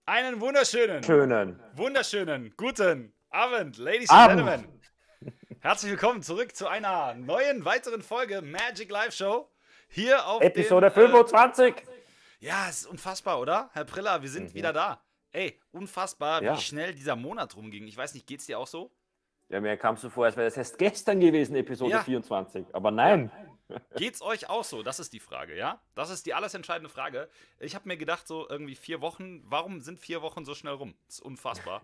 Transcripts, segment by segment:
Einen wunderschönen guten Abend, Ladies and Gentlemen. Herzlich willkommen zurück zu einer neuen, weiteren Folge Magic Live Show. Hier auf Episode 25. Ja, es ist unfassbar, oder? Herr Priller, wir sind wieder da. Ey, unfassbar, wie schnell dieser Monat rumging. Ich weiß nicht, geht's dir auch so? Ja, mir kam es so vor, als wäre das erst gestern gewesen, Episode 24. Aber nein. Geht's euch auch so? Das ist die Frage, ja? Das ist die alles entscheidende Frage. Ich habe mir gedacht, so irgendwie 4 Wochen, warum sind 4 Wochen so schnell rum? Das ist unfassbar.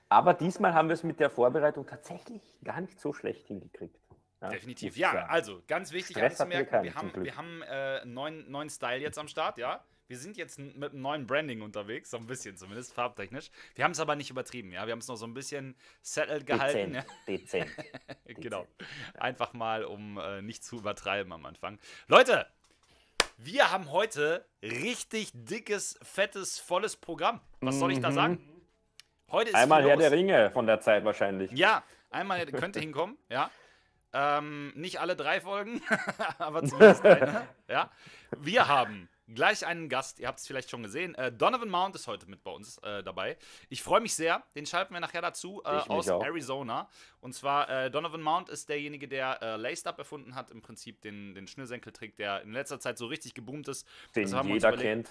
Aber diesmal haben wir es mit der Vorbereitung tatsächlich gar nicht so schlecht hingekriegt. Ja, definitiv, ja. Also, ganz wichtig anzumerken, wir haben einen neuen Style jetzt am Start, ja? Wir sind jetzt mit einem neuen Branding unterwegs, so ein bisschen zumindest, farbtechnisch. Wir haben es aber nicht übertrieben, ja? Wir haben es noch so ein bisschen settled gehalten. Dezent. Genau. Einfach mal, um nicht zu übertreiben am Anfang. Leute, wir haben heute richtig dickes, fettes, volles Programm. Was soll ich da sagen? Heute ist einmal Herr der Ringe von der Zeit wahrscheinlich. Ja, einmal könnte hinkommen, ja. Nicht alle 3 Folgen, aber zumindest eine. Ja. Wir haben gleich einen Gast, ihr habt es vielleicht schon gesehen. Donnovan Mount ist heute mit bei uns dabei. Ich freue mich sehr, den schalten wir nachher dazu aus Arizona. Und zwar, Donnovan Mount ist derjenige, der Laced Up erfunden hat, im Prinzip den Schnürsenkeltrick, der in letzter Zeit so richtig geboomt ist. Den jeder kennt.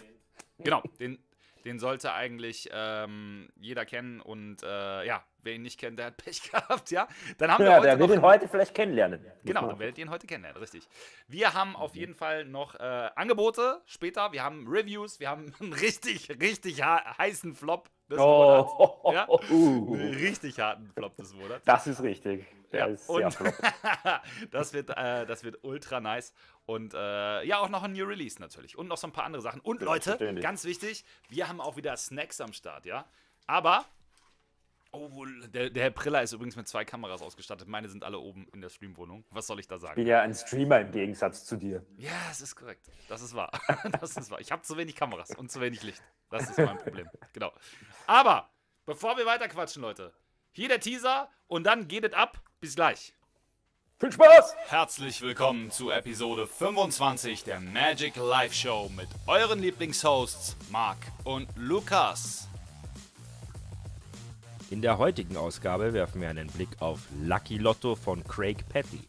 Genau, den sollte eigentlich jeder kennen und ja, wer ihn nicht kennt, der hat Pech gehabt, ja. Dann haben wir heute der wird ihn heute vielleicht kennenlernen. Genau, dann werdet ihr ihn heute kennenlernen, richtig. Wir haben auf jeden Fall noch Angebote später, wir haben Reviews, wir haben einen richtig heißen Flop des Monats. Ja? Einen richtig harten Flop des Monats. Das ist richtig. Der ist sehr flop. das wird ultra nice. Und ja, auch noch ein New Release natürlich. Und noch so ein paar andere Sachen. Und Leute, ganz wichtig, wir haben auch wieder Snacks am Start, ja. Aber, der Herr Priller ist übrigens mit 2 Kameras ausgestattet. Meine sind alle oben in der Streamwohnung. Was soll ich da sagen? Ich bin ja ein Streamer im Gegensatz zu dir. Ja, das ist korrekt. Das ist wahr. Das ist wahr. Ich habe zu wenig Kameras und zu wenig Licht. Das ist mein Problem. Genau. Aber, bevor wir weiter quatschen, Leute, hier der Teaser und dann geht es ab. Bis gleich. Viel Spaß! Herzlich willkommen zu Episode 25 der Magic Live Show mit euren Lieblingshosts Marc und Lukas. In der heutigen Ausgabe werfen wir einen Blick auf Lucky Lotto von Craig Petty.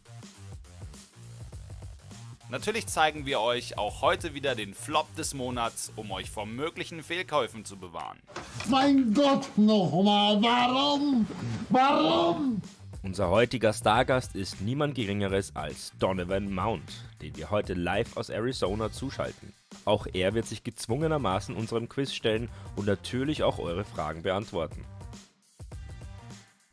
Natürlich zeigen wir euch auch heute wieder den Flop des Monats, um euch vor möglichen Fehlkäufen zu bewahren. Mein Gott, nochmal, warum? Warum? Unser heutiger Stargast ist niemand Geringeres als Donnovan Mount, den wir heute live aus Arizona zuschalten. Auch er wird sich gezwungenermaßen unserem Quiz stellen und natürlich auch eure Fragen beantworten.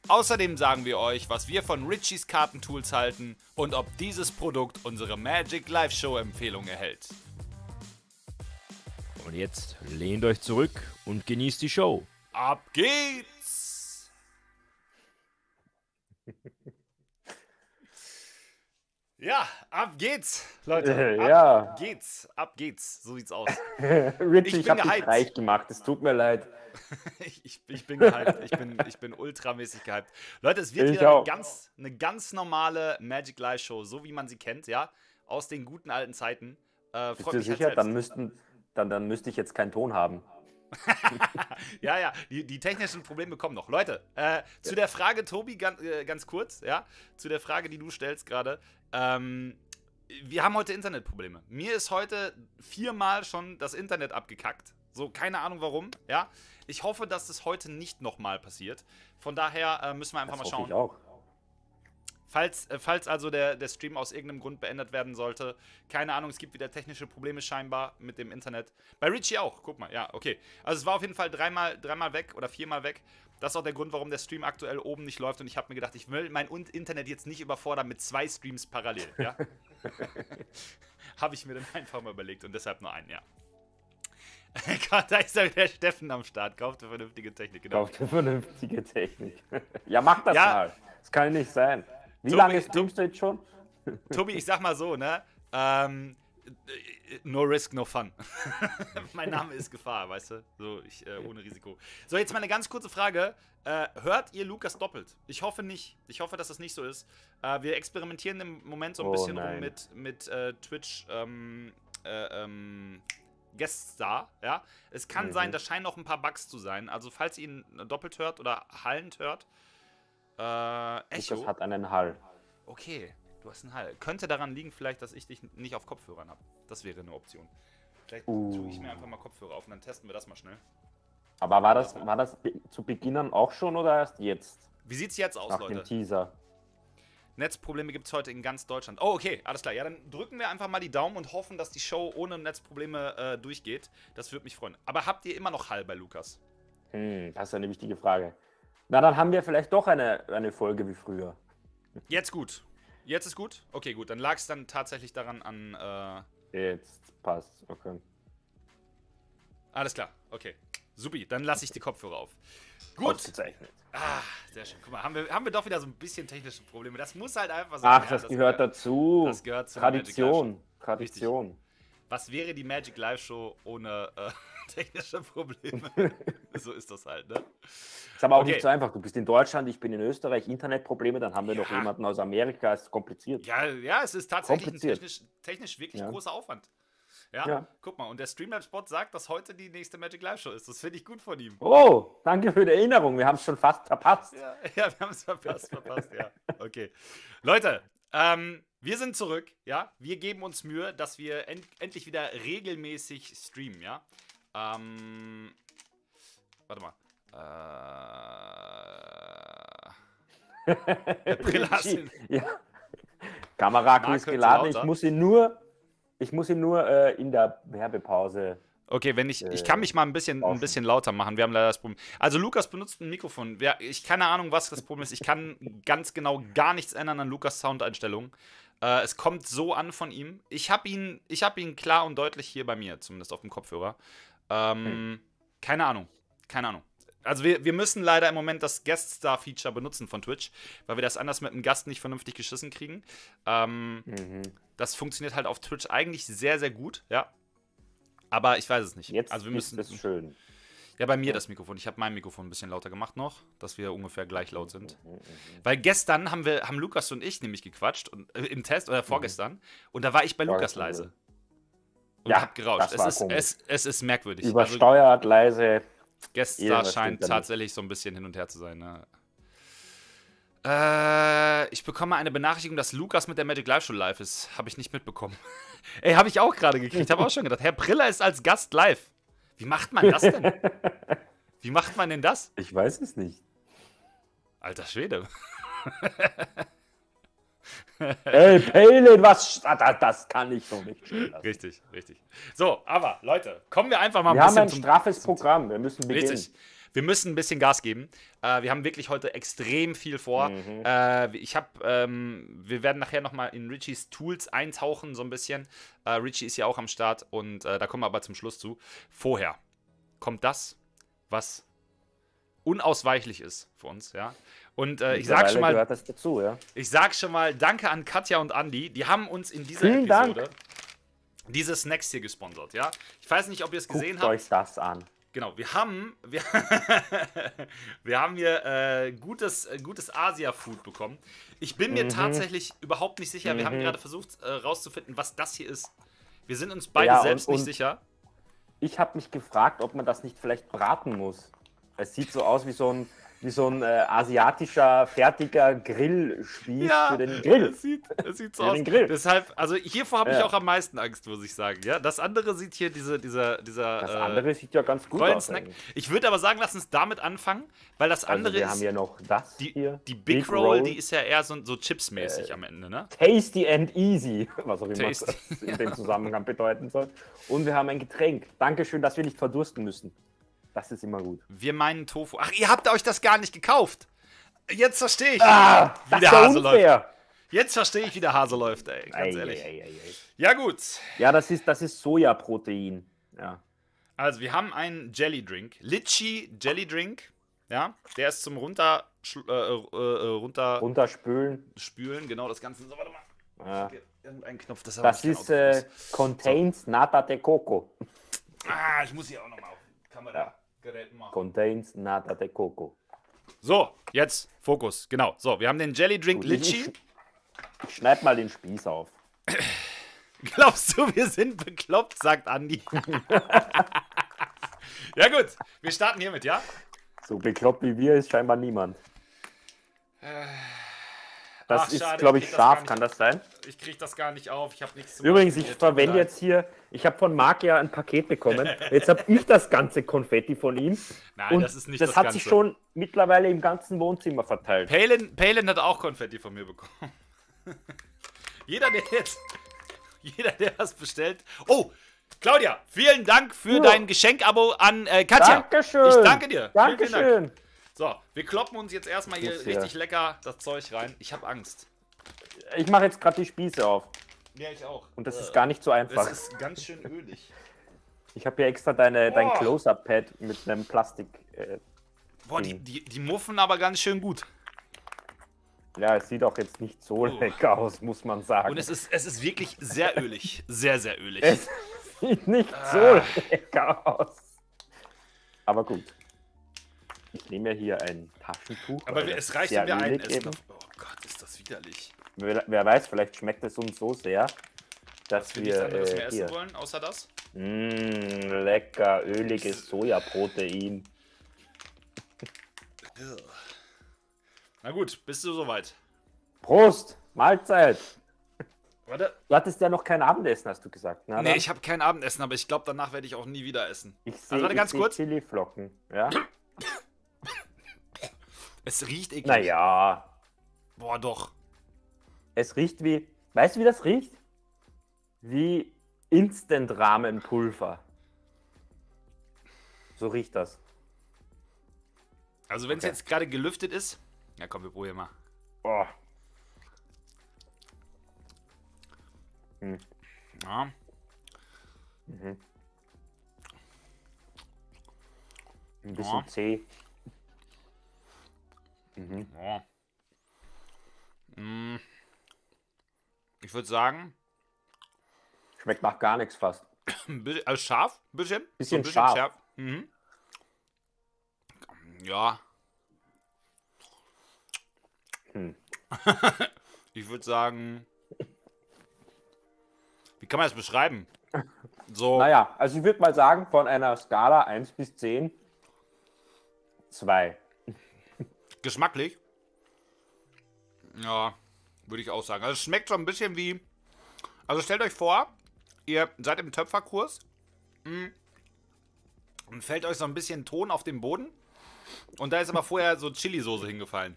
Außerdem sagen wir euch, was wir von Richies Kartentools halten und ob dieses Produkt unsere Magic Live Show Empfehlung erhält. Und jetzt lehnt euch zurück und genießt die Show. Ab geht's! Ja, ab geht's, Leute. Ab geht's. So sieht's aus. Richie, ich hab dich reich gemacht. Es tut mir leid. ich bin gehypt. Ich bin ultramäßig gehypt. Leute, es wird wieder eine ganz normale Magic Live Show, so wie man sie kennt, ja, aus den guten alten Zeiten. Bist du sicher? Dann müsste ich jetzt keinen Ton haben. ja, die technischen Probleme kommen noch. Leute, zu der Frage, Tobi, ganz kurz, ja, zu der Frage, die du stellst gerade. Wir haben heute Internetprobleme. Mir ist heute 4-mal schon das Internet abgekackt. So, keine Ahnung warum, ja. Ich hoffe, dass das heute nicht nochmal passiert. Von daher müssen wir einfach mal schauen. Ich auch. Falls also der Stream aus irgendeinem Grund beendet werden sollte, keine Ahnung, es gibt wieder technische Probleme scheinbar mit dem Internet. Bei Richie auch, guck mal, ja, okay. Also es war auf jeden Fall 3-mal weg oder 4-mal weg. Das ist auch der Grund, warum der Stream aktuell oben nicht läuft. Und ich habe mir gedacht, ich will mein Internet jetzt nicht überfordern mit 2 Streams parallel, ja. Habe ich mir dann einfach mal überlegt und deshalb nur einen, ja. Da ist ja der Steffen am Start. Kauft eine vernünftige Technik, genau. Kauft eine vernünftige Technik. Ja, mach das mal. Das kann nicht sein. Wie lange streamst du jetzt schon? Tobi, ich sag mal so, ne? No risk, no fun. Mein Name ist Gefahr, weißt du? So, ohne Risiko. So, jetzt mal eine ganz kurze Frage. Hört ihr Lukas doppelt? Ich hoffe nicht. Ich hoffe, dass das nicht so ist. Wir experimentieren im Moment so ein bisschen rum mit Twitch Guest-Star, ja. Es kann sein, da scheinen noch ein paar Bugs zu sein. Also, falls ihr ihn doppelt hört oder hallend hört, Echo. Das hat einen Hall. Okay, du hast einen Hall. Könnte daran liegen vielleicht, dass ich dich nicht auf Kopfhörern habe. Das wäre eine Option. Vielleicht tue ich mir einfach mal Kopfhörer auf und dann testen wir das mal schnell. Aber war das zu Beginn auch schon oder erst jetzt? Wie sieht's jetzt aus, Nach Leute? dem Teaser. Netzprobleme gibt es heute in ganz Deutschland. Oh, okay, alles klar. Ja, dann drücken wir einfach mal die Daumen und hoffen, dass die Show ohne Netzprobleme durchgeht. Das würde mich freuen. Aber habt ihr immer noch Hall bei Lukas? Das ist eine wichtige Frage. Na, dann haben wir vielleicht doch eine Folge wie früher. Jetzt gut. Jetzt ist gut? Okay, gut. Dann lag es dann tatsächlich daran an... Jetzt passt. Okay. Alles klar. Okay. Supi, dann lasse ich die Kopfhörer auf. Gut. Ausgezeichnet. Ah, sehr schön. Guck mal, haben wir doch wieder so ein bisschen technische Probleme. Das muss halt einfach sein. Ach, das gehört dazu. Das gehört zur Tradition. Tradition. Was wäre die Magic Live Show ohne technische Probleme? So ist das halt, ne? Ist aber auch nicht so einfach. Du bist in Deutschland, ich bin in Österreich, Internetprobleme, dann haben wir noch Ja. jemanden aus Amerika, ist kompliziert. Ja, es ist tatsächlich ein Kompliziert. technisch wirklich Ja. großer Aufwand. Ja, Ja. guck mal, und der Streamlabs-Bot sagt, dass heute die nächste Magic Live Show ist. Das finde ich gut von ihm. Oh, danke für die Erinnerung, wir haben es schon fast verpasst. Ja, wir haben es verpasst, ja. Okay. Leute, wir sind zurück, ja. Wir geben uns Mühe, dass wir endlich wieder regelmäßig streamen, ja. Warte mal. Brille hast du- Ja. Kameraakku Marc, ist hört geladen, sie ich lauter? muss ihn nur in der Werbepause. Okay, ich kann mich mal ein bisschen lauter machen. Wir haben leider das Problem. Also Lukas benutzt ein Mikrofon. Ich keine Ahnung, was das Problem ist. Ich kann ganz genau gar nichts ändern an Lukas Soundeinstellungen. Es kommt so an von ihm. Ich hab ihn klar und deutlich hier bei mir, zumindest auf dem Kopfhörer. Keine Ahnung. Also wir müssen leider im Moment das Guest-Star-Feature benutzen von Twitch, weil wir das anders mit einem Gast nicht vernünftig geschissen kriegen. Das funktioniert halt auf Twitch eigentlich sehr, sehr gut, ja. Aber ich weiß es nicht. Jetzt also wir müssen ist es schön. Ja, bei mir das Mikrofon. Ich habe mein Mikrofon ein bisschen lauter gemacht noch, dass wir ungefähr gleich laut sind. Weil gestern haben Lukas und ich nämlich gequatscht im Test oder vorgestern und da war ich bei Lukas leise. Und Ja, hab gerauscht. das war komisch. Es ist merkwürdig. Übersteuert, leise. Gestern Irgendwas scheint stimmt da nicht. tatsächlich so ein bisschen hin und her zu sein. Ne? Ich bekomme eine Benachrichtigung, dass Lukas mit der Magic Live Show live ist. Habe ich nicht mitbekommen. Ey, habe ich auch gerade gekriegt. Habe auch schon gedacht, Herr Priller ist als Gast live. Wie macht man das denn? Wie macht man denn das? Ich weiß es nicht. Alter Schwede. Ey, Palin, das kann ich so nicht stehen lassen. Richtig. So, aber Leute, kommen wir einfach mal Wir ein haben bisschen ein straffes Programm, wir müssen beginnen. Richtig. Wir müssen ein bisschen Gas geben. Wir haben wirklich heute extrem viel vor. Wir werden nachher nochmal in Richies Tools eintauchen, so ein bisschen. Richie ist ja auch am Start und da kommen wir aber zum Schluss zu. Vorher kommt das, was unausweichlich ist für uns, ja. Und ich sag schon mal, gehört das dazu, ja. danke an Katja und Andi. Die haben uns in dieser Vielen Episode Dank. diese Snacks hier gesponsert, ja. Ich weiß nicht, ob ihr es gesehen Guckt habt. euch das an. Genau, wir haben hier gutes Asia-Food bekommen. Ich bin mir tatsächlich überhaupt nicht sicher. Wir haben gerade versucht rauszufinden, was das hier ist. Wir sind uns beide Ja, selbst nicht und sicher. Ich habe mich gefragt, ob man das nicht vielleicht braten muss. Es sieht so aus wie so ein asiatischer, fertiger Grillspieß für den Grill. es sieht so Für aus. den Grill. Deshalb, also hiervor habe ich Ja. auch am meisten Angst, muss ich sagen. Ja, das andere sieht hier dieser Das andere sieht ja ganz gut aus. Rollensnack. eigentlich. Ich würde aber sagen, lass uns damit anfangen, weil das andere Also wir haben ist hier noch das hier. die Big Roll, die ist ja eher so Chips-mäßig am Ende, ne? Tasty and easy, was auch immer Tasty. das in dem Zusammenhang bedeuten soll. Und wir haben ein Getränk. Dankeschön, dass wir nicht verdursten müssen. Das ist immer gut. Wir meinen Tofu. Ach, ihr habt euch das gar nicht gekauft. Jetzt verstehe ich, Das wie ist der ja Hase läuft. unfair. Jetzt verstehe ich, wie der Hase läuft, ey. Ganz ehrlich. Ei. Ja, gut. Ja, das ist Sojaprotein. Ja. Also, wir haben einen Jelly-Drink. Litchi Jelly-Drink. Ja, der ist zum runterspülen. Runterspülen. Genau, das Ganze. So, warte mal. Ja. Irgendein Knopf, das Das ist Contains Nata de Coco. ich muss hier auch nochmal auf Kameragerät machen. Contains Nata de Coco. So, jetzt Fokus. Genau. So, wir haben den Jelly-Drink Gut, Litchi. Ich schneid mal den Spieß auf. Glaubst du, wir sind bekloppt, sagt Andi. Ja gut, wir starten hiermit, ja? So bekloppt wie wir ist scheinbar niemand. Das ist, schade, glaube ich, krieg das scharf, gar nicht. kann das sein? Ich kriege das gar nicht auf, ich habe nichts zum Übrigens, ich Beispiel. Tut mir verwende leid. jetzt hier, ich habe von Marc ja ein Paket bekommen. Jetzt habe ich das ganze Konfetti von ihm. Nein, und das ist nicht das das hat Ganze. sich schon mittlerweile im ganzen Wohnzimmer verteilt. Palin hat auch Konfetti von mir bekommen. Jeder, der das bestellt. Oh, Claudia, vielen Dank für dein Geschenk-Abo an Katja. Dankeschön. Ich danke dir. Vielen, vielen Dank. Dankeschön. So, wir kloppen uns jetzt erstmal hier muss hier- richtig lecker das Zeug rein. Ich habe Angst. Ich mache jetzt gerade die Spieße auf. Ja, ich auch. Und das ist gar nicht so einfach. Das ist ganz schön ölig. Ich habe hier extra dein Close-Up-Pad mit einem Plastik. Boah, die muffen aber ganz schön gut. Ja, es sieht auch jetzt nicht so lecker aus, muss man sagen. Und es ist wirklich sehr ölig. Sehr, sehr ölig. Es sieht nicht so lecker aus. Aber gut. Ich nehme ja hier ein Taschentuch. Aber weil es das reicht, sehr wenn wir einen ölig essen. eben. Oh Gott, ist das widerlich. Wer weiß, vielleicht schmeckt es uns so sehr, dass Wir nichts wir anderes mehr essen hier. wollen, außer das. Lecker, öliges Sojaprotein. Na gut, bist du soweit? Prost! Mahlzeit! Warte. Du hattest ja noch kein Abendessen, hast du gesagt. Na, Nee, dann? ich habe kein Abendessen, aber ich glaube, danach werde ich auch nie wieder essen. Ich sehe warte ganz kurz. Chiliflocken. Ja? Es riecht eklig. Naja, Boah, doch. es riecht wie. Weißt du, wie das riecht? Wie Instant-Rahmenpulver. So riecht das. Also wenn es Okay. jetzt gerade gelüftet ist. Ja komm, wir probieren mal. Oh. Ja. Ein bisschen zäh. Ja. Ich würde sagen, Schmeckt nach gar nichts fast. ein bisschen, also scharf, ein bisschen. Bisschen so scharf. Mhm. Ja. Ich würde sagen, wie kann man das beschreiben? So, Naja, also ich würde mal sagen, von einer Skala 1 bis 10, 2. geschmacklich. Ja, würde ich auch sagen. Also es schmeckt so ein bisschen wie, also stellt euch vor, ihr seid im Töpferkurs und fällt euch so ein bisschen Ton auf den Boden und da ist aber vorher so Chili-Soße hingefallen.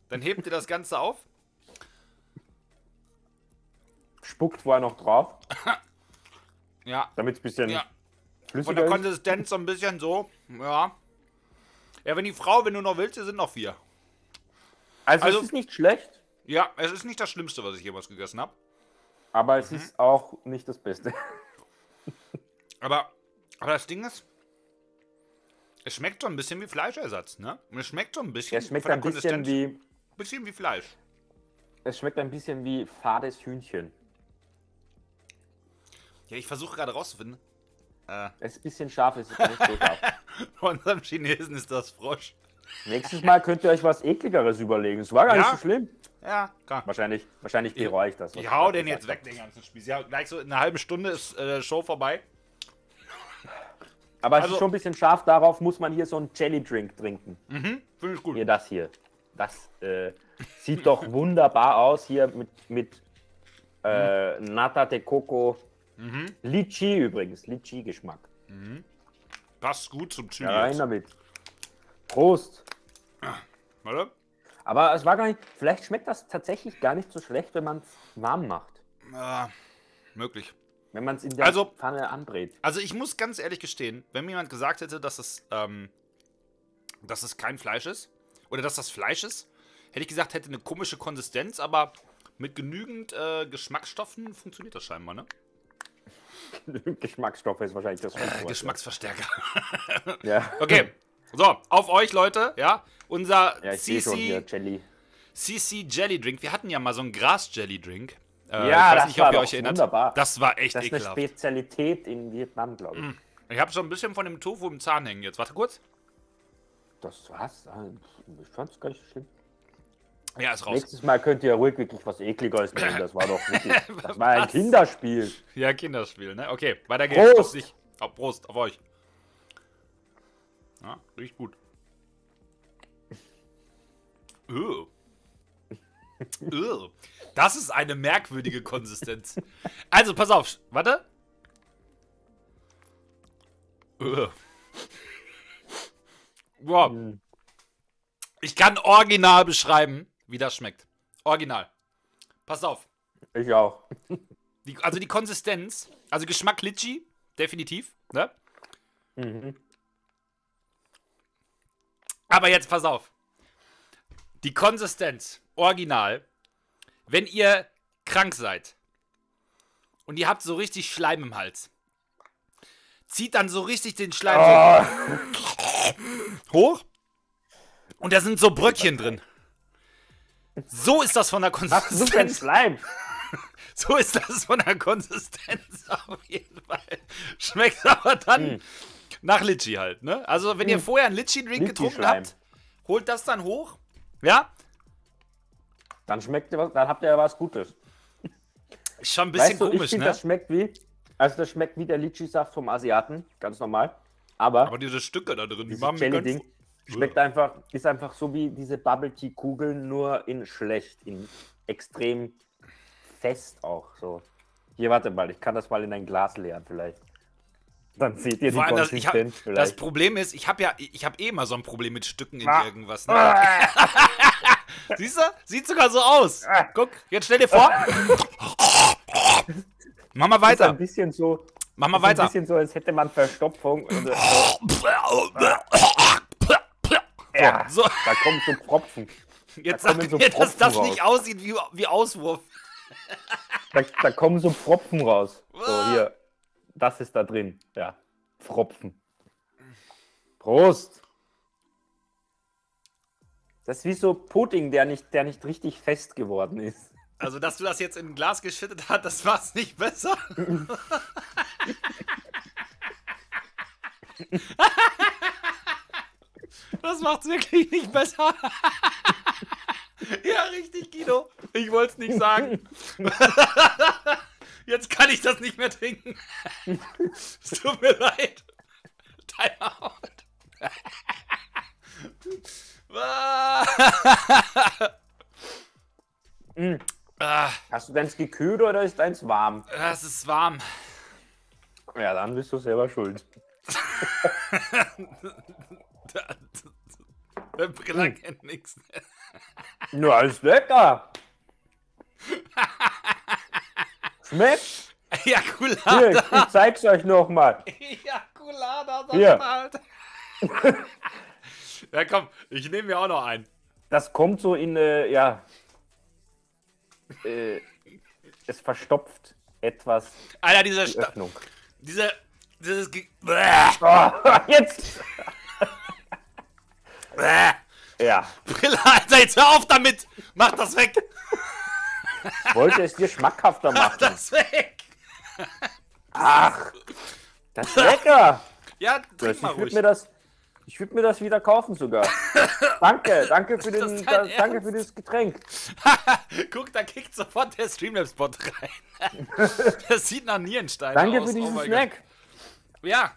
Dann hebt ihr das Ganze auf. Spuckt vorher noch drauf, Ja, damit es ein bisschen ja. Von flüssiger der ist. Konsistenz so ein bisschen so, ja. Ja, wenn du noch willst, hier sind noch 4. Also also- es ist nicht schlecht, Ja, es ist nicht das Schlimmste, was ich jemals gegessen habe. aber es ist auch nicht das Beste. Aber das Ding ist, es schmeckt so ein bisschen wie Fleischersatz, ne? Und es schmeckt so ein bisschen Es schmeckt von der ein bisschen Konsistenz wie, bisschen wie Fleisch. es schmeckt ein bisschen wie fades Hühnchen. Ja, ich versuche gerade rauszufinden. Es ist ein bisschen scharf, es ist nicht so scharf. Von unserem Chinesen ist das Frosch. Nächstes Mal könnt ihr euch was Ekligeres überlegen. Es war gar nicht Ja. so schlimm. Ja, klar. Wahrscheinlich bereue ich das. was Ich hau grad den gesagt jetzt weg, den ganzen Spieß. Ja, gleich so in einer halben Stunde ist Show vorbei. Aber es Also- ist schon ein bisschen scharf, darauf muss man hier so einen Jelly-Drink trinken. Finde ich gut. Hier, das hier. Das sieht doch wunderbar aus hier mit Nata de Coco. Litchi übrigens, Litchi-Geschmack. Passt gut zum Chili Ja, rein jetzt. damit. Prost. Warte. Aber es war gar nicht, vielleicht schmeckt das tatsächlich gar nicht so schlecht, wenn man es warm macht. Möglich. Wenn man es in der Also- Pfanne anbrät. Also ich muss ganz ehrlich gestehen, wenn mir jemand gesagt hätte, dass es kein Fleisch ist, oder dass das Fleisch ist, hätte ich gesagt, hätte eine komische Konsistenz, aber mit genügend Geschmacksstoffen funktioniert das scheinbar, ne? Geschmacksstoffe ist wahrscheinlich das Stichwort. Geschmacksverstärker. Ja. Okay, so, auf euch, Leute, ja. Unser Ja, ich sehe schon hier, CC Jelly. Jelly Drink. Wir hatten ja mal so einen Gras Jelly Drink. Ja, ich weiß das nicht, war ob ihr doch euch erinnert. wunderbar. Das war echt Das ist eine ekelhaft. Spezialität in Vietnam, glaube ich. Ich habe so ein bisschen von dem Tofu im Zahn hängen jetzt. Warte kurz. Das war's. Ich fand's gar nicht so schlimm. Ja, ist raus. Nächstes Mal könnt ihr ja ruhig wirklich was Ekligeres nehmen. Das war doch wirklich. Das war ein Kinderspiel. Ja, Kinderspiel, ne? Okay, weiter geht's. Prost! Prost auf euch. Ja, riecht gut. Das ist eine merkwürdige Konsistenz. Also, pass auf. Warte. Wow. Ich kann original beschreiben, wie das schmeckt. Original. Pass auf. Ich auch. Also die Konsistenz, also Geschmack Litschi, definitiv, ne? Aber jetzt pass auf. Die Konsistenz, original, wenn ihr krank seid und ihr habt so richtig Schleim im Hals, zieht dann so richtig den Schleim so hoch und da sind so Bröckchen drin. So ist das von der Was ist denn Konsistenz. Schleim? So ist das von der Konsistenz auf jeden Fall. Schmeckt aber dann nach Litschi halt, ne? Also wenn ihr vorher einen Litschi-Drink getrunken habt, holt das dann hoch, ja? Dann dann habt ihr ja was Gutes. Ist schon ein bisschen Weißt du, komisch, ich finde, ne? das schmeckt wie der Litschi-Saft vom Asiaten, ganz normal. Aber diese Stücke da drin, die dieses machen mir ganz... Jelly-Ding ist einfach so wie diese Bubble-Tea-Kugeln, nur in schlecht, in extrem fest auch so. Hier, warte mal, ich kann das mal in ein Glas leeren vielleicht. Dann seht ihr die Vor allem, Konsistenz das vielleicht. Problem ist, ich habe eh immer so ein Problem mit Stücken in irgendwas, ne? Siehst du? Sieht sogar so aus. Guck, jetzt stell dir vor. Mach mal Das ist weiter. ein bisschen so, Mach mal das ist weiter. ein bisschen so, als hätte man Verstopfung. Und ja, So. da kommen so Pfropfen. Jetzt da kommen sag so mir, dass Pfropfen das raus. nicht aussieht wie Auswurf. Da kommen so Pfropfen raus. So, hier. Das ist da drin. Ja. Pfropfen. Prost. Das ist wie so Pudding, der nicht richtig fest geworden ist. Also, dass du das jetzt in ein Glas geschüttet hast, das war's nicht besser. Das macht's wirklich nicht besser. Ja, richtig, Guido. Ich wollte es nicht sagen. Jetzt kann ich das nicht mehr trinken. Es tut mir leid. Timeout. Hast du deins gekühlt oder ist deins warm? Es ist warm. Ja, dann bist du selber schuld. Der Briller kennt nichts. Ja, ist lecker. Schmeckt? Hier, Ejakulada. ich zeig's euch nochmal. Ejakulada, Hier. halt. Ja, komm, ich nehme mir auch noch einen. Das kommt so in, ja. Es verstopft etwas Alter, die Öffnung. dieses Jetzt! Ja. Brille, Alter, jetzt hör auf damit. Mach das weg. Ich wollte es dir schmackhafter Mach machen. das weg. Ach, das ist lecker. Ja, Ich trink mal ruhig. würd mir das wieder kaufen sogar. Danke für das dein danke für das Getränk. Guck, da kickt sofort der Streamlabs-Bot rein. Das sieht nach Nierenstein Danke aus. für diesen mein Snack. Gott. Ja,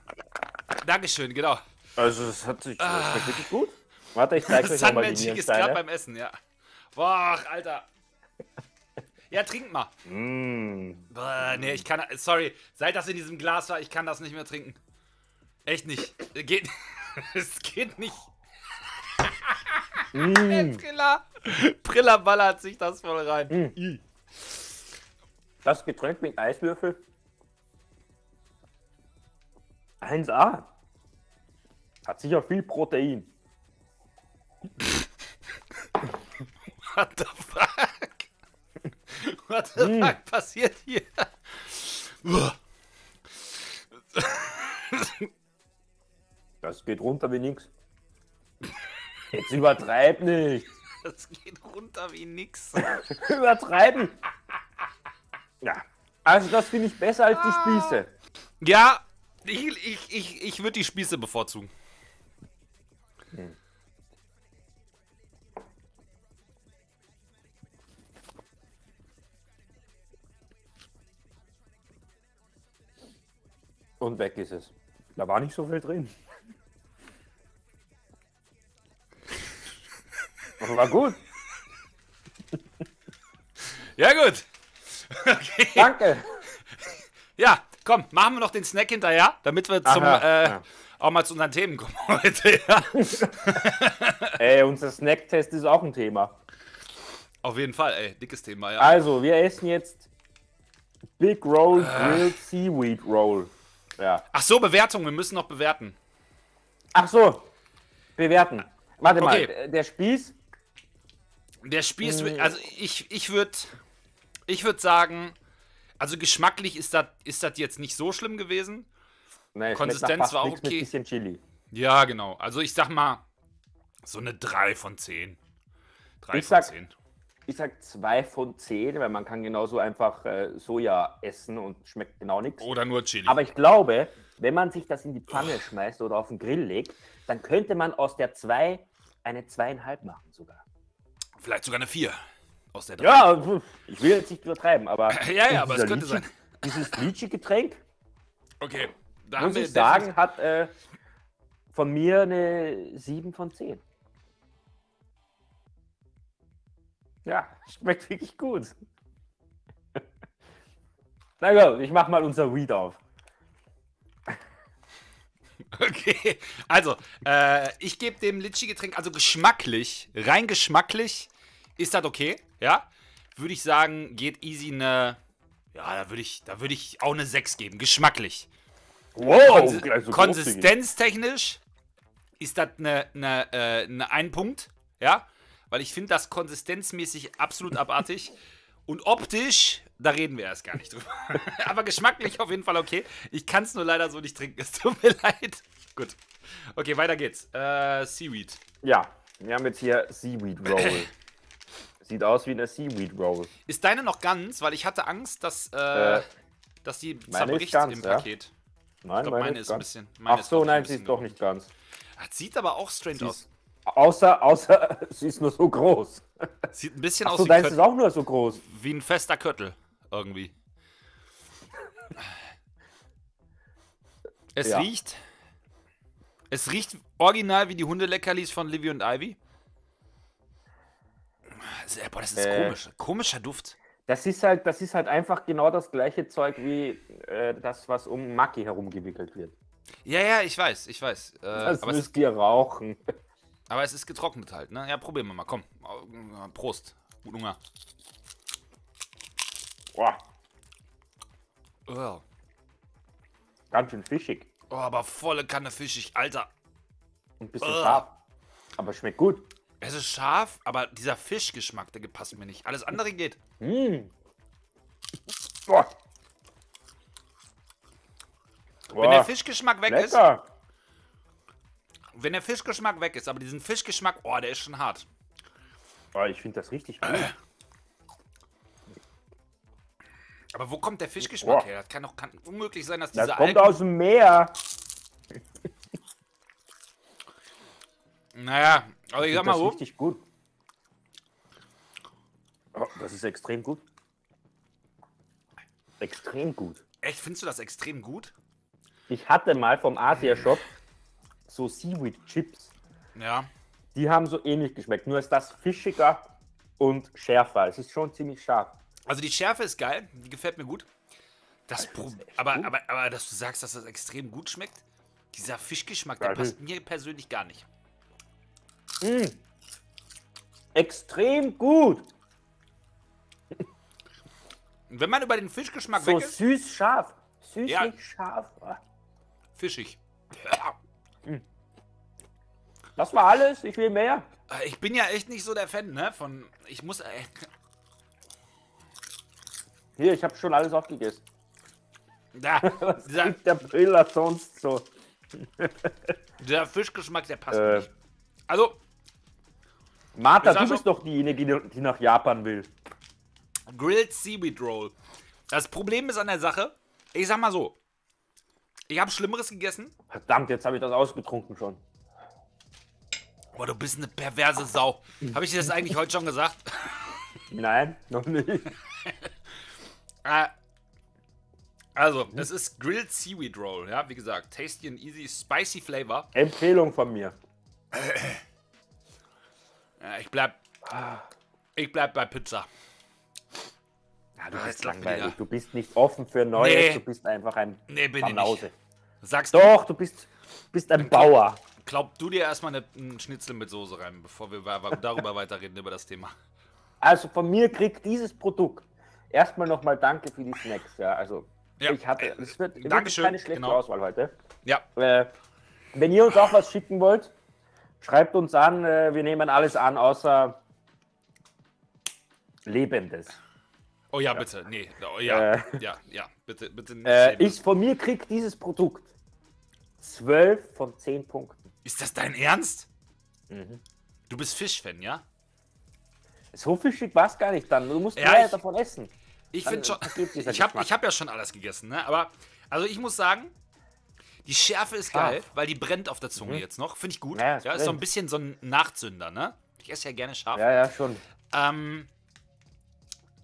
Dankeschön, genau. Also das schmeckt wirklich gut. Warte, ich zeige euch nochmal die Sunmagic ist gerade Nierensteine. beim Essen, ja. Boah, Alter. Ja, trink mal. Boah, nee, ich kann... Sorry, seit das in diesem Glas war, ich kann das nicht mehr trinken. Echt nicht. Geht... Es geht nicht. Der Priller ballert sich das voll rein. Das Getränk mit Eiswürfel. 1A. Hat sicher viel Protein. What the fuck? What the fuck passiert hier? Das geht runter wie nix. Jetzt übertreib nicht. Das geht runter wie nix. Übertreiben. Ja. Also das finde ich besser als die Spieße. Ja, ich würde die Spieße Und weg ist es. Da war nicht so viel drin. Aber war gut. Ja, gut. Okay. Danke. Ja, komm, machen wir noch den Snack hinterher, damit wir auch mal zu unseren Themen kommen heute. Ja. Ey, unser Snacktest ist auch ein Thema. Auf jeden Fall, ey, dickes Thema, ja. Also, wir essen jetzt Big Roll Grilled Seaweed Roll. Ja. Ach so, Bewertung, wir müssen noch bewerten. Ach so, bewerten. Warte Okay. mal, der Spieß. Der Spieß, also ich würde sagen, also geschmacklich ist das jetzt nicht so schlimm gewesen. Nee, Konsistenz war auch Mit okay. bisschen Chili. Ja, genau. Also ich sag mal, so eine 3 von 10. 3 Ich von sag- 10. Ich sag 2 von 10, weil man kann genauso einfach Soja essen und schmeckt genau nichts. Oder nur Chili. Aber ich glaube, wenn man sich das in die Pfanne schmeißt oder auf den Grill legt, dann könnte man aus der 2 eine 2,5 machen sogar. Vielleicht sogar eine 4 aus der 3. Ja, ich will jetzt nicht übertreiben, aber Ja, aber es dieser könnte sein. Dieses Lychee-Getränk, Okay. Da muss wir ich sagen, hat von mir eine 7 von 10. Ja, schmeckt wirklich gut. Na gut, ich mach mal unser Weed auf. Okay, also, ich gebe dem Litchi-Getränk, also geschmacklich, rein geschmacklich, ist das okay, ja? Würde ich sagen, geht easy eine, ja, da würde ich auch eine 6 geben, geschmacklich. Wow, gleich so Konsistenztechnisch ist das eine 1 Punkt, ja? Weil ich finde das konsistenzmäßig absolut abartig. Und optisch, da reden wir erst gar nicht drüber. Aber geschmacklich auf jeden Fall okay. Ich kann es nur leider so nicht trinken. Es tut mir leid. Gut. Okay, weiter geht's. Seaweed. Ja, wir haben jetzt hier Seaweed Roll. Sieht aus wie eine Seaweed Roll. Ist deine noch ganz? Weil ich hatte Angst, dass die meine zerbricht ist ganz, im ja. Paket. Nein, Ich glaube, meine ist ein ganz. bisschen. Meine Ach ist, so, glaub ich, ein nein, sie bisschen ist doch nicht ganz. Das sieht aber auch strange Sie aus. ist, außer sie ist nur so groß. Sieht ein bisschen Ach aus so, wie, deins ist auch nur so groß. wie ein fester Köttel. Irgendwie. Es Ja. riecht. Es riecht original wie die Hundeleckerlis von Livy und Ivy. Boah, das ist komisch. Komischer Duft. Das ist halt einfach genau das gleiche Zeug wie das, was um Maki herumgewickelt wird. Ja, ich weiß. Das Aber müsst ihr rauchen. es ist getrocknet halt, ne? Ja, probieren wir mal. Komm. Prost. Guten Hunger. Boah, Oh, ganz schön fischig aber volle Kanne fischig. Alter. und ein bisschen scharf. Aber schmeckt gut. Es ist scharf, aber dieser Fischgeschmack, der passt mir nicht. Alles andere geht. Boah. Wenn der Fischgeschmack weg ist, lecker. aber diesen Fischgeschmack, oh, der ist schon hart. Oh, ich finde das richtig gut. Aber wo kommt der Fischgeschmack Boah. her? Das kann unmöglich sein, dass Das diese kommt aus dem Meer. Naja, aber ich sag mal Das ist so. richtig gut. Oh, das ist extrem gut. Extrem gut. Echt, findest du das extrem gut? Ich hatte mal vom Asia-Shop so Seaweed Chips. Ja. Die haben so ähnlich geschmeckt. Nur ist das fischiger und schärfer. Es ist schon ziemlich scharf. Also die Schärfe ist geil, die gefällt mir gut. Aber dass du sagst, dass das extrem gut schmeckt, dieser Fischgeschmack, der Ja, passt mir persönlich gar nicht. Extrem gut. Und wenn man über den Fischgeschmack So weg ist, süß scharf. Süßlich Ja. scharf. fischig. Das war alles. Ich will mehr. Ich bin ja echt nicht so der Fan, ne? Hier, ich habe schon alles aufgegessen. Was Dieser, kriegt der Briller sonst so? dieser Fischgeschmack, der passt mir nicht. Also, Martha, Ich sag du bist doch diejenige, die nach Japan will. Grilled Seaweed Roll. Das Problem ist an der Sache, ich sag mal so, ich habe Schlimmeres gegessen. Verdammt, jetzt habe ich das ausgetrunken schon. Boah, du bist eine perverse Sau. Habe ich dir das eigentlich heute schon gesagt? Nein, noch nicht. Also, es ist Grilled Seaweed Roll, ja, wie gesagt, tasty and easy, spicy flavor. Empfehlung von mir. Ja, ich bleib bei Pizza. Ja, du Ah, bist jetzt lacht langweilig. wieder. Du bist nicht offen für Neues. Nee. Du bist einfach ein Nee, bin ich Banause. nicht. Sagst du, Doch, du bist ein Bauer. glaub du dir erstmal einen Schnitzel mit Soße rein, bevor wir darüber weiterreden, über das Thema. Also von mir kriegt dieses Produkt erstmal nochmal danke für die Snacks. Ja, also Ja. ich hatte, es wird wirklich Dankeschön, keine schlechte genau. Auswahl heute. Ja, Wenn ihr uns auch was schicken wollt, schreibt uns an. Wir nehmen alles an, außer Lebendes. oh ja, bitte, nee, oh, ja, ja, bitte nicht. Von mir kriegt dieses Produkt 12 von 10 Punkten. Ist das dein Ernst? Du bist Fischfan, ja? So fischig war es gar nicht dann. Du musst Ja, mehr ich- davon essen. Ich Dann finde schon, vergeht dieser ich Geschmack. hab ja schon alles gegessen, ne? Aber, also ich muss sagen, die Schärfe ist geil, weil die brennt auf der Zunge jetzt noch. Finde ich gut. Ja, Ja, es ist so ein brennt. bisschen so ein Nachzünder, ne? Ich esse ja gerne scharf. Ja, ja, schon.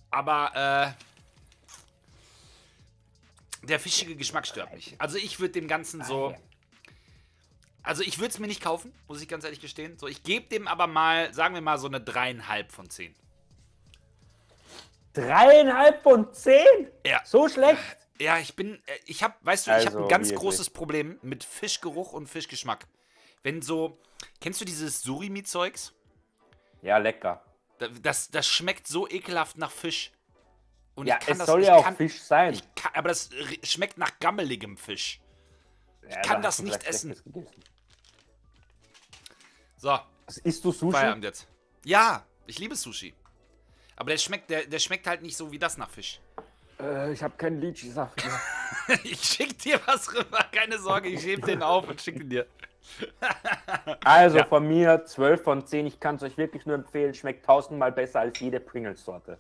Aber, der fischige Geschmack stört mich. Also ich würde dem Ganzen so... Also ich würde es mir nicht kaufen, muss ich ganz ehrlich gestehen. So, ich gebe dem aber mal, sagen wir mal, so eine 3,5 von 10. 3,5 von 10? Ja. So schlecht? Ja, ich habe Also, ein ganz wirklich. großes Problem mit Fischgeruch und Fischgeschmack. Wenn so, kennst du dieses Surimi-Zeugs? Ja, lecker. Das schmeckt so ekelhaft nach Fisch. Und Ja, ich kann es das, soll ich ja auch kann, Fisch sein. aber das schmeckt nach gammeligem Fisch. Ja, kann da das hast du nicht vielleicht essen. Schlechtes gegessen. So, Isst du Sushi? Feierabend jetzt. Ja, ich liebe Sushi. Aber der schmeckt halt nicht so wie das nach Fisch. Ich habe keinen Lychee-Saft mehr. Ich schick dir was rüber, keine Sorge, ich heb den auf und schick den dir. Also Ja. von mir 12 von 10. Ich kann es euch wirklich nur empfehlen. Schmeckt 1000-mal besser als jede Pringles-Sorte.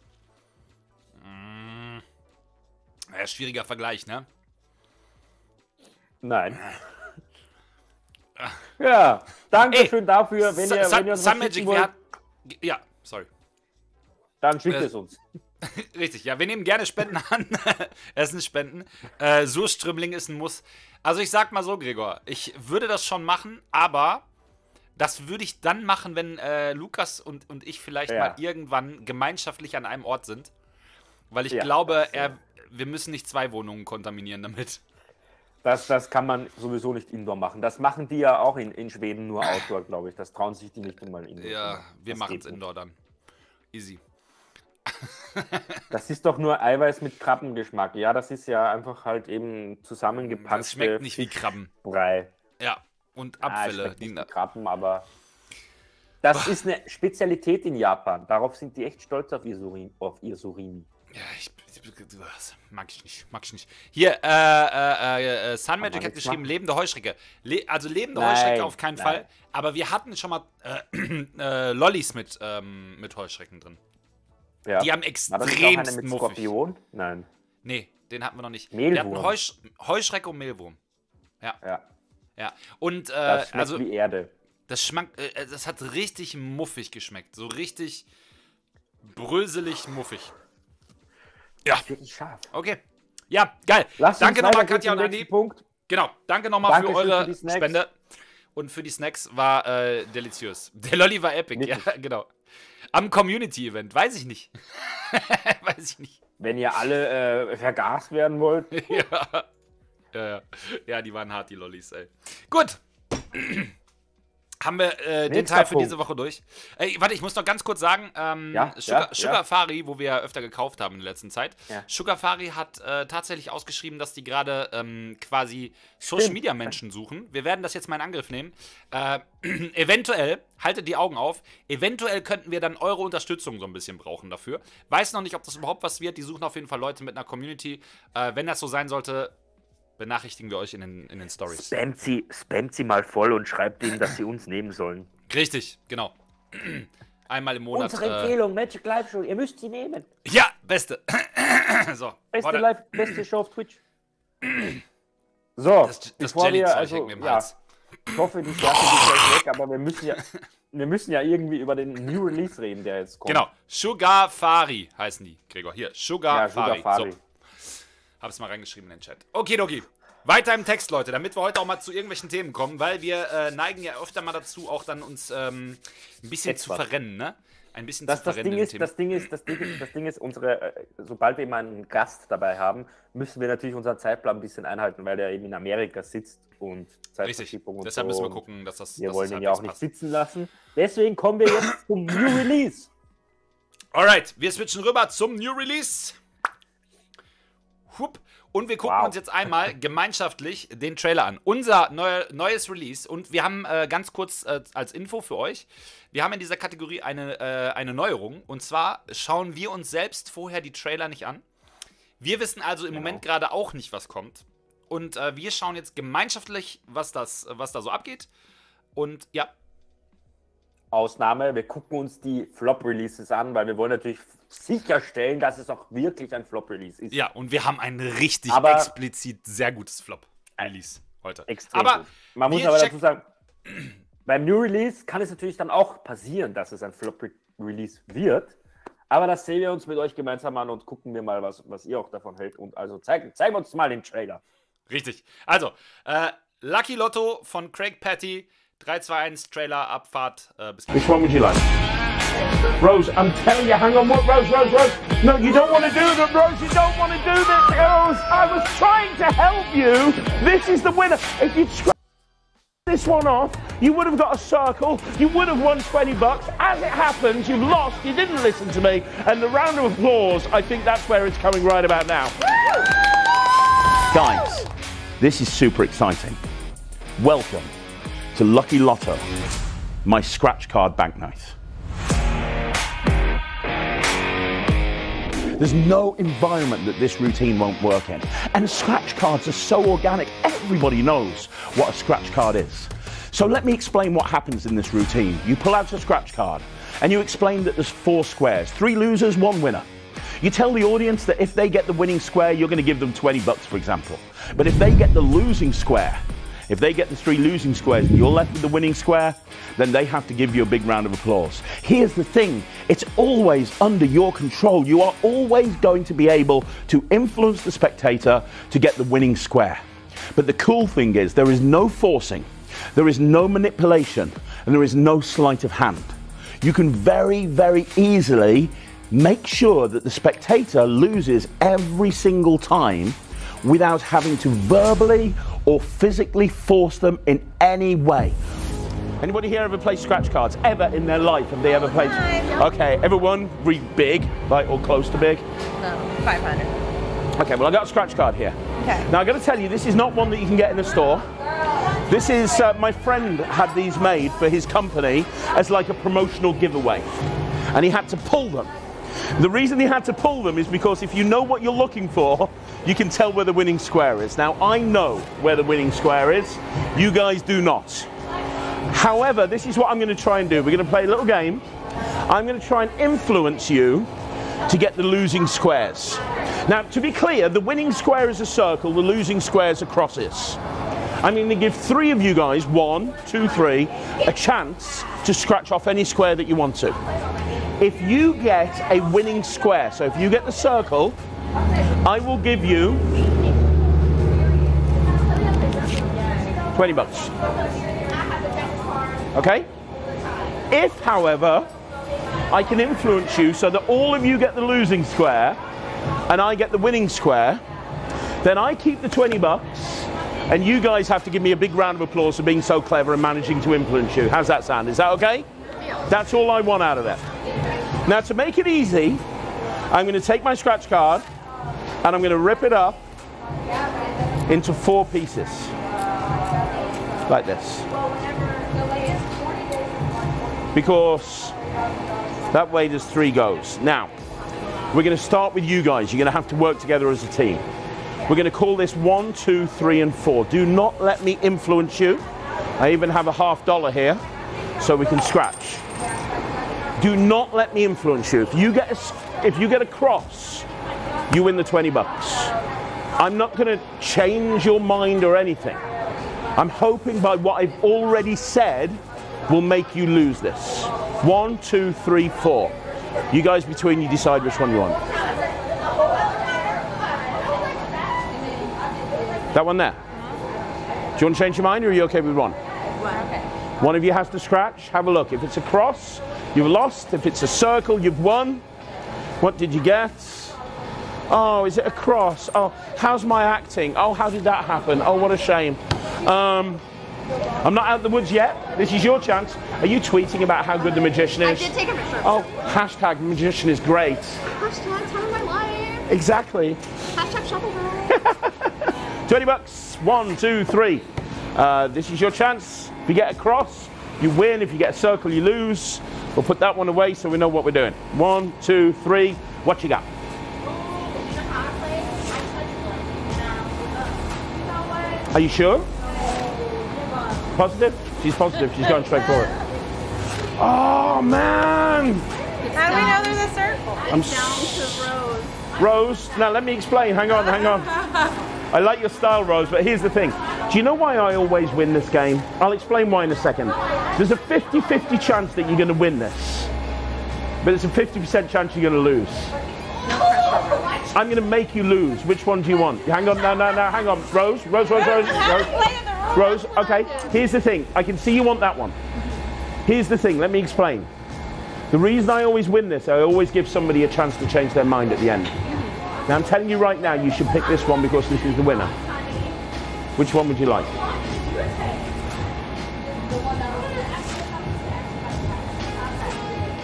Ja, schwieriger Vergleich, ne? Nein. Ja, danke Ey, schön dafür. Wenn ihr uns was Sun schicken Magic, wollt, ja, sorry. dann schickt es uns. Richtig, ja, wir nehmen gerne Spenden an. Essensspenden. Surströmmling ist ein Muss. Also ich sag mal so, Gregor, ich würde das schon machen, aber das würde ich dann machen, wenn Lukas und ich vielleicht Ja. mal irgendwann gemeinschaftlich an einem Ort sind. Weil ich Ja, glaube, das, wir müssen nicht 2 Wohnungen kontaminieren damit. Das kann man sowieso nicht Indoor machen. Das machen die ja auch in Schweden nur Outdoor, glaube ich. Das trauen sich die nicht einmal Indoor. Ja, zu machen. wir Das machen geht es nicht. Indoor dann. Easy. Das ist doch nur Eiweiß mit Krabbengeschmack. Ja, das ist ja einfach halt eben zusammengepackte Das schmeckt nicht wie Krabben. Brei. Ja, und Ah, Abfälle. schmeckt nicht die, wie Krabben, aber das ist eine Spezialität in Japan. Darauf sind die echt stolz auf ihr Surimi. ja, das mag ich nicht. Hier, Sun Magic hat nichts geschrieben, machen. lebende Heuschrecke. Also lebende Nein, Heuschrecke auf keinen nein. Fall. Aber wir hatten schon mal Lollis mit Heuschrecken drin. Ja. Die haben War das nicht auch eine extremst mit muffig. Skorpion? Nein. Nee, den hatten wir noch nicht. Mehlwurm. Wir hatten Heuschrecke und Mehlwurm. Ja. Ja. Und Das schmeckt also wie Erde. das hat richtig muffig geschmeckt. So richtig bröselig muffig. Ja, Wirklich scharf. okay. Ja, geil. Lasst Danke uns nochmal, weitergehen Katja zum und nächsten Andi. Punkt. Genau, danke nochmal für Dankeschön eure für die Snacks. Spende. Und für die Snacks war deliziös. Der Lolli war epic, Wirklich. ja, genau. Am Community-Event, weiß ich nicht. Weiß ich nicht. Wenn ihr alle vergast werden wollt. Ja, die waren hart, die Lollis, ey. Gut. Haben wir den Nächster Teil für Punkt. diese Woche durch. Ey, warte, ich muss noch ganz kurz sagen, Ja, Sugarfari, wo wir ja öfter gekauft haben in der letzten Zeit, Ja. Sugarfari hat tatsächlich ausgeschrieben, dass die gerade quasi Social-Media-Menschen suchen. Wir werden das jetzt mal in Angriff nehmen. Eventuell, haltet die Augen auf, eventuell könnten wir dann eure Unterstützung so ein bisschen brauchen dafür. Weiß noch nicht, ob das überhaupt was wird. Die suchen auf jeden Fall Leute mit einer Community. Wenn das so sein sollte, benachrichtigen wir euch in den Stories. Spamt sie mal voll und schreibt ihnen, dass sie uns nehmen sollen. Richtig, genau. Einmal im Monat. Unsere Empfehlung, Magic Live Show, ihr müsst sie nehmen. Ja, beste. So, warte. Beste Show auf Twitch. So, Das bevor wir, Jelly-Zeug also, hängt mir im ja, Hals. ich hoffe, die Schärfe geht gleich weg, aber wir müssen ja irgendwie über den New Release reden, der jetzt kommt. Genau. Sugarfari heißen die, Gregor. Hier, Ja, Sugarfari. Sugarfari. So. Hab's mal reingeschrieben in den Chat. Okidoki. Weiter im Text, Leute, damit wir heute auch mal zu irgendwelchen Themen kommen, weil wir neigen ja öfter mal dazu, auch dann uns ein bisschen zu verrennen, ne? Ein bisschen zu verrennen im Thema. Das Ding ist, sobald wir mal einen Gast dabei haben, müssen wir natürlich unseren Zeitplan ein bisschen einhalten, weil der eben in Amerika sitzt und Zeitverschiebung und deshalb müssen wir gucken, dass das wir wollen ihn ja auch nicht sitzen lassen. Deswegen kommen wir jetzt zum New Release. Alright, wir switchen rüber zum New Release. Hup. Und wir gucken uns jetzt einmal gemeinschaftlich den Trailer an. Unser neues Release. Und wir haben ganz kurz als Info für euch, wir haben in dieser Kategorie eine Neuerung. Und zwar schauen wir uns selbst vorher die Trailer nicht an. Wir wissen also im Moment gerade auch nicht, was kommt. Und wir schauen jetzt gemeinschaftlich, was da so abgeht. Und ja. Ausnahme, wir gucken uns die Flop-Releases an, weil wir wollen natürlich sicherstellen, dass es auch wirklich ein Flop-Release ist. Ja, und wir haben ein richtig explizit sehr gutes Flop-Release heute. Extrem gut. Man muss aber dazu sagen, beim New Release kann es natürlich dann auch passieren, dass es ein Flop-Release wird. Aber das sehen wir uns mit euch gemeinsam an und gucken wir mal, was ihr auch davon hält. Und also zeigen wir uns mal den Trailer. Richtig. Also, Lucky Lotto von Craig Patty. 3, 2, 1, Trailer, Abfahrt, bis gleich. Which one would you like? Rose, I'm telling you, hang on, what, Rose? No, you don't want to do that, Rose, you don't want to do this, Rose. I was trying to help you. This is the winner. If you'd scratched this one off, you would have got a circle, you would have won 20 bucks. As it happens, you've lost, you didn't listen to me, and the round of applause, I think that's where it's coming right about now. Guys, this is super exciting. Welcome to Lucky Lotto, my scratch card banknote. There's no environment that this routine won't work in. And scratch cards are so organic, everybody knows what a scratch card is. So let me explain what happens in this routine. You pull out a scratch card and you explain that there's 4 squares, 3 losers, 1 winner. You tell the audience that if they get the winning square, you're going to give them 20 bucks, for example. But if they get the losing square, if they get the 3 losing squares and you're left with the winning square, then they have to give you a big round of applause. Here's the thing, it's always under your control. You are always going to be able to influence the spectator to get the winning square. But the cool thing is there is no forcing, there is no manipulation, and there is no sleight of hand. You can very, very easily make sure that the spectator loses every single time without having to verbally or physically force them in any way. Anybody here ever played scratch cards? Ever in their life? Have they ever played? Okay, ever won really big, like or close to big? No, 500. Okay, well I got a scratch card here. Okay. Now I got to tell you, this is not one that you can get in the store. This is, my friend had these made for his company as like a promotional giveaway. And he had to pull them. The reason he had to pull them is because if you know what you're looking for, you can tell where the winning square is. Now, I know where the winning square is. You guys do not. However, this is what I'm going to try and do. We're going to play a little game. I'm going to try and influence you to get the losing squares. Now, to be clear, the winning square is a circle, the losing squares are crosses. I'm going to give 3 of you guys, 1, 2, 3, a chance to scratch off any square that you want to. If you get a winning square, so if you get the circle, I will give you 20 bucks. Okay? If, however, I can influence you so that all of you get the losing square and I get the winning square, then I keep the 20 bucks and you guys have to give me a big round of applause for being so clever and managing to influence you. How's that sound? Is that okay? That's all I want out of it. Now, to make it easy, I'm going to take my scratch card and I'm going to rip it up into 4 pieces. Like this. Because that way there's 3 goes. Now, we're going to start with you guys. You're going to have to work together as a team. We're going to call this 1, 2, 3, and 4. Do not let me influence you. I even have a $50 here so we can scratch. Do not let me influence you. If you get a cross, you win the 20 bucks. I'm not going to change your mind or anything. I'm hoping by what I've already said will make you lose this. 1, 2, 3, 4. You guys between you decide which one you want. That one there. Do you want to change your mind, or are you okay with one? Okay. One of you has to scratch. Have a look. If it's a cross, you've lost. If it's a circle, you've won. What did you get? Oh, is it a cross? Oh, how's my acting? Oh, how did that happen? Oh, what a shame. I'm not out of the woods yet. This is your chance. Are you tweeting about how good the magician is? I did take a picture. Oh, hashtag magician is great. Hashtag time of my life. Exactly. Hashtag shuffle girl. $20. 1, 2, 3. This is your chance. If you get a cross, you win. If you get a circle, you lose. We'll put that one away so we know what we're doing. 1, 2, 3. What you got? Are you sure? Positive? She's positive. She's going straight for it. Oh, man! How do we know there's a circle? I'm down to Rose. Rose, now let me explain. Hang on, hang on. I like your style, Rose, but here's the thing. Do you know why I always win this game? I'll explain why in a second. There's a 50-50 chance that you're going to win this. But there's a 50% chance you're going to lose. I'm going to make you lose. Which one do you want? Hang on, no, hang on. Rose, okay. Here's the thing. I can see you want that one. Here's the thing. Let me explain. The reason I always win this, I always give somebody a chance to change their mind at the end. Now, I'm telling you right now, you should pick this one because this is the winner. Which one would you like?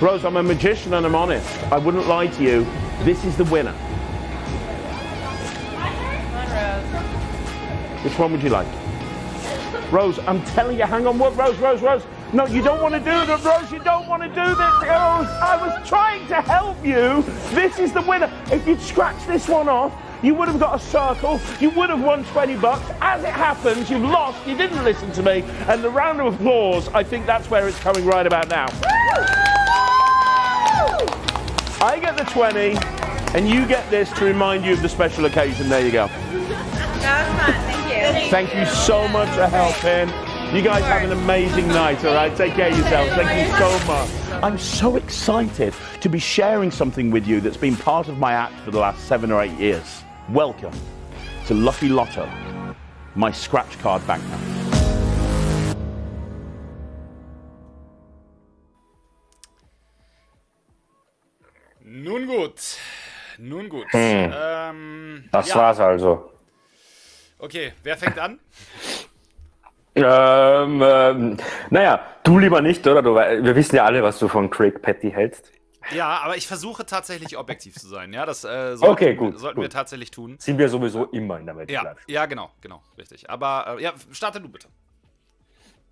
Rose, I'm a magician and I'm honest. I wouldn't lie to you. This is the winner. Which one would you like? Rose, I'm telling you, hang on, what? Rose. No, you don't want to do that, Rose. You don't want to do this, Rose. I was trying to help you. This is the winner. If you'd scratched this one off, you would have got a circle. You would have won $20. As it happens, you've lost. You didn't listen to me. And the round of applause, I think that's where it's coming right about now. I get the 20, and you get this to remind you of the special occasion. There you go. That was fun. Thank you. Thank you so much for helping. You guys have an amazing night, all right? Take care of yourselves. Thank you so much. I'm so excited to be sharing something with you that's been part of my act for the last 7 or 8 years. Welcome to Lucky Lotto, my scratch card bank account. Nun gut. Das ja. war's also. Okay, wer fängt an? Naja, du lieber nicht, oder? Wir wissen ja alle, was du von Craig Petty hältst. Ja, aber ich versuche tatsächlich objektiv zu sein. Ja, das sollten wir tatsächlich tun. Sind wir sowieso immer in der Welt. Ja, genau, richtig. Aber ja, starte du bitte.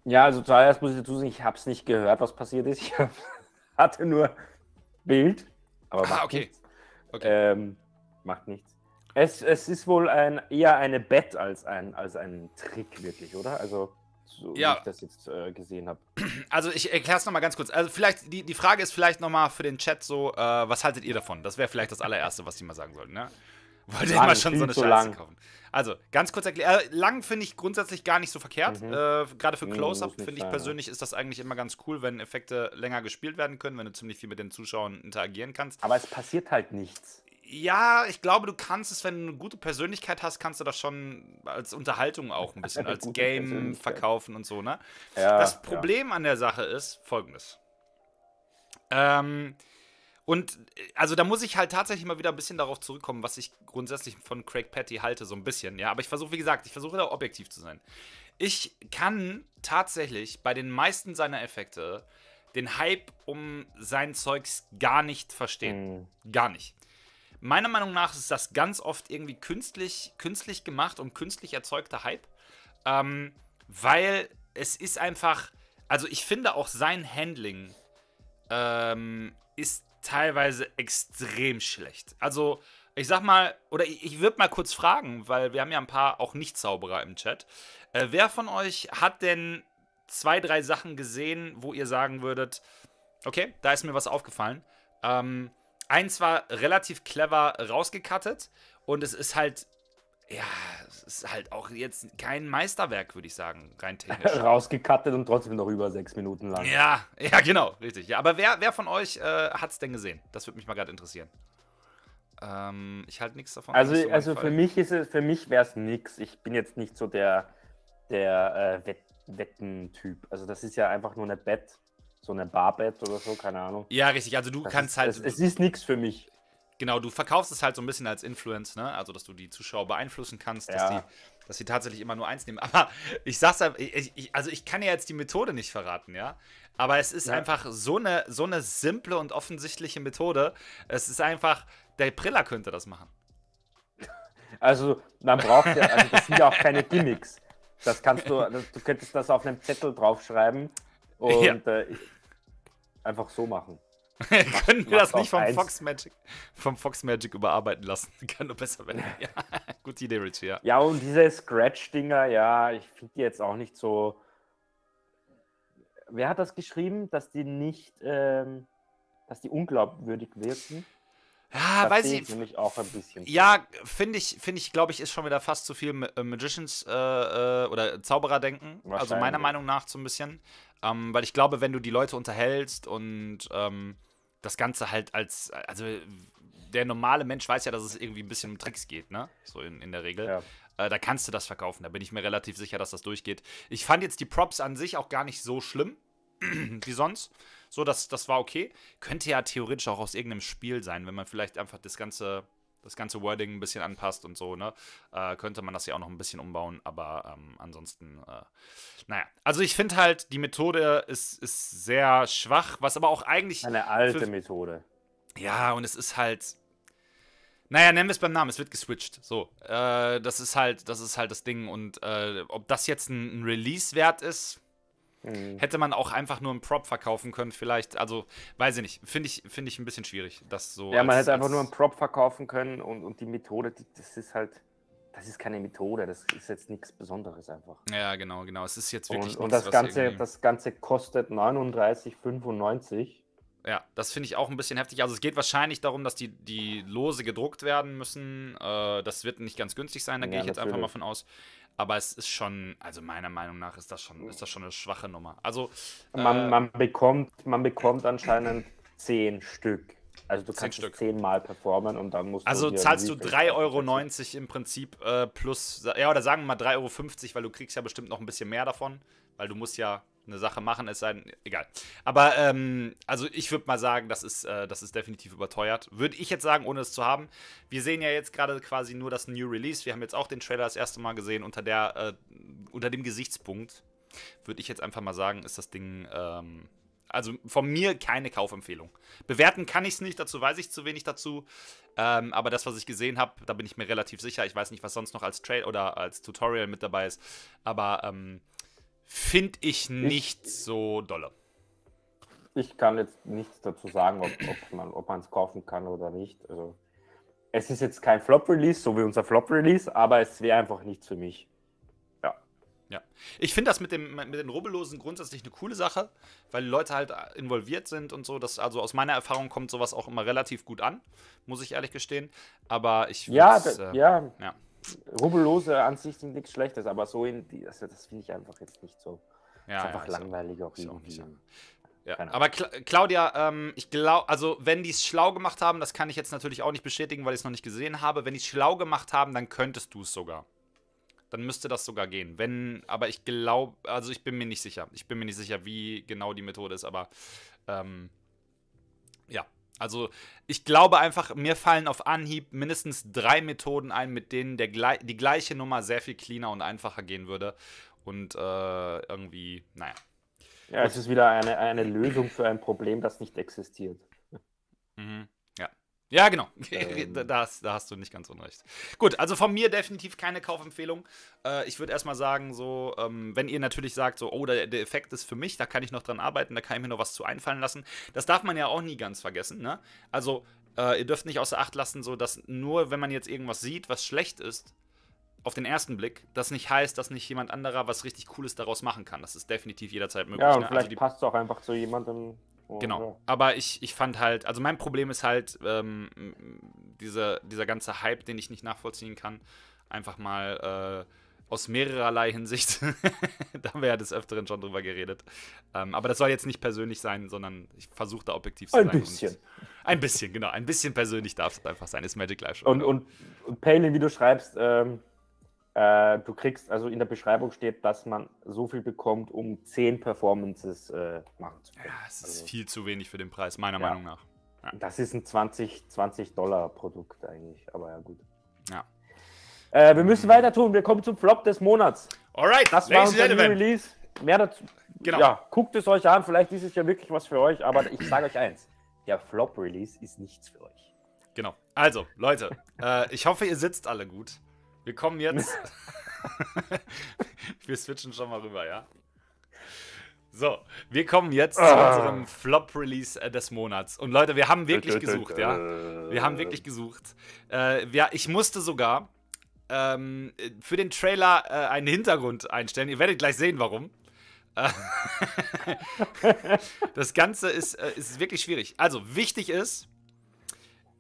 Ja, also zuerst muss ich dazu sagen, ich habe es nicht gehört, was passiert ist. Ich hatte nur Bild, aber macht nichts. Okay. Macht nichts. Es ist wohl eher eine Bet als ein Trick, wirklich, oder? Also, so wie ich das jetzt gesehen habe. Also, ich erkläre es nochmal ganz kurz. Also, vielleicht, die Frage ist vielleicht nochmal für den Chat so, was haltet ihr davon? Das wäre vielleicht das allererste, was die mal sagen sollten, ne? Wollt ihr mal schon so eine Scheiße kaufen? Also, ganz kurz erklärt. Lang finde ich grundsätzlich gar nicht so verkehrt. Gerade für Close-Up finde ich persönlich ist das eigentlich immer ganz cool, wenn Effekte länger gespielt werden können, wenn du ziemlich viel mit den Zuschauern interagieren kannst. Aber es passiert halt nichts. Ja, ich glaube, du kannst es, wenn du eine gute Persönlichkeit hast, kannst du das schon als Unterhaltung auch ein bisschen, als Game verkaufen und so, ne? Ja, das Problem an der Sache ist folgendes. Und also da muss ich halt tatsächlich mal wieder ein bisschen darauf zurückkommen, was ich grundsätzlich von Craig Petty halte, so ein bisschen, ja. Aber ich versuche, wie gesagt, da objektiv zu sein. Ich kann tatsächlich bei den meisten seiner Effekte den Hype um sein Zeugs gar nicht verstehen. Gar nicht. Meiner Meinung nach ist das ganz oft irgendwie künstlich gemacht und künstlich erzeugter Hype, weil es ist einfach, also ich finde auch sein Handling ist teilweise extrem schlecht. Also ich sag mal, oder ich würde mal kurz fragen, weil wir haben ja ein paar auch Nicht-Zauberer im Chat. Wer von euch hat denn 2, 3 Sachen gesehen, wo ihr sagen würdet, okay, da ist mir was aufgefallen. Eins war relativ clever rausgecuttet und es ist halt, ja, es ist halt auch jetzt kein Meisterwerk, würde ich sagen, rein technisch. Rausgecuttet und trotzdem noch über 6 Minuten lang. Ja, genau, richtig. Ja, aber wer von euch hat es denn gesehen? Das würde mich mal gerade interessieren. Ich halte nichts davon. Also, nicht so mein also Fall. für mich wäre es nix. Ich bin jetzt nicht so der Wettentyp. Also das ist ja einfach nur eine Bett, so eine Barbett oder so, keine Ahnung. Ja, richtig. Also du kannst halt. Es ist nichts für mich. Genau, du verkaufst es halt so ein bisschen als Influence, ne? Also, dass du die Zuschauer beeinflussen kannst, Ja. dass sie tatsächlich immer nur eins nehmen. Aber ich sag's ja, also ich kann ja jetzt die Methode nicht verraten, ja? Aber es ist einfach so eine simple und offensichtliche Methode. Es ist einfach, der Priller könnte das machen. Also man braucht ja, also das sind ja auch keine Gimmicks. Das kannst du könntest das auf einem Zettel draufschreiben und einfach so machen. Können wir das nicht mach's vom Fox Magic überarbeiten lassen? Kann nur besser werden. Ja. Gute Idee, Richie, ja. Ja, und diese Scratch-Dinger, ja, ich finde die jetzt auch nicht so. Wer hat das geschrieben, dass die nicht, dass die unglaubwürdig wirken? Ja, Das weiß sehe ich. nämlich auch ein bisschen. Ja, finde ich, glaube ich, ist schon wieder fast zu viel Magicians oder Zauberer-Denken. Also meiner Wahrscheinlich. Meinung nach so ein bisschen. Weil ich glaube, wenn du die Leute unterhältst und das Ganze halt also der normale Mensch weiß ja, dass es irgendwie ein bisschen um Tricks geht, ne? So in der Regel. Ja. Da kannst du das verkaufen. Da bin ich mir relativ sicher, dass das durchgeht. Ich fand jetzt die Props an sich auch gar nicht so schlimm wie sonst. So, das war okay. Könnte ja theoretisch auch aus irgendeinem Spiel sein, wenn man vielleicht einfach das ganze Wording ein bisschen anpasst und so, ne? Könnte man das ja auch noch ein bisschen umbauen, aber ansonsten, naja. Also ich finde halt, die Methode ist sehr schwach, was aber auch eigentlich. Eine alte Methode. Ja, und es ist halt. Naja, nennen wir es beim Namen, es wird geswitcht. So. Das ist halt das Ding. Und ob das jetzt ein Release-Wert ist, hätte man auch einfach nur einen Prop verkaufen können, vielleicht. Also, weiß ich nicht. Finde ich ein bisschen schwierig. Das so Ja, man hätte einfach nur einen Prop verkaufen können und die Methode, das ist keine Methode, das ist jetzt nichts Besonderes einfach. Ja, genau. Es ist jetzt wirklich Und nichts, das Ganze kostet 39,95. Ja, das finde ich auch ein bisschen heftig. Also es geht wahrscheinlich darum, dass die Lose gedruckt werden müssen. Das wird nicht ganz günstig sein, da gehe ich jetzt einfach mal von aus. Aber es ist schon, also meiner Meinung nach ist das schon eine schwache Nummer. Also Man bekommt anscheinend 10 Stück. Also du 10 kannst Stück. es 10-mal performen und dann musst Also dir zahlst du Refill 3,90 € im Prinzip plus, ja, oder sagen wir mal 3,50 €, weil du kriegst ja bestimmt noch ein bisschen mehr davon, weil du musst ja eine Sache machen, es sei denn, egal. Aber, also ich würde mal sagen, das ist definitiv überteuert. Würde ich jetzt sagen, ohne es zu haben. Wir sehen ja jetzt gerade quasi nur das New Release. Wir haben jetzt auch den Trailer das erste Mal gesehen. Unter dem Gesichtspunkt würde ich jetzt einfach mal sagen, ist das Ding, also von mir keine Kaufempfehlung. Bewerten kann ich es nicht, dazu weiß ich zu wenig dazu. Aber das, was ich gesehen habe, da bin ich mir relativ sicher. Ich weiß nicht, was sonst noch als Trailer oder als Tutorial mit dabei ist. Aber finde ich nicht so dolle. Ich kann jetzt nichts dazu sagen, ob man es kaufen kann oder nicht. Also, es ist jetzt kein Flop-Release, so wie unser Flop-Release, aber es wäre einfach nichts für mich. Ja. Ich finde das mit den Rubbellosen grundsätzlich eine coole Sache, weil die Leute halt involviert sind und so. Also aus meiner Erfahrung kommt sowas auch immer relativ gut an, muss ich ehrlich gestehen. Aber ich Ja, ja. Rubbellose an sich sind nichts Schlechtes, aber so das finde ich einfach jetzt nicht so. Ja, ist einfach ist langweilig auch ist auch irgendwie. nicht Ja, Keine aber Claudia, ich glaube, also wenn die es schlau gemacht haben, das kann ich jetzt natürlich auch nicht bestätigen, weil ich es noch nicht gesehen habe. Wenn die es schlau gemacht haben, dann könntest du es sogar. Dann müsste das sogar gehen. Aber ich glaube, also ich bin mir nicht sicher. Ich bin mir nicht sicher, wie genau die Methode ist, aber ja. Also ich glaube einfach, mir fallen auf Anhieb mindestens 3 Methoden ein, mit denen die gleiche Nummer sehr viel cleaner und einfacher gehen würde. Und irgendwie, naja. Ja, es ist wieder eine Lösung für ein Problem, das nicht existiert. Mhm. Ja, genau. Da hast du nicht ganz unrecht. Gut, also von mir definitiv keine Kaufempfehlung. Ich würde erstmal sagen, so, wenn ihr natürlich sagt, so, oh, der Effekt ist für mich, da kann ich noch dran arbeiten, da kann ich mir noch was zu einfallen lassen. Das darf man ja auch nie ganz vergessen, ne? Also, ihr dürft nicht außer Acht lassen, so, dass nur, wenn man jetzt irgendwas sieht, was schlecht ist, auf den ersten Blick, das nicht heißt, dass nicht jemand anderer was richtig Cooles daraus machen kann. Das ist definitiv jederzeit möglich. Ja, und ne? vielleicht Also passt es auch einfach zu jemandem. Genau, Ja. aber ich fand halt, also mein Problem ist halt dieser ganze Hype, den ich nicht nachvollziehen kann, einfach mal aus mehrerlei Hinsicht. Da haben wir ja des Öfteren schon drüber geredet. Aber das soll jetzt nicht persönlich sein, sondern ich versuche da objektiv zu sein. Ein bisschen. Ein bisschen, genau. Ein bisschen persönlich darf es einfach sein. Ist Magic Live Show. Und Palin, wie du schreibst, du kriegst, also in der Beschreibung steht, dass man so viel bekommt, um 10 Performances machen zu können. Ja, es ist viel zu wenig für den Preis, meiner Meinung nach. Ja. Das ist ein $20 Produkt eigentlich, aber ja gut. Ja. Wir müssen weiter tun. Wir kommen zum Flop des Monats. Alright, Das war unser New Release. Mehr dazu. Genau. Ja, guckt es euch an. Vielleicht ist es ja wirklich was für euch. Aber ich sage euch eins: Der Flop-Release ist nichts für euch. Genau. Also, Leute, ich hoffe, ihr sitzt alle gut. Wir kommen jetzt. Wir switchen schon mal rüber, ja? So, wir kommen jetzt zu unserem Flop-Release des Monats. Und Leute, wir haben wirklich gesucht, ja? Wir haben wirklich gesucht. Ich musste sogar für den Trailer einen Hintergrund einstellen. Ihr werdet gleich sehen, warum. Das Ganze ist wirklich schwierig. Also, wichtig ist,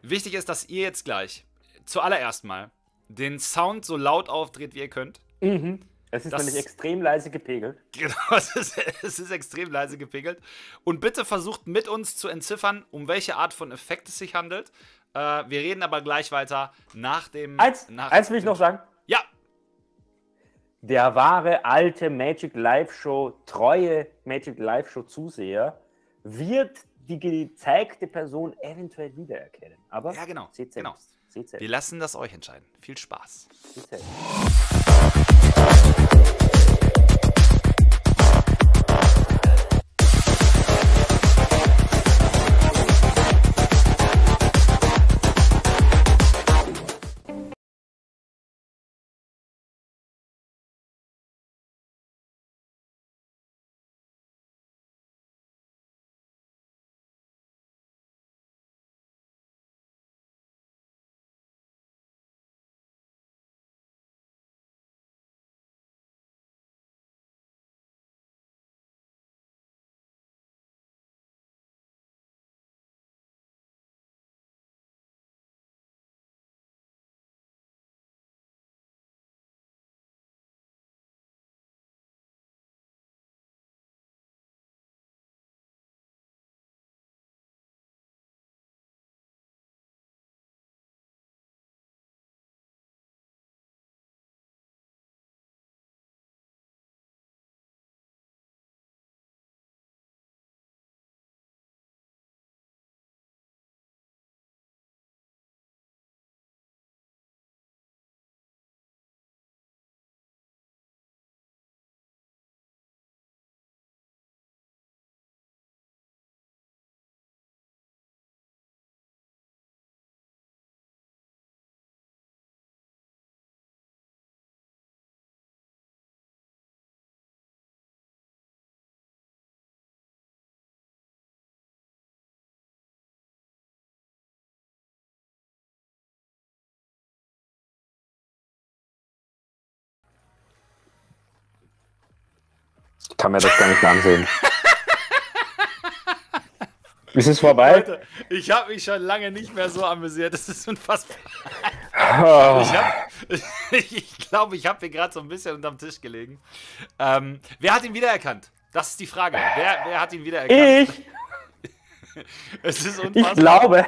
dass ihr jetzt gleich zuallererst mal den Sound so laut aufdreht, wie ihr könnt. Es ist nämlich extrem leise gepegelt. Genau, es ist extrem leise gepegelt. Und bitte versucht mit uns zu entziffern, um welche Art von Effekt es sich handelt. Wir reden aber gleich weiter nach dem... Eins will ich noch sagen. Ja. Der wahre, alte Magic Live Show, treue Magic Live Show Zuseher wird die gezeigte Person eventuell wiedererkennen. Aber Ja, genau. seht selbst. Genau. Seht selbst. Wir lassen das euch entscheiden. Viel Spaß. Seht selbst. Ich kann mir das gar nicht ansehen. Ist es vorbei? Leute, ich habe mich schon lange nicht mehr so amüsiert. Das ist unfassbar. Oh. Ich glaube, ich habe hier gerade so ein bisschen unterm Tisch gelegen. Wer hat ihn wiedererkannt? Das ist die Frage. Wer hat ihn wiedererkannt? Ich Es ist unfassbar.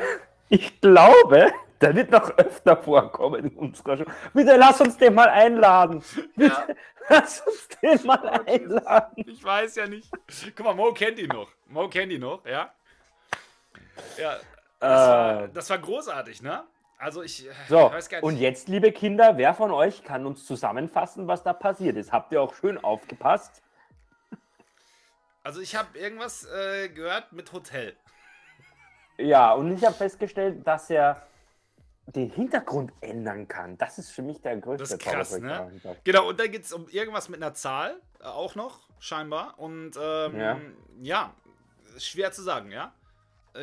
Ich glaube, der wird noch öfter vorkommen in unserer Show. Bitte lass uns den mal einladen. Bitte lass uns den mal einladen. Ich weiß ja nicht. Guck mal, Mo kennt ihn noch. Ja. Ja. Das war großartig, ne? Also ich weiß gar nicht. Und jetzt, liebe Kinder, wer von euch kann uns zusammenfassen, was da passiert ist? Habt ihr auch schön aufgepasst? Also ich habe irgendwas gehört mit Hotel. Ja, und ich habe festgestellt, dass er den Hintergrund ändern kann. Das ist für mich der größte Das ist krass, Zaubertrick. ne? Genau, und dann geht es um irgendwas mit einer Zahl, auch noch, scheinbar. Und ja, schwer zu sagen, ja?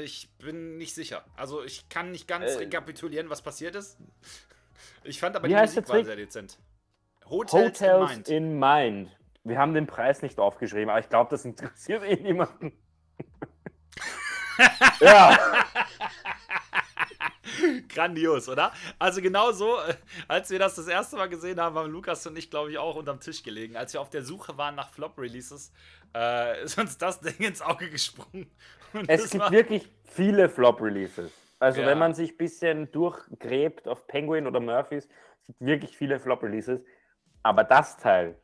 Ich bin nicht sicher. Also ich kann nicht ganz rekapitulieren, was passiert ist. Ich fand aber Wie die heißt Musik der war Trick? sehr dezent. Hotels in Mind. in Mind. Wir haben den Preis nicht aufgeschrieben, aber ich glaube, das interessiert eh niemanden. Ja. Grandios, oder? Also genau so, als wir das erste Mal gesehen haben, haben Lukas und ich, glaube ich, auch unterm Tisch gelegen. Als wir auf der Suche waren nach Flop-Releases, ist uns das Ding ins Auge gesprungen. Und Es gibt wirklich viele Flop-Releases. Also wenn man sich ein bisschen durchgräbt auf Penguin oder Murphys, es gibt wirklich viele Flop-Releases. Aber das Teil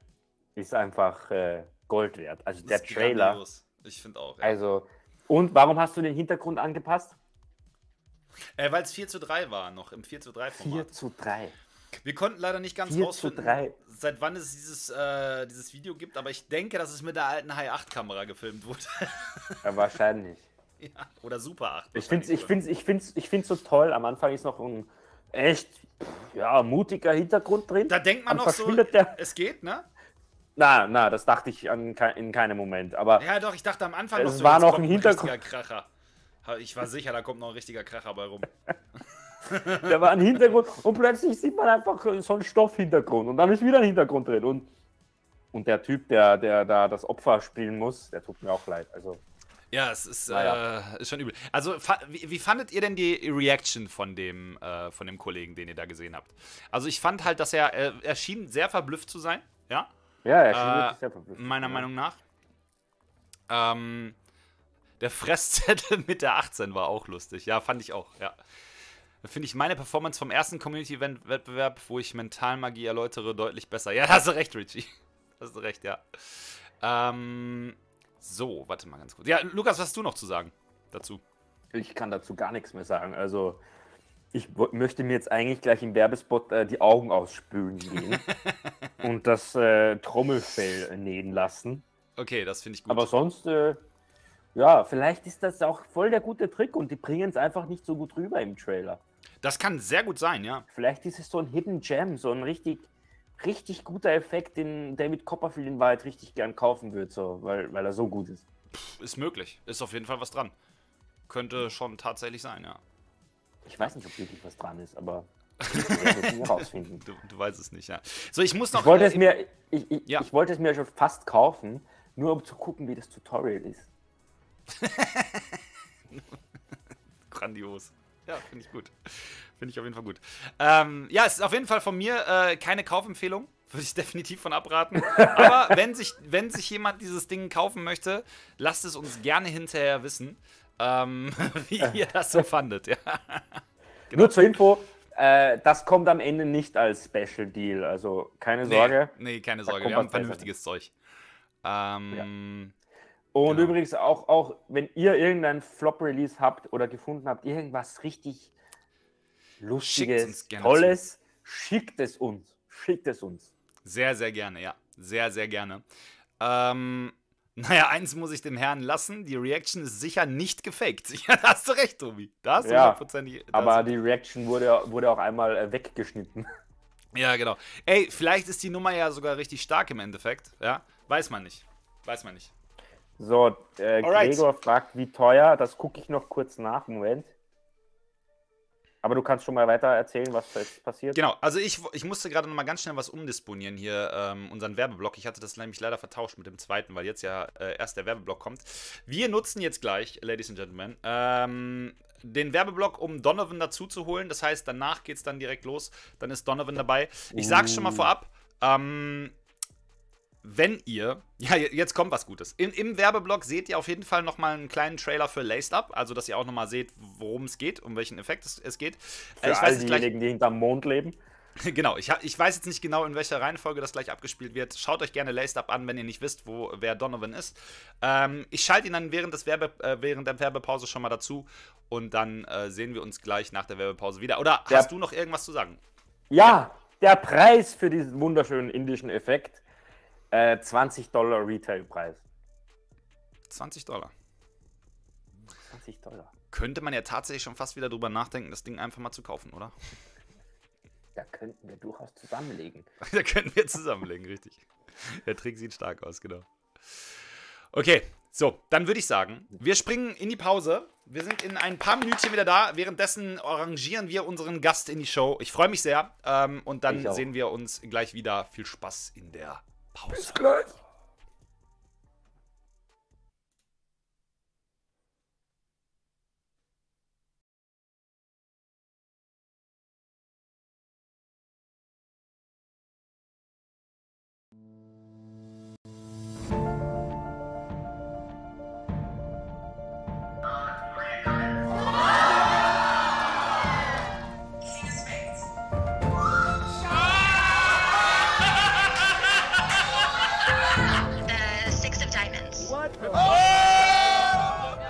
ist einfach Gold wert. Also der Trailer. Grandios. Ich finde auch. Ja. Also, und warum hast du den Hintergrund angepasst? Weil es 4:3 war, noch im 4:3 Format. 4:3. Wir konnten leider nicht ganz 4:3. seit wann es dieses Video gibt, aber ich denke, dass es mit der alten Hi-8-Kamera gefilmt wurde. Ja, wahrscheinlich. Ja, oder Super 8. Ich find's so toll. Am Anfang ist noch ein echt mutiger Hintergrund drin. Da denkt man Dann noch so, es geht, ne? Na, das dachte ich in keinem Moment. Aber ja, doch, ich dachte am Anfang es war jetzt noch kommt ein Hintergrund. richtiger Kracher. Ich war sicher, da kommt noch ein richtiger Kracher bei rum. Da war ein Hintergrund und plötzlich sieht man einfach so einen Stoffhintergrund und dann ist wieder ein Hintergrund drin. Und der Typ, der da das Opfer spielen muss, der tut mir auch leid. Also, ja, es ist, ist schon übel. Also, wie fandet ihr denn die Reaction von dem Kollegen, den ihr da gesehen habt? Also, ich fand halt, dass er schien sehr verblüfft zu sein. Ja? Ja, er schien wirklich sehr verblüfft. Meiner Meinung nach. Der Fresszettel mit der 18 war auch lustig. Ja, fand ich auch, ja. Da finde ich meine Performance vom ersten Community-Wettbewerb, wo ich Mentalmagie erläutere, deutlich besser. Ja, da hast du recht, Richie. Da hast du recht, ja. So, warte mal ganz kurz. Ja, Lukas, was hast du noch zu sagen dazu? Ich kann dazu gar nichts mehr sagen. Also, ich möchte mir jetzt eigentlich gleich im Werbespot die Augen ausspülen gehen und das Trommelfell nähen lassen. Okay, das finde ich gut. Aber sonst, ja, vielleicht ist das auch voll der gute Trick und die bringen es einfach nicht so gut rüber im Trailer. Das kann sehr gut sein, ja. Vielleicht ist es so ein Hidden Gem, so ein richtig guter Effekt, den David Copperfield in Wahrheit richtig gern kaufen wird, so, weil er so gut ist. Ist möglich. Ist auf jeden Fall was dran. Könnte schon tatsächlich sein, ja. Ich weiß nicht, ob wirklich was dran ist, aber ich werde es nie herausfinden. Du weißt es nicht, ja. So, ich muss noch... Ich wollte es mir schon fast kaufen, nur um zu gucken, wie das Tutorial ist. Grandios. Ja, finde ich gut. Finde ich auf jeden Fall gut. Ja, es ist auf jeden Fall von mir keine Kaufempfehlung. Würde ich definitiv von abraten. Aber wenn sich jemand dieses Ding kaufen möchte, lasst es uns gerne hinterher wissen, wie ihr das so fandet. Ja. Genau. Nur zur Info, das kommt am Ende nicht als Special Deal. Also keine Sorge. Nee, keine Sorge. Wir haben vernünftiges Zeug. Und übrigens auch, wenn ihr irgendein Flop-Release habt oder gefunden habt, irgendwas richtig Lustiges, Tolles, schickt es uns. Schickt es uns. Sehr, sehr gerne, ja. Sehr, sehr gerne. Naja, eins muss ich dem Herrn lassen. Die Reaction ist sicher nicht gefaked. Ja, da hast du recht, Tobi. Da hast du 100%. Aber die Reaction wurde auch einmal weggeschnitten. Ja, genau. Ey, vielleicht ist die Nummer ja sogar richtig stark im Endeffekt. Ja, weiß man nicht. Weiß man nicht. So, Gregor fragt, wie teuer. Das gucke ich noch kurz nach. Moment. Aber du kannst schon mal weiter erzählen, was jetzt passiert. Genau, also ich musste gerade noch mal ganz schnell was umdisponieren hier, unseren Werbeblock. Ich hatte das nämlich leider vertauscht mit dem zweiten, weil jetzt ja erst der Werbeblock kommt. Wir nutzen jetzt gleich, Ladies and Gentlemen, den Werbeblock, um Donovan dazu zu holen. Das heißt, danach geht es dann direkt los. Dann ist Donovan dabei. Ich sag's schon mal vorab, wenn ihr, ja, jetzt kommt was Gutes. Im Werbeblock seht ihr auf jeden Fall nochmal einen kleinen Trailer für Laced Up, also dass ihr auch nochmal seht, worum es geht, um welchen Effekt es geht. Für all diejenigen, die hinterm Mond leben. Genau, ich weiß jetzt nicht genau, in welcher Reihenfolge das gleich abgespielt wird. Schaut euch gerne Laced Up an, wenn ihr nicht wisst, wer Donovan ist. Ich schalte ihn dann während der Werbepause schon mal dazu und dann sehen wir uns gleich nach der Werbepause wieder. Oder hast du noch irgendwas zu sagen? Ja, der Preis für diesen wunderschönen indischen Effekt. $20 Retailpreis. $20. $20. Könnte man ja tatsächlich schon fast wieder drüber nachdenken, das Ding einfach mal zu kaufen, oder? Da könnten wir durchaus zusammenlegen. Da könnten wir zusammenlegen, richtig. Der Trick sieht stark aus, genau. Okay, so, dann würde ich sagen, wir springen in die Pause. Wir sind in ein paar Minütchen wieder da. Währenddessen arrangieren wir unseren Gast in die Show. Ich freue mich sehr. Und dann sehen wir uns gleich wieder. Viel Spaß in der Pause. Bis gleich.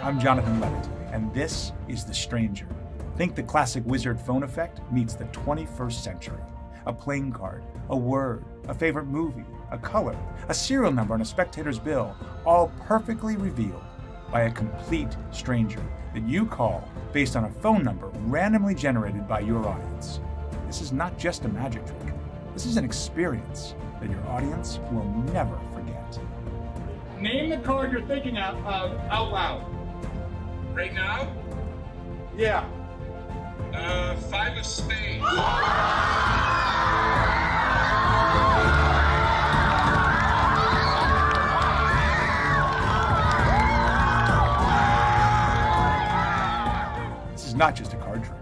I'm Jonathan Levitt, and this is The Stranger. Think the classic wizard phone effect meets the 21st century. A playing card, a word, a favorite movie, a color, a serial number on a spectator's bill, all perfectly revealed by a complete stranger that you call based on a phone number randomly generated by your audience. This is not just a magic trick. This is an experience that your audience will never forget. Name the card you're thinking of out loud. Right now? Yeah. 5 of spades. This is not just a card trick.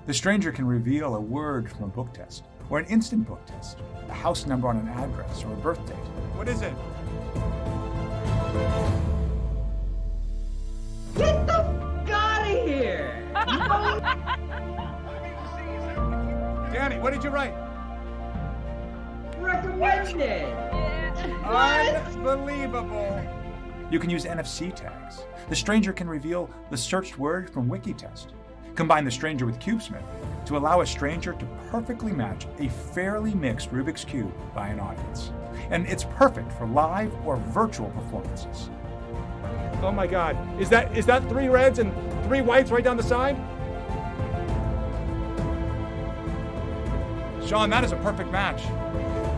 The stranger can reveal a word from a book test, or an instant book test, a house number on an address, or a birth date. What is it? Get the f*** out of here! Danny, what did you write? Recommended! Unbelievable! You can use NFC tags. The stranger can reveal the searched word from Wikitest. Combine the stranger with CubeSmith to allow a stranger to perfectly match a fairly mixed Rubik's Cube by an audience. And it's perfect for live or virtual performances. Oh my God. Is that 3 reds and 3 whites right down the side? Sean, that is a perfect match.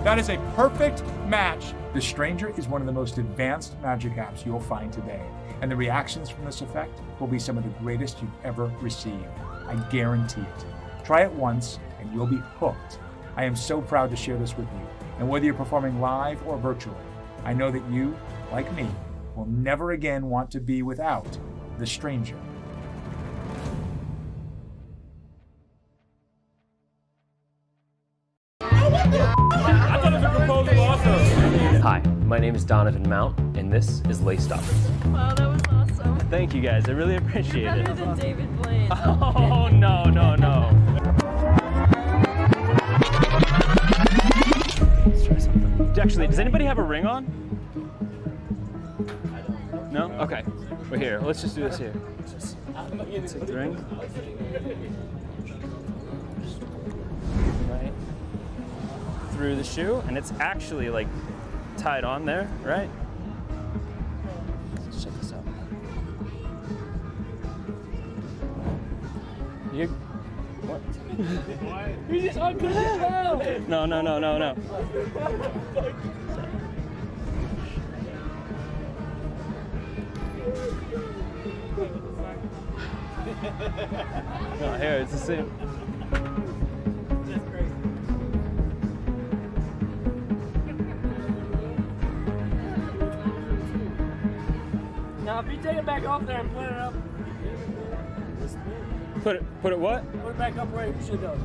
That is a perfect match. The Stranger is one of the most advanced magic apps you'll find today, and the reactions from this effect will be some of the greatest you've ever received. I guarantee it. Try it once, and you'll be hooked. I am so proud to share this with you, and whether you're performing live or virtually, I know that you, like me, will never again want to be without The Stranger. I thought it was a proposal also. Hi, my name is Donovan Mount, and this is Laced Up. Wow, that was awesome. Thank you guys, I really appreciate You're better it. than David Blaine. Oh, no. Let's try something. Actually, does anybody have a ring on? No? Okay, we're here. Let's just do this here. Take the ring. Right. Through the shoe, and it's actually like tied on there, right? Let's check this out. You what? You just unclipped it down. No. No, here it's the same. Now, if you take it back off there and put it up. Put it what? Put it back up where it should go.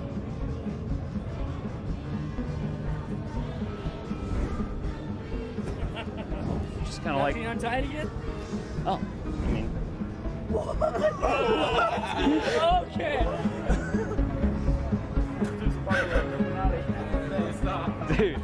Just kind of like. Can you untie it again? Oh, I mean. Okay. Dude.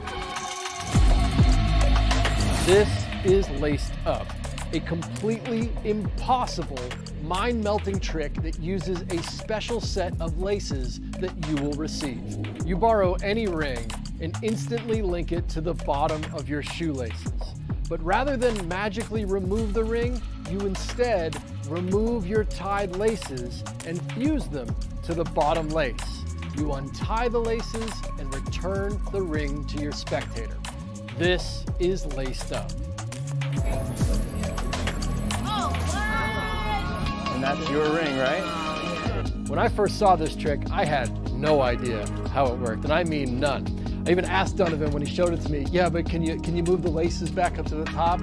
This is Laced Up, a completely impossible, mind-melting trick that uses a special set of laces that you will receive. You borrow any ring and instantly link it to the bottom of your shoelaces. But rather than magically remove the ring, you instead remove your tied laces and fuse them to the bottom lace. You untie the laces and return the ring to your spectator. This is Laced Up. And that's your ring, right? When I first saw this trick, I had no idea how it worked, and I mean none. I even asked Donovan when he showed it to me, yeah, but can you move the laces back up to the top?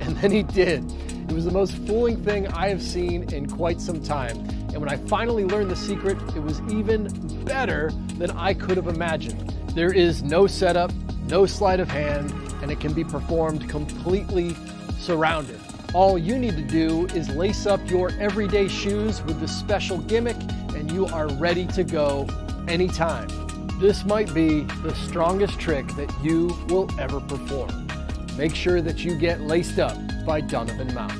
And then he did. It was the most fooling thing I have seen in quite some time. And when I finally learned the secret, it was even better than I could have imagined. There is no setup, no sleight of hand, and it can be performed completely surrounded. All you need to do is lace up your everyday shoes with the special gimmick, and you are ready to go anytime. This might be the strongest trick that you will ever perform. make sure that you get Laced Up by Donnovan Mount.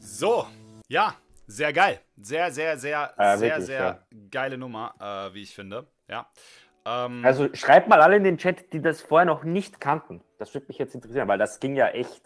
So, ja, sehr geil. Sehr geile Nummer, wie ich finde. Ja. Also schreibt mal alle in den Chat, die das vorher noch nicht kannten. Das würde mich jetzt interessieren, weil das ging ja echt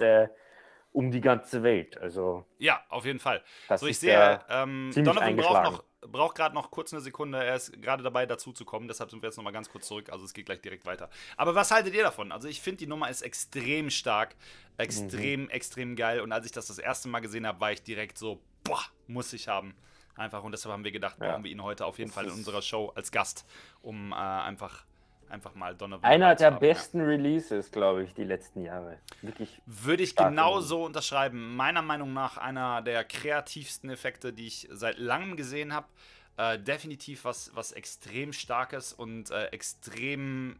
um die ganze Welt. Also, ja, auf jeden Fall. Das so, ich ist sehe, ziemlich Donnovan eingeschlagen. braucht gerade noch kurz eine Sekunde. Er ist gerade dabei, dazu zu kommen. Deshalb sind wir jetzt nochmal ganz kurz zurück. Also es geht gleich direkt weiter. Aber was haltet ihr davon? Also ich finde, die Nummer ist extrem stark. Extrem geil. Und als ich das erste Mal gesehen habe, war ich direkt so, boah, muss ich haben. Einfach. Und deshalb haben wir gedacht, brauchen wir ihn heute auf jeden Fall in unserer Show als Gast, um einfach mal Donnovan. Einer der besten Releases, glaube ich, die letzten Jahre. Wirklich. Würde ich genauso unterschreiben. Meiner Meinung nach einer der kreativsten Effekte, die ich seit langem gesehen habe. Definitiv was extrem Starkes und extrem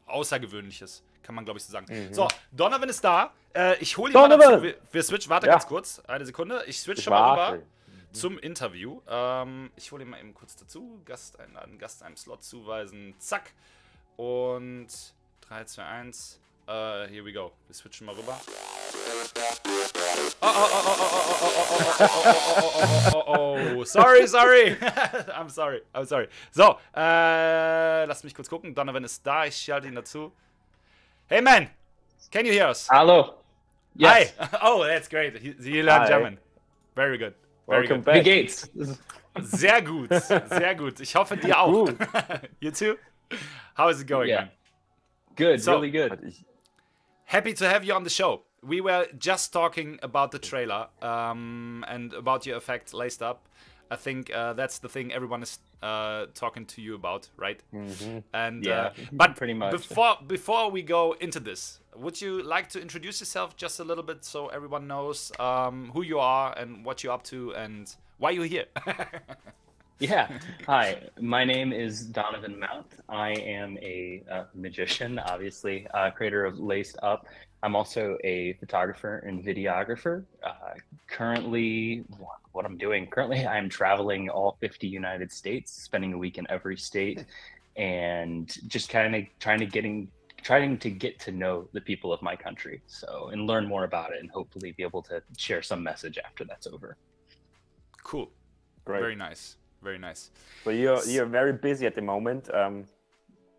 Außergewöhnliches, kann man, glaube ich, so sagen. So, Donnovan ist da. Ich hole ihn mal dazu. Wir switchen, warte ganz kurz, eine Sekunde. Ich switch schon mal rüber zum Interview. Ich hole ihn mal eben kurz dazu. Gast einladen, Gast einem Slot zuweisen. Zack. Und 3, 2, 1. Here we go. Wir switchen mal rüber. Oh. Sorry. I'm sorry. So, lasst mich kurz gucken. Donnovan ist da. Ich schalte ihn dazu. Hey, man. Can you hear us? Hallo. Yes. Hi. Oh, that's great. You learned German. Very good. Welcome back. Wie geht's? Sehr gut. Ich hoffe, dir auch. You too? How is it going, man? Good, really good. Happy to have you on the show. We were just talking about the trailer and about your Effekt Laced Up. I think that's the thing everyone is talking to you about, right? And but pretty much. Before we go into this, would you like to introduce yourself just a little bit so everyone knows who you are and what you're up to and why you're here? Yeah. Hi, my name is Donnovan Mount. I am a magician, obviously, creator of Laced Up. I'm also a photographer and videographer. Currently, what I'm doing, I'm traveling all 50 United States, spending a week in every state, and just kind of trying to get to know the people of my country, and learn more about it, and hopefully be able to share some message after that's over. Cool. Great. Very nice. Very nice. So you're very busy at the moment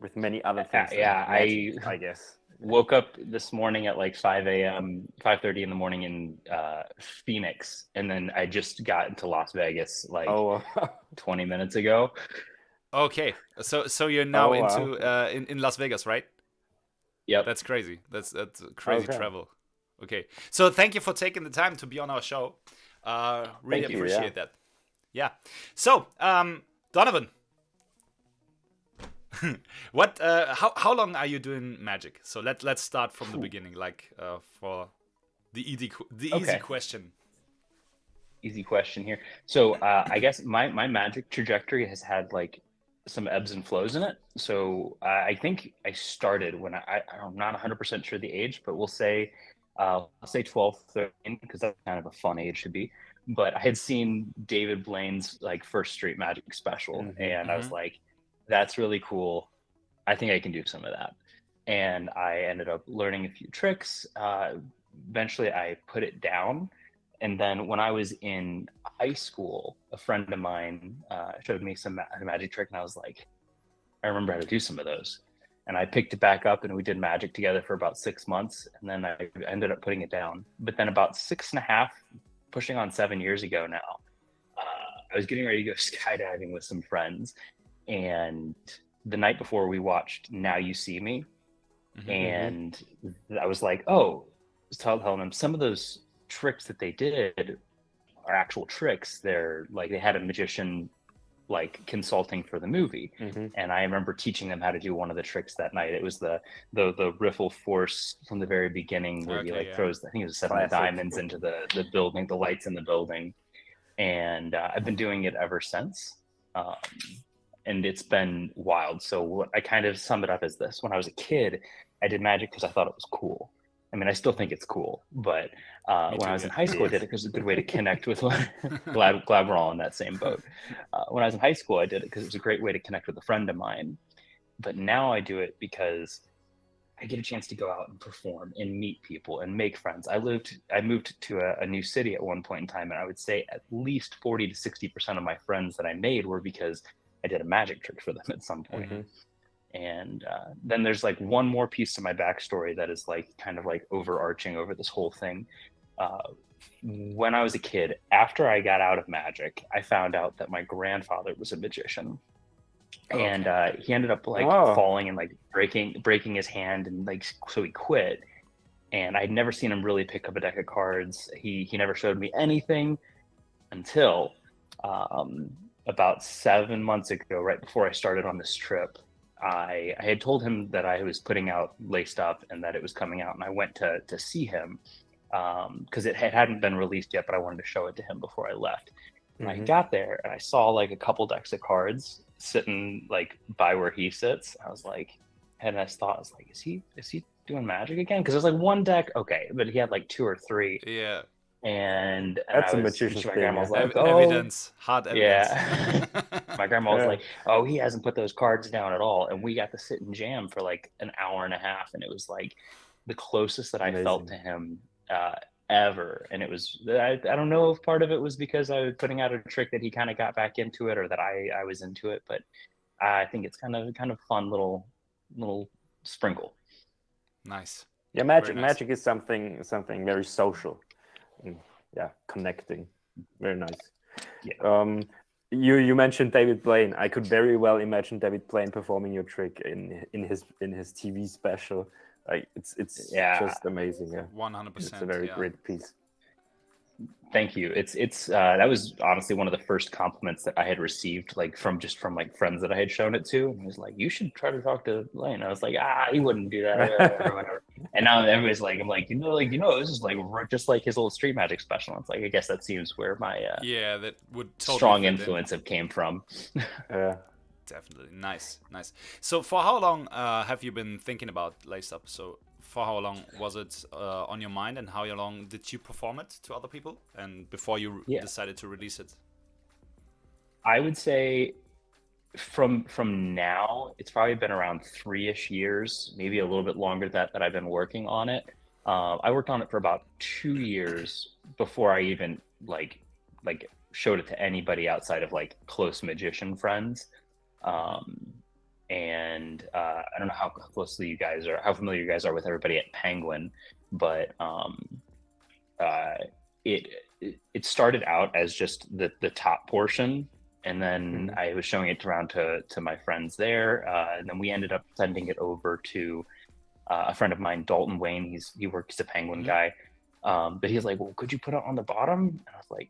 with many other things. I guess. Woke up this morning at like 5 a.m., 5:30 in the morning in Phoenix, and then I just got into Las Vegas like 20 minutes ago. Okay, so you're now in Las Vegas, right? Yep. That's crazy. That's crazy travel. Okay, so thank you for taking the time to be on our show. Really appreciate that. Yeah. So, Donnovan, what? How long are you doing magic? So let's start from the beginning, like for the easy question. Easy question here. So I guess my magic trajectory has had like some ebbs and flows in it. So I think I started when I'm not 100% sure the age, but we'll say 12, 13, because that's kind of a fun age to be. But I had seen David Blaine's like first Street Magic special, and I was like, that's really cool. I think I can do some of that. And I ended up learning a few tricks. Eventually I put it down. And then when I was in high school, a friend of mine showed me some magic trick, and I was like, I remember how to do some of those. And I picked it back up, and we did magic together for about 6 months. And then I ended up putting it down. But then about 6.5, pushing on 7 years ago now, I was getting ready to go skydiving with some friends. And the night before, we watched Now You See Me. And I was like, I was telling them some of those tricks that they did are actual tricks. They're like, they had a magician like consulting for the movie. And I remember teaching them how to do one of the tricks that night. It was the riffle force from the very beginning, where he throws, I think it was 7 diamonds into the building, the lights in the building. And I've been doing it ever since. And it's been wild. So what I kind of sum it up as this: when I was a kid, I did magic because I thought it was cool. I mean, I still think it's cool, but when I was in high school, I did it because it's a good way to connect with glad we're all in that same boat. When I was in high school, I did it because it was a great way to connect with a friend of mine. But now I do it because I get a chance to go out and perform and meet people and make friends. I moved to a new city at one point in time, and I would say at least 40 to 60% of my friends that I made were because I did a magic trick for them at some point. Mm-hmm. And then there's like one more piece to my backstory that is like kind of like overarching over this whole thing. When I was a kid, after I got out of magic, I found out that my grandfather was a magician. And he ended up like falling and like breaking his hand, and like so he quit. And I'd never seen him really pick up a deck of cards. He never showed me anything until about 7 months ago, right before I started on this trip. I had told him that I was putting out Laced Up and that it was coming out, and I went to see him because it hadn't been released yet, but I wanted to show it to him before I left. And I got there and I saw like a couple decks of cards sitting like by where he sits. I was like, and I thought, I was like, is he doing magic again? Because there's like one deck, okay, but he had like 2 or 3. Yeah. And that's a magician's my thing. grandma was like, evidence, hard evidence. Yeah. My grandma was like, oh, he hasn't put those cards down at all. And we got to sit and jam for like an hour and a half. And it was like the closest that I felt to him ever. And it was, I don't know if part of it was because I was putting out a trick that he kind of got back into it, or that I was into it. But I think it's kind of fun little sprinkle. Nice. Yeah, magic is something very social. Yeah, connecting. Very nice. Yeah. You mentioned David Blaine. I could very well imagine David Blaine performing your trick in his TV special. Like it's just amazing. Yeah, 100%. It's a very great piece. Thank you. It's that was honestly one of the first compliments that I had received, like from like friends that I had shown it to. And he was like, "You should try to talk to Blaine." I was like, he wouldn't do that, or whatever. And now everybody's like, I'm like, this is like just like his old street magic special. It's like, I guess that seems where my that would totally strong influence have came from. Yeah, definitely. Nice. So for how long have you been thinking about Laced Up? So for how long was it on your mind, and how long did you perform it to other people, and before you decided to release it? I would say from now, it's probably been around 3-ish years, maybe a little bit longer that I've been working on it. I worked on it for about 2 years before I even like showed it to anybody outside of like close magician friends. And I don't know how familiar you guys are with everybody at Penguin, but it started out as just the top portion, and then I was showing it around to my friends there, and then we ended up sending it over to a friend of mine, Dalton Wayne. He works as a Penguin guy, but he's like, "Well, could you put it on the bottom?" And I was like,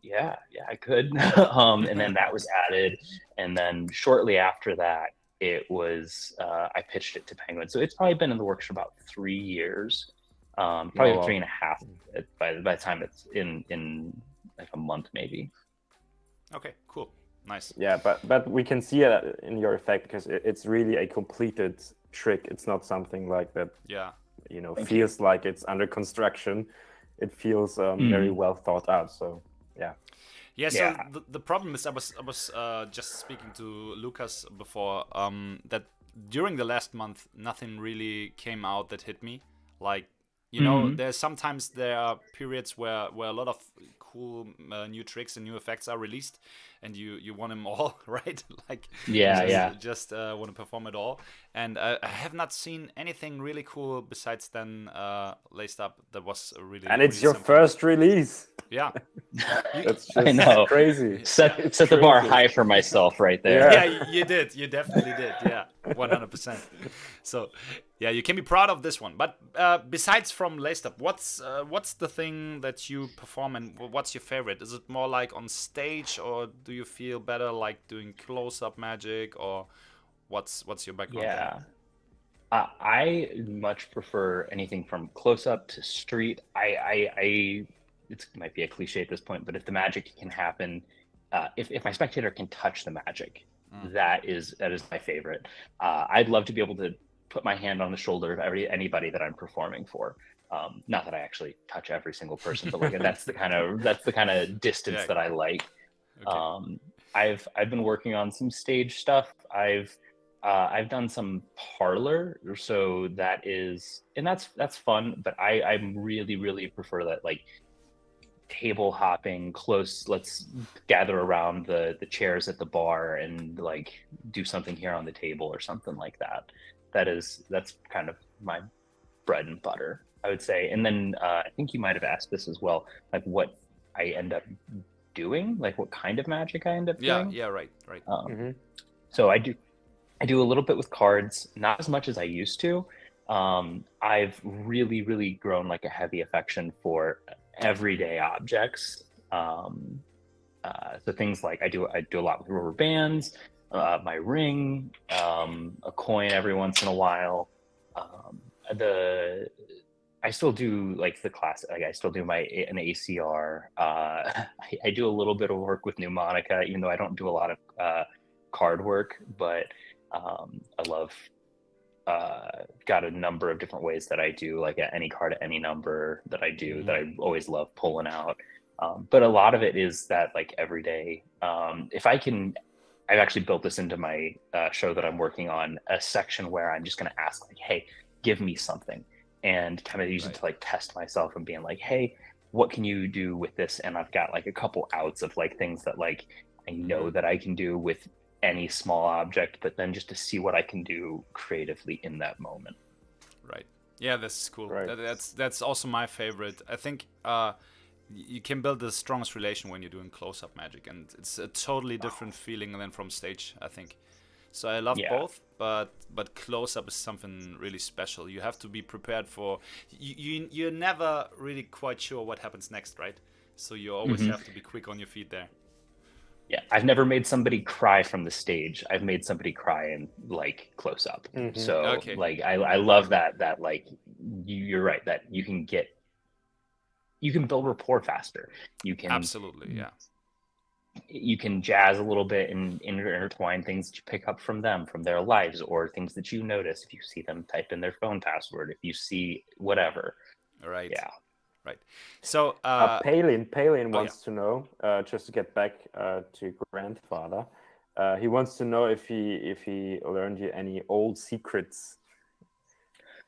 "Yeah, I could." And then that was added, and then shortly after that, it was I pitched it to Penguin. So it's probably been in the works for about 3 years, probably 3.5 by the time it's in like a month maybe. Okay, cool, nice. Yeah, but we can see it in your effect because it's really a completed trick. It's not something like that. Yeah, feels like it's under construction. It feels very well thought out. So yeah. Yeah, so the problem is I was just speaking to Lucas before that during the last month nothing really came out that hit me. Like, there's sometimes there are periods where a lot of cool new tricks and new effects are released, and you want them all, right? Like just want to perform it all. And I have not seen anything really cool besides then Laced Up that was really. And it's really your simple. First release. Yeah, that's just I know. Crazy. Set the bar high for myself right there. Yeah, you did. You definitely did. Yeah, 100%. So, yeah, you can be proud of this one. But besides from Laced Up, what's the thing that you perform, and what's your favorite? Is it more like on stage, or do you feel better like doing close-up magic, or what's your background? Yeah. I much prefer anything from close-up to street. It might be a cliche at this point, but if the magic can happen, if my spectator can touch the magic, that is my favorite. I'd love to be able to put my hand on the shoulder of anybody that I'm performing for. Not that I actually touch every single person, but like that's the kind of distance that I like. Okay. I've been working on some stage stuff. I've done some parlor, so that's fun. But I really prefer that, like, table hopping, close. Let's gather around the chairs at the bar and like do something here on the table or something like that. That's kind of my bread and butter, I would say. And then I think you might have asked this as well, like what I end up doing, like what kind of magic I end up doing. Yeah, right. So I do a little bit with cards, not as much as I used to. I've really grown like a heavy affection for everyday objects. So things like I do a lot with rubber bands, my ring, a coin every once in a while. I still do like the classic. Like I still do an ACR. I do a little bit of work with mnemonica, even though I don't do a lot of card work. But I love. Got a number of different ways that I do, like at any card at any number that I do, that I always love pulling out. But a lot of it is that like everyday. If I can, I've actually built this into my show that I'm working on, a section where I'm just going to ask like, hey, give me something, and kind of use it to like test myself and being like, hey, what can you do with this? And I've got like a couple outs of like things that like I know that I can do with any small object, but then just to see what I can do creatively in that moment. Right. Yeah, that's cool. Right. That's also my favorite. I think you can build the strongest relation when you're doing close-up magic, and it's a totally different feeling than from stage, I think. So I love both, but close-up is something really special. You have to be prepared for. You're never really quite sure what happens next, right? So you always have to be quick on your feet there. Yeah, I've never made somebody cry from the stage. I've made somebody cry in like close up. So like I love that like you're right, that you can build rapport faster. You can absolutely, you can jazz a little bit and intertwine things that you pick up from them, from their lives, or things that you notice if you see them type in their phone password, if you see whatever. Right. Yeah. Right. So Palin wants to know, just to get back to grandfather, he wants to know if he learned you any old secrets,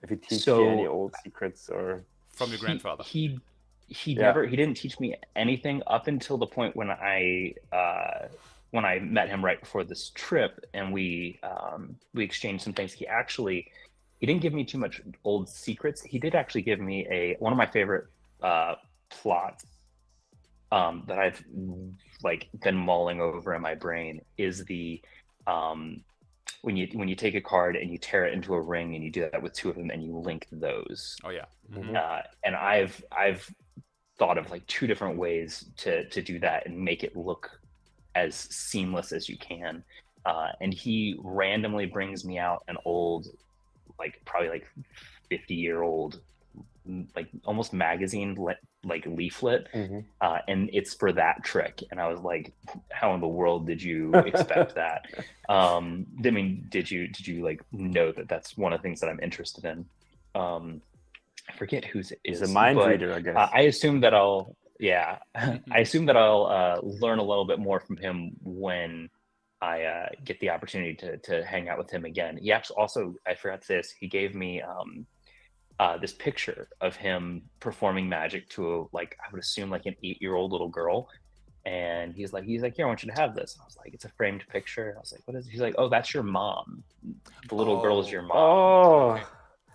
if he teach you any old secrets or from your grandfather. He didn't teach me anything up until the point when I met him right before this trip, and we exchanged some things. He didn't give me too much old secrets. He did actually give me one of my favorite plots that I've like been mulling over in my brain is the when you take a card and you tear it into a ring, and you do that with two of them and you link those. Oh yeah. And I've thought of like two different ways to do that and make it look as seamless as you can. And he randomly brings me out an old, like probably like 50-year-old, like almost magazine like leaflet, and it's for that trick. And I was like, how in the world did you expect that? I mean, did you like know that that's one of the things that I'm interested in? I forget whose it is. He's a mind reader, I guess. I assume that I'll learn a little bit more from him when I get the opportunity to hang out with him again. He actually also, I forgot to say this, he gave me this picture of him performing magic to I would assume like an 8-year-old little girl. And he's like, here, I want you to have this. And I was like, it's a framed picture. And I was like, what is it? He's like, oh, that's your mom. The little girl is your mom. Oh, okay.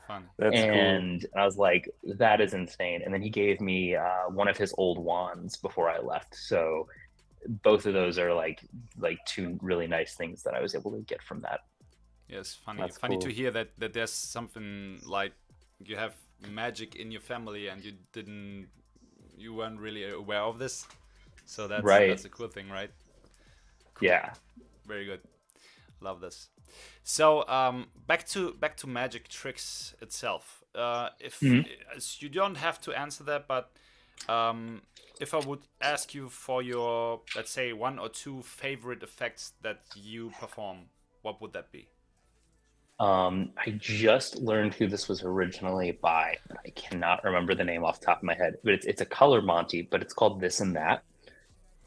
Fun. That's and cool. I was like, that is insane. And then he gave me one of his old wands before I left. So both of those are like two really nice things that I was able to get from that. Yes, funny. That's funny cool. to hear that there's something like you have magic in your family and you weren't really aware of this. So that's a cool thing, right? Cool. Yeah. Very good. Love this. So back to magic tricks itself. If you don't have to answer that, but if I would ask you for your, let's say, 1 or 2 favorite effects that you perform, what would that be? I just learned who this was originally by. I cannot remember the name off the top of my head, but it's a color Monty, but it's called This and That.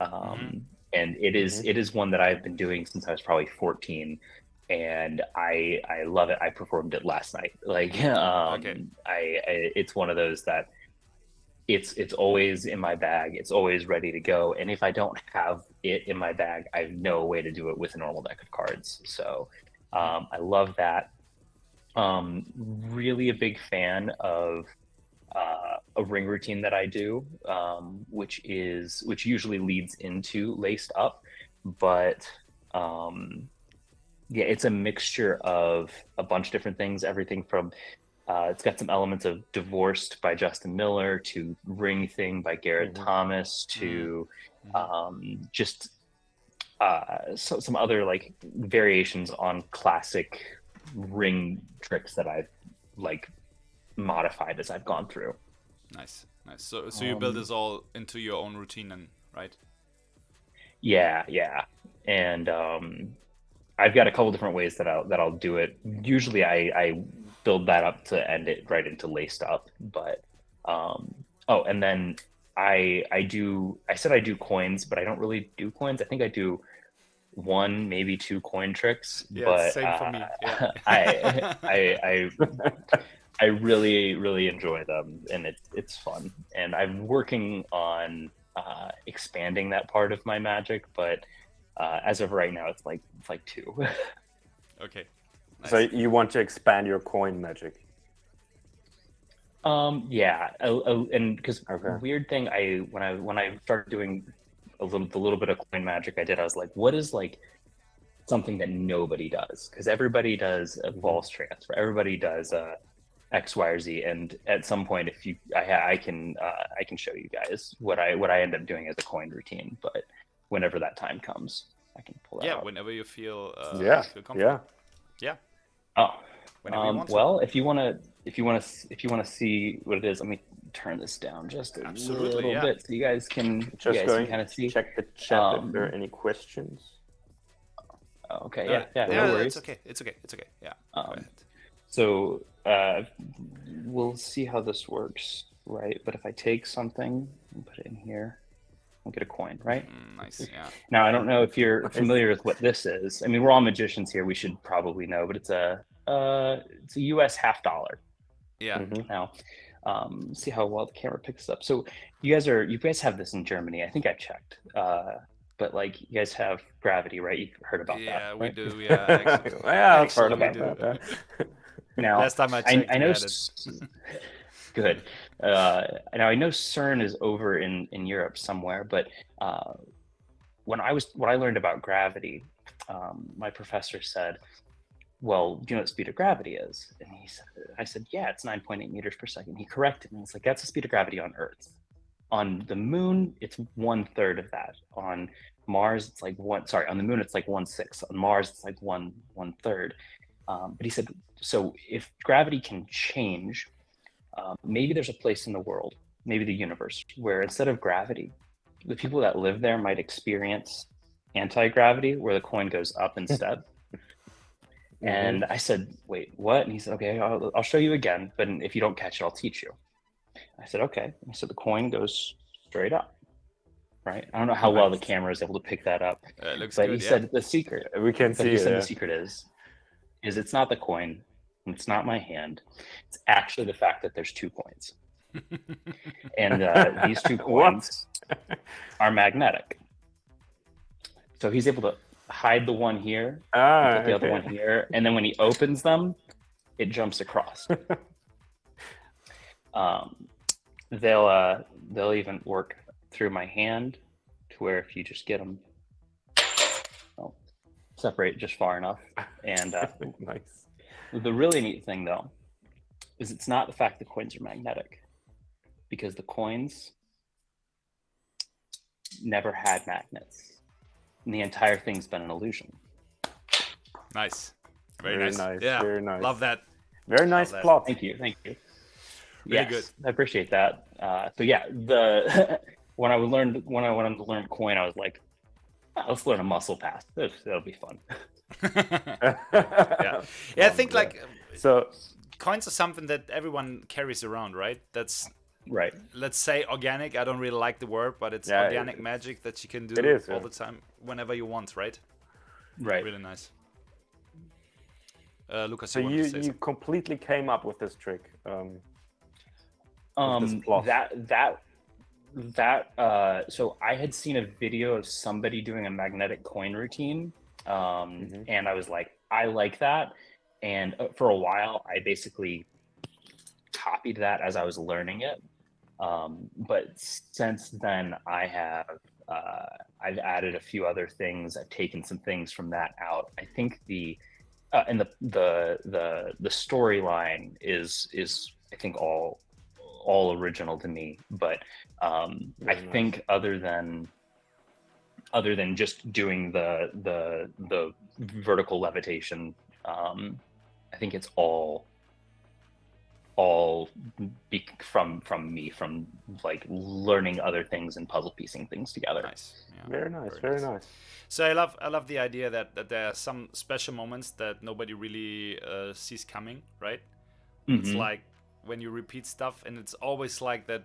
And it is one that I've been doing since I was probably 14, and I love it. I performed it last night. Like, it's one of those that it's always in my bag. It's always ready to go. And if I don't have it in my bag, I have no way to do it with a normal deck of cards. So I love that. Really a big fan of a ring routine that I do, which usually leads into Laced Up, but yeah, it's a mixture of a bunch of different things. Everything from it's got some elements of Divorced by Justin Miller to Ring Thing by Garrett Thomas to just some other like variations on classic ring tricks that I've like modified as I've gone through. Nice. So you build this all into your own routine, then, right? Yeah, and I've got a couple different ways that I'll do it. Usually, I build that up to end it right into Laced Up, but and then I said I do coins, but I don't really do coins. I think I do one, maybe two coin tricks. Yeah, but same for me. Yeah. I really enjoy them, and it's fun. And I'm working on expanding that part of my magic, but as of right now, it's like two. Okay. Nice. So you want to expand your coin magic? Yeah, and because weird thing, when I started doing the little bit of coin magic I did, I was like, what is like something that nobody does? Because everybody does a false transfer, everybody does X, Y, or Z, and at some point, if I can show you guys what I end up doing as a coin routine. But whenever that time comes, I can pull that out. Whenever you feel feel yeah. Oh, whenever you want well, if you want to see what it is, let me turn this down just a little bit so you guys can kind of see. Check the chat if there are any questions. Okay, no worries. It's okay. Yeah. Go ahead. So we'll see how this works, right? But if I take something and put it in here, I'll get a coin, right? Nice, yeah. Now, I don't know if you're familiar with what this is. I mean, we're all magicians here. We should probably know, but it's a US $50. Yeah. Now, see how well the camera picks up. So you guys have this in Germany. I think I checked. But like you guys have gravity, right? You've heard about that. Yeah, we right? do. Yeah, actually, I've heard about that. Now, last time I checked, I know. Good. Now I know CERN is over in Europe somewhere, but when I learned about gravity, my professor said, "Well, do you know what the speed of gravity is?" And I said, "Yeah, it's 9.8 meters per second." He corrected me. It's like, that's the speed of gravity on Earth. On the moon, it's 1/3 of that. On Mars, it's like on the moon, it's like 1/6. On Mars, it's like 1/3. But he said, so if gravity can change, maybe there's a place in the world, maybe the universe, where instead of gravity, the people that live there might experience anti-gravity, where the coin goes up instead. And I said, wait, what? And he said, okay, I'll show you again, but if you don't catch it, I'll teach you. I said, okay. And so the coin goes straight up, right? I don't know how well the camera is able to pick that up. It looks but good, he said the secret. We can see it. The secret is it's not the coin, it's not my hand. It's actually the fact that there's two coins. And these two coins are magnetic. So he's able to hide the one here, put the other one here, and then when he opens them, it jumps across. They'll even work through my hand to where if you just get them, separate just far enough. And nice. The really neat thing though is it's not the fact the coins are magnetic, because the coins never had magnets, and the entire thing's been an illusion. Nice. Very nice. Yeah, very nice. Love that. Very nice plot. Thank you. Really good. I appreciate that. So yeah, when I wanted to learn coin, I was like, let's learn a muscle pass. That'll be fun. Yeah, I think like so coins are something that everyone carries around, right? That's right. Let's say organic. I don't really like the word, but it's organic magic that you can do all the time, whenever you want, right? Right. Really nice. Lucas, so you completely came up with this trick. So I had seen a video of somebody doing a magnetic coin routine, and I was like, I like that. And for a while, I basically copied that as I was learning it. But since then, I've added a few other things. I've taken some things from that out. I think the storyline is I think all original to me. But I think other than just doing the vertical levitation, I think it's all from me, from like learning other things and puzzle piecing things together. Nice. Yeah. Very nice. So I love the idea that there are some special moments that nobody really sees coming, right? It's like when you repeat stuff, and it's always like that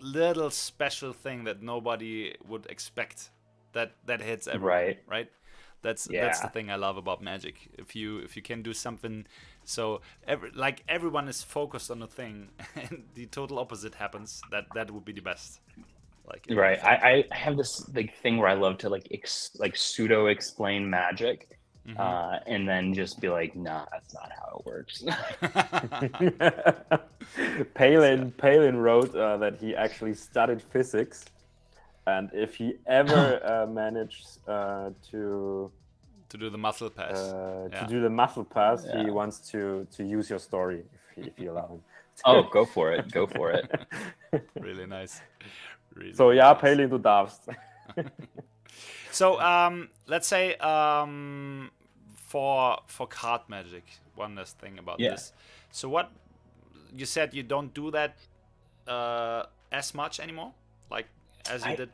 little special thing that nobody would expect that hits everyone, right? That's the thing I love about magic. If you can do something so everyone is focused on a thing and the total opposite happens, that would be the best. Right. I have this thing where I love to pseudo explain magic, and then just be like, nah, that's not how it works. Palin wrote that he actually studied physics, and if he ever managed to do the muscle pass, he wants to use your story if you allow him. Oh, go for it. Really nice. Really so nice. Palin, du darfst. So let's say for card magic, one last thing about this. So what you said, you don't do that as much anymore, like as you did.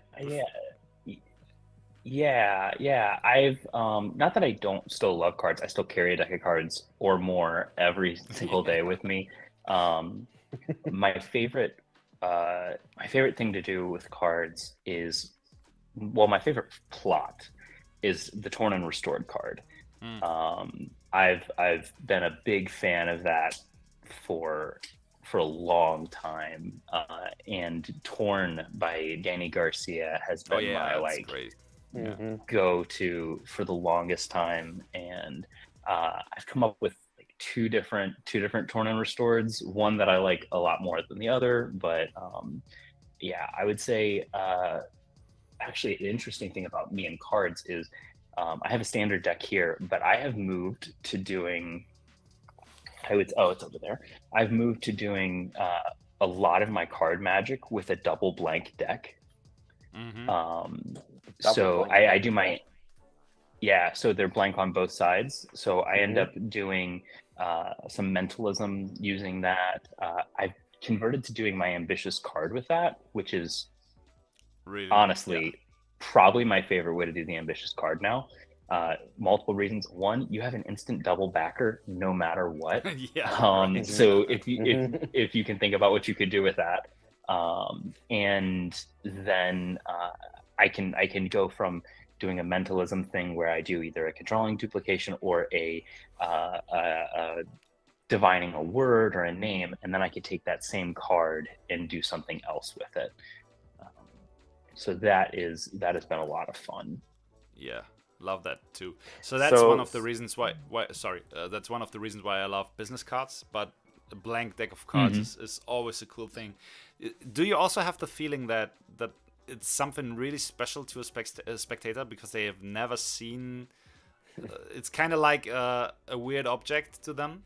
Yeah. I've not that I don't still love cards. I still carry a deck of cards or more every single day with me. My favorite thing to do with cards is, my favorite plot is the torn and restored card. I've been a big fan of that for a long time, and Torn by Danny Garcia has been my go-to for the longest time, and I've come up with two different Torn and Restoreds, one that I like a lot more than the other, but I would say actually an interesting thing about me and cards is I have a standard deck here, but I have moved to doing it's over there. I've moved to doing a lot of my card magic with a double blank deck. So I do my so they're blank on both sides. So I end up doing some mentalism using that. I've converted to doing my ambitious card with that, which is really honestly probably my favorite way to do the ambitious card now. Multiple reasons. One, you have an instant double backer no matter what. So if you can think about what you could do with that, and then I can go from doing a mentalism thing where I do either a controlling duplication or a divining a word or a name, and then I could take that same card and do something else with it. So that has been a lot of fun. Yeah, love that too. So that's one of the reasons why that's one of the reasons why I love business cards, but a blank deck of cards is always a cool thing. Do you also have the feeling that it's something really special to a spectator because they have never seen it's kind of like a weird object to them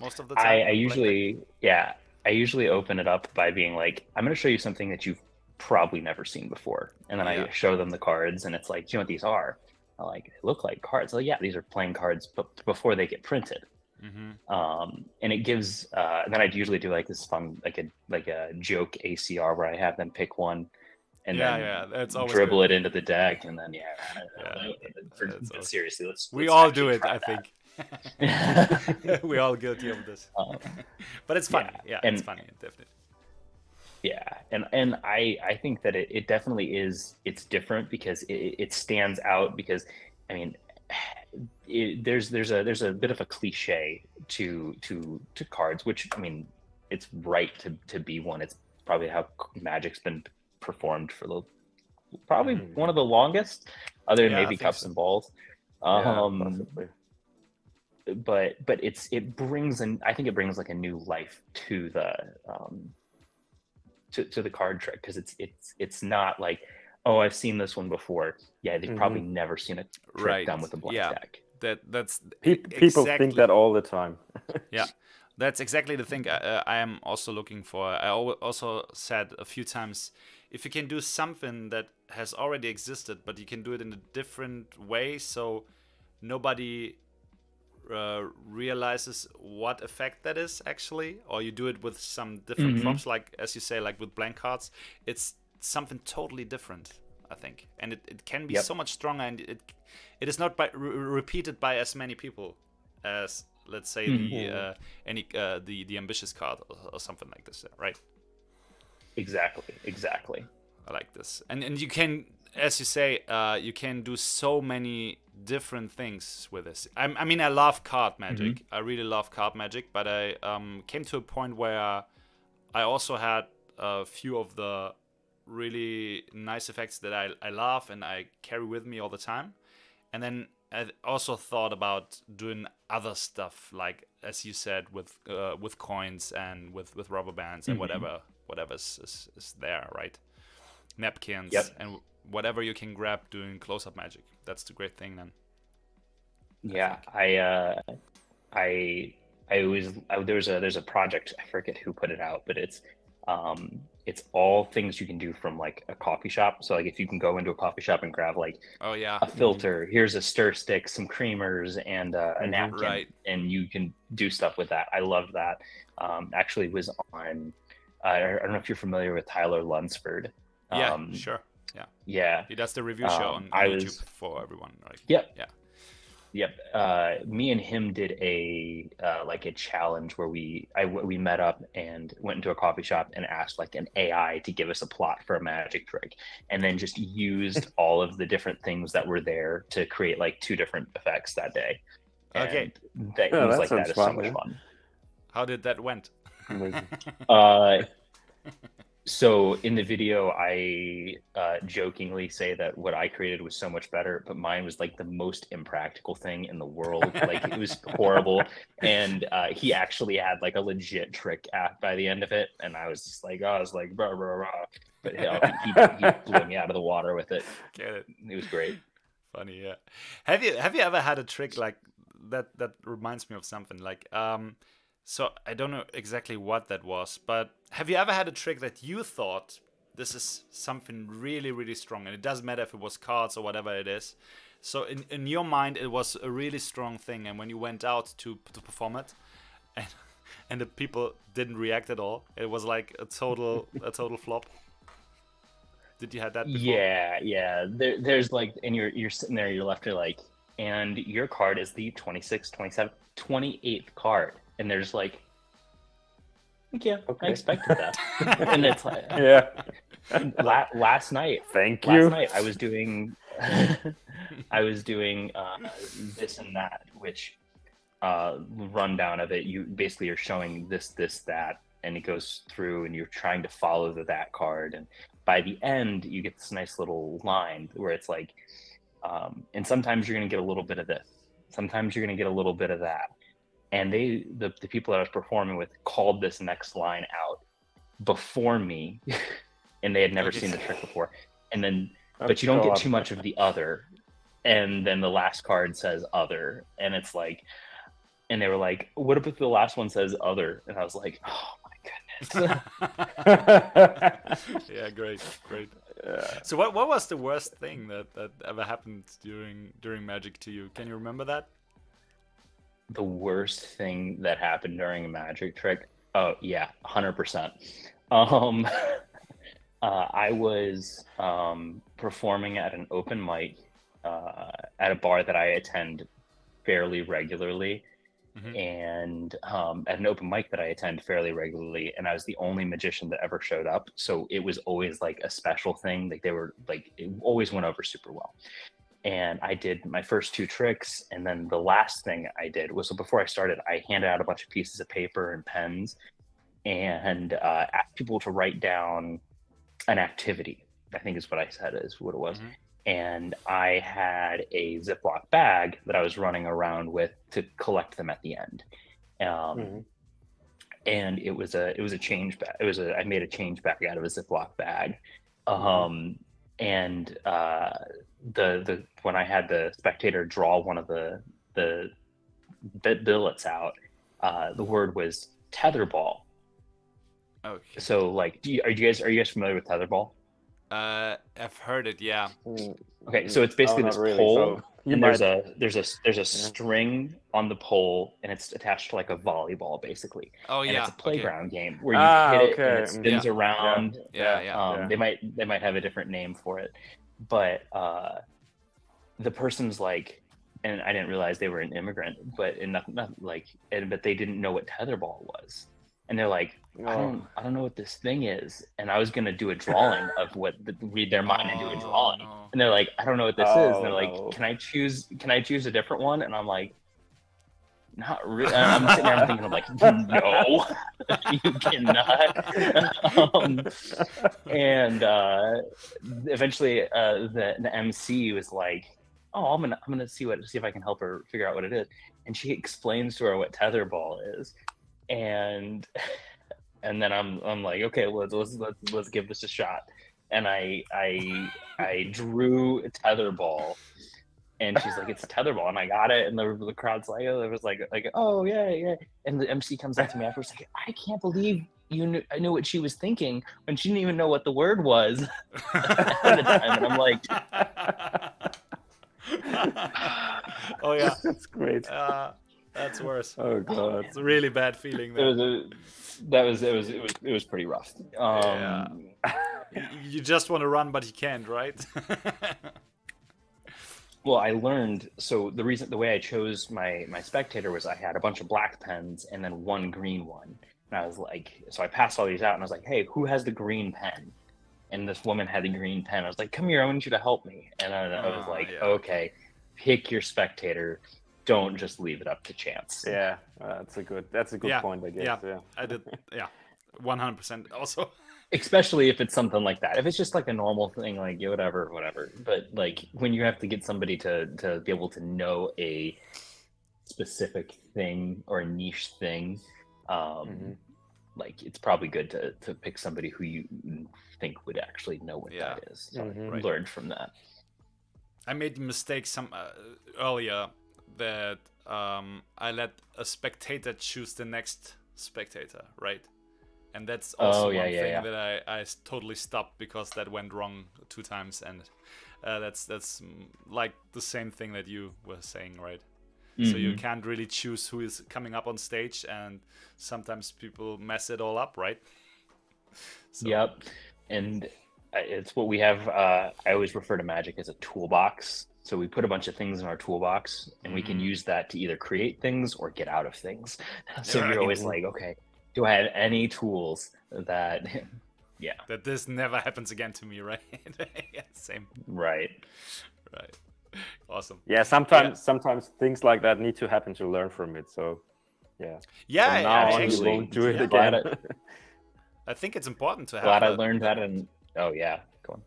most of the time? I usually open it up by being like, I'm going to show you something that you've probably never seen before, and then I show them the cards, and it's like, do you know what these are? I'm like, they look like cards. Like, yeah, these are playing cards, but before they get printed. And it gives then I'd usually do like this fun like a joke ACR where I have them pick one, and then that's always dribble good. it into the deck, and then but awesome. seriously, let's we all actually do it, try I think. that. We're all guilty of this. But it's funny. Yeah, and, it's funny, definitely. Yeah, and I think that it definitely is. It's different because it stands out because, I mean, there's a bit of a cliche to cards, which, I mean, it's right to be one. It's probably how Magic's been performed for probably one of the longest, other than maybe Cups and Balls. But it brings I think it brings like a new life to the to the card trick, because it's not like, oh, I've seen this one before. Yeah, they've probably never seen a trick done with a blank deck. That's people think that all the time. Yeah, that's exactly the thing I am also looking for. I also said a few times, if you can do something that has already existed, but you can do it in a different way, so nobody realizes what effect that is actually, or you do it with some different props, like as you say, like with blank cards, it's something totally different, I think, and it can be so much stronger, and it is not repeated by as many people as, let's say, the ambitious card or something like this, right? Exactly. I like this, and you can, as you say, you can do so many different things with this. I mean, I love card magic. I really love card magic, but I came to a point where I also had a few of the really nice effects that I love and I carry with me all the time. And then I also thought about doing other stuff, like, as you said, with coins and with rubber bands and whatever is there, right? Napkins and whatever you can grab doing close-up magic. That's the great thing then. Yeah, there's a project, I forget who put it out, but it's all things you can do from like a coffee shop. So like if you can go into a coffee shop and grab like a filter, here's a stir stick, some creamers, and a napkin, and you can do stuff with that. I love that. Actually was on, I don't know if you're familiar with Tyler Lunsford. Yeah, sure. Yeah. He does the review show on YouTube for everyone, right? Me and him did a challenge where we met up and went into a coffee shop and asked like an AI to give us a plot for a magic trick, and then just used all of the different things that were there to create like 2 different effects that day. Okay. And that was like, that is so much fun. How did that went? So in the video, I jokingly say that what I created was so much better, but mine was like the most impractical thing in the world. Like, it was horrible. And he actually had like a legit trick by the end of it. And I was just like, blah, blah, blah. But he blew me out of the water with it. Get it. It was great. Funny, yeah. Have you ever had a trick like that? That reminds me of something like, so I don't know exactly what that was, but have you ever had a trick that you thought this is something really, really strong, and it doesn't matter if it was cards or whatever it is. So in your mind, it was a really strong thing, and when you went out to perform it, and the people didn't react at all, it was like a total flop. Did you have that before? Yeah. There's like, and you're sitting there, you're left, you're like, and your card is the 26th, 27th, 28th card. And there's like, I expected that. And it's like, last night, last night I was doing this and that, which rundown of it, you basically are showing this, that, and it goes through, and you're trying to follow that card, and by the end you get this nice little line where it's like, and sometimes you're gonna get a little bit of this, sometimes you're gonna get a little bit of that. And the people that I was performing with called this next line out before me, and they had never seen the trick before. And then, but you don't get too much of the other. And then the last card says other, and it's like, and they were like, "What if the last one says other?" And I was like, "Oh my goodness!" Yeah, great. So what was the worst thing that ever happened during Magic to you? Can you remember that? The worst thing that happened during a magic trick? Oh yeah, 100%. I was performing at an open mic at a bar that I attend fairly regularly, and at an open mic that I attend fairly regularly, and I was the only magician that ever showed up. So it was always like a special thing. Like they were like, it always went over super well. And I did my first 2 tricks, and then the last thing I did was, so before I started, I handed out a bunch of pieces of paper and pens, and asked people to write down an activity, I think is what I said is what it was. And I had a Ziploc bag that I was running around with to collect them at the end. And it was a change bag. I made a change bag out of a Ziploc bag. And when I had the spectator draw one of the billets out, the word was tetherball. Okay. So like, are you guys familiar with tetherball? I've heard it, yeah. Okay, so it's basically this really, pole, so and there's a string on the pole, and it's attached to like a volleyball, basically. Oh and yeah, it's a playground game where you hit it and it spins Yeah. around. Yeah. They might have a different name for it, but the person's like, and I didn't realize they were an immigrant, but but they didn't know what tetherball was. And they're like, I don't know what this thing is. And I was gonna do a drawing of read their mind and do a drawing. And they're like, I don't know what this is. And they're like, can I choose a different one? And I'm like, not really. I'm sitting there thinking, I'm like, no, you cannot. And eventually the MC was like, oh, I'm gonna see if I can help her figure out what it is. And she explains to her what tetherball is. And then I'm like, okay, let's give this a shot. And I drew a tetherball, and she's like, it's a tetherball, and I got it, and the crowd's like, oh, it was like, oh yeah. And the MC comes up to me afterwards like, I can't believe I knew what she was thinking when she didn't even know what the word was at the time. And I'm like, oh yeah, that's great. That's worse. Oh god, it's a really bad feeling. There. It was pretty rough. You just want to run, but you can't, right? Well, I learned. So the way I chose my spectator was I had a bunch of black pens and then one green one, and I was like, so I passed all these out, and I was like, hey, who has the green pen? And this woman had the green pen. I was like, come here, I need you to help me. And I was like, okay, pick your spectator. Don't just leave it up to chance. Yeah, that's a good point, I guess. Yeah, I did. Yeah, 100% also. Especially if it's something like that. If it's just like a normal thing, like whatever. But like when you have to get somebody to be able to know a specific thing or a niche thing, like it's probably good to pick somebody who you think would actually know what that is. So I learned from that. I made the mistake earlier that I let a spectator choose the next spectator, right? And that's also one thing that I totally stopped because that went wrong 2 times, and that's like the same thing that you were saying, right? So you can't really choose who is coming up on stage, and sometimes people mess it all up, right? So. Yep, and it's what we have. I always refer to magic as a toolbox. So we put a bunch of things in our toolbox, and we can use that to either create things or get out of things. So you're always like, okay, do I have any tools that, that this never happens again to me, right? Yeah, same. Right. Awesome. Yeah, sometimes things like that need to happen to learn from it. So, yeah, so now you won't do it again. I think it's important to have. Glad I learned that, and go on.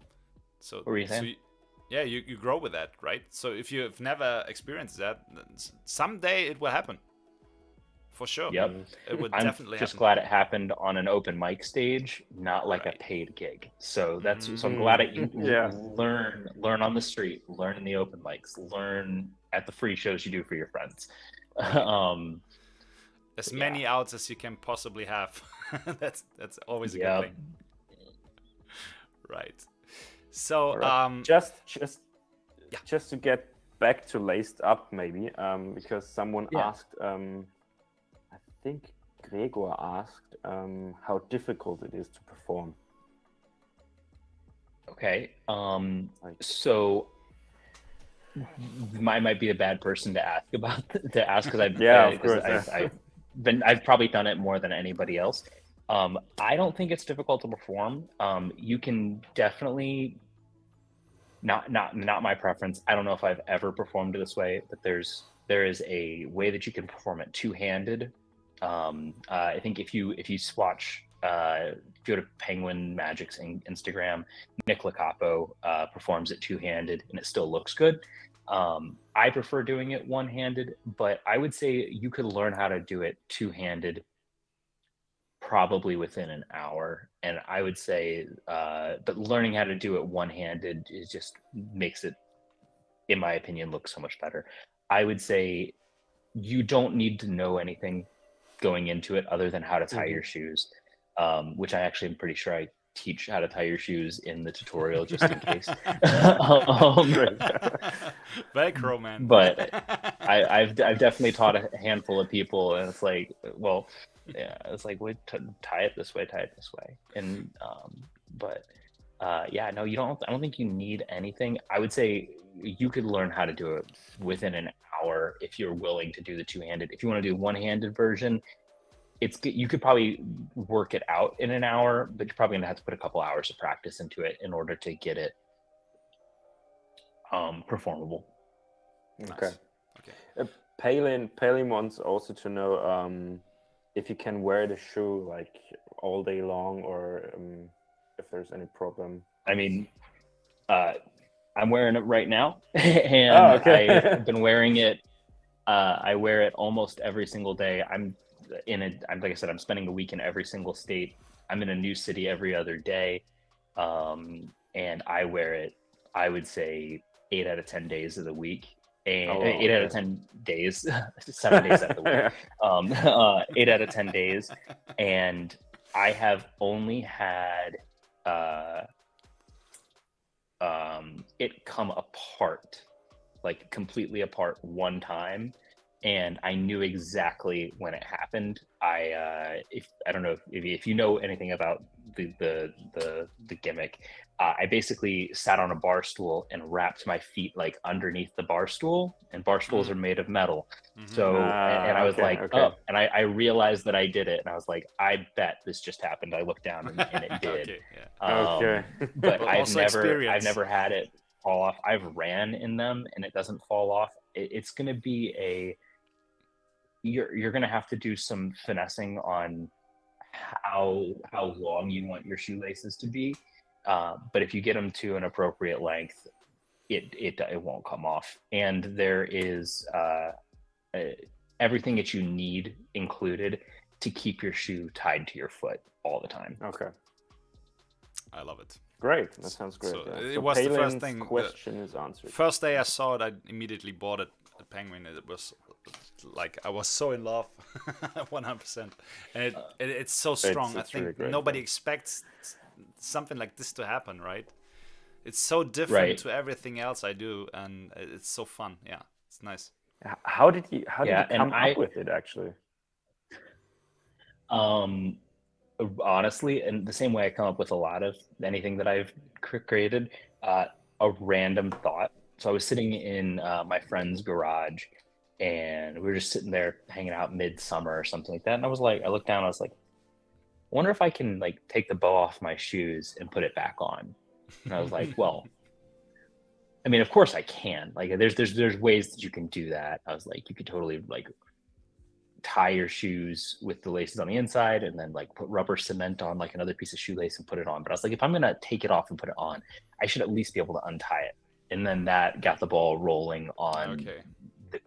So, what were you saying? You grow with that, right? So if you've never experienced that, someday it will happen. For sure. Yep. It would I'm definitely just happen. glad it happened on an open mic stage, not like a paid gig. So so I'm glad that you learn on the street, learn in the open mics, learn at the free shows you do for your friends. As many outs as you can possibly have. that's always a good thing. Right. So just to get back to Laced Up, maybe, because someone asked, I think Gregor asked how difficult it is to perform. Okay. So I might be a bad person to ask about because I've probably done it more than anybody else. I don't think it's difficult to perform. You can definitely not my preference. I don't know if I've ever performed this way, but there is a way that you can perform it two-handed. I think if you watch if you go to Penguin Magic's Instagram, Nick Lacapo performs it two-handed and it still looks good. I prefer doing it one-handed, but I would say you could learn how to do it two-handed probably within an hour. And I would say, but learning how to do it one-handed just makes it, in my opinion, look so much better. I would say you don't need to know anything going into it other than how to tie your shoes, which I actually am pretty sure I teach how to tie your shoes in the tutorial just in case. Velcro, man. But I've definitely taught a handful of people, and it's like, well, yeah, it's like, wait, tie it this way, and yeah, no, you don't. I don't think you need anything. I would say you could learn how to do it within an hour if you're willing to do the two-handed. If you want to do one-handed version, you could probably work it out in an hour, but you're probably gonna have to put a couple hours of practice into it in order to get it performable. Okay. Palin wants also to know if you can wear the shoe like all day long, or if there's any problem. I mean, I'm wearing it right now, and I've been wearing it. I wear it almost every single day. I'm like I said, I'm spending a week in every single state. I'm in a new city every other day, and I wear it, I would say, 8 out of 10 days of the week. And 8 out of 10 days, 7 days out of the week, 8 out of 10 days. And I have only had it come apart, like completely apart one time. And I knew exactly when it happened. I don't know if you know anything about the gimmick. I basically sat on a bar stool and wrapped my feet like underneath the bar stool, and bar stools are made of metal. So and I was oh, and I realized that I did it, and I was like, I bet this just happened. I looked down and it did. But I've never had it fall off. I've ran in them and it doesn't fall off. It's going to be you're going to have to do some finessing on how long you want your shoelaces to be. But if you get them to an appropriate length, it won't come off. And there is everything that you need included to keep your shoe tied to your foot all the time. Okay. I love it. Great. That sounds great. So yeah. it was the first thing. Question is answered. First day I saw it, I immediately bought it at Penguin. It was like I was so in love, 100%. And it's so strong. I think really nobody expects something like this to happen, right? It's so different to everything else I do, and it's so fun. Yeah, it's nice. How did you come up with it, actually? Honestly, in the same way I come up with a lot of anything that I've created, a random thought. So I was sitting in my friend's garage, and we were just sitting there hanging out midsummer or something like that. And I looked down, I was like, I wonder if I can like take the bow off my shoes and put it back on. And I was like, well, I mean, of course I can. Like, there's ways that you can do that. I was like, you could totally like tie your shoes with the laces on the inside and then like put rubber cement on like another piece of shoelace and put it on. But I was like, if I'm gonna take it off and put it on, I should at least be able to untie it. And then that got the ball rolling on the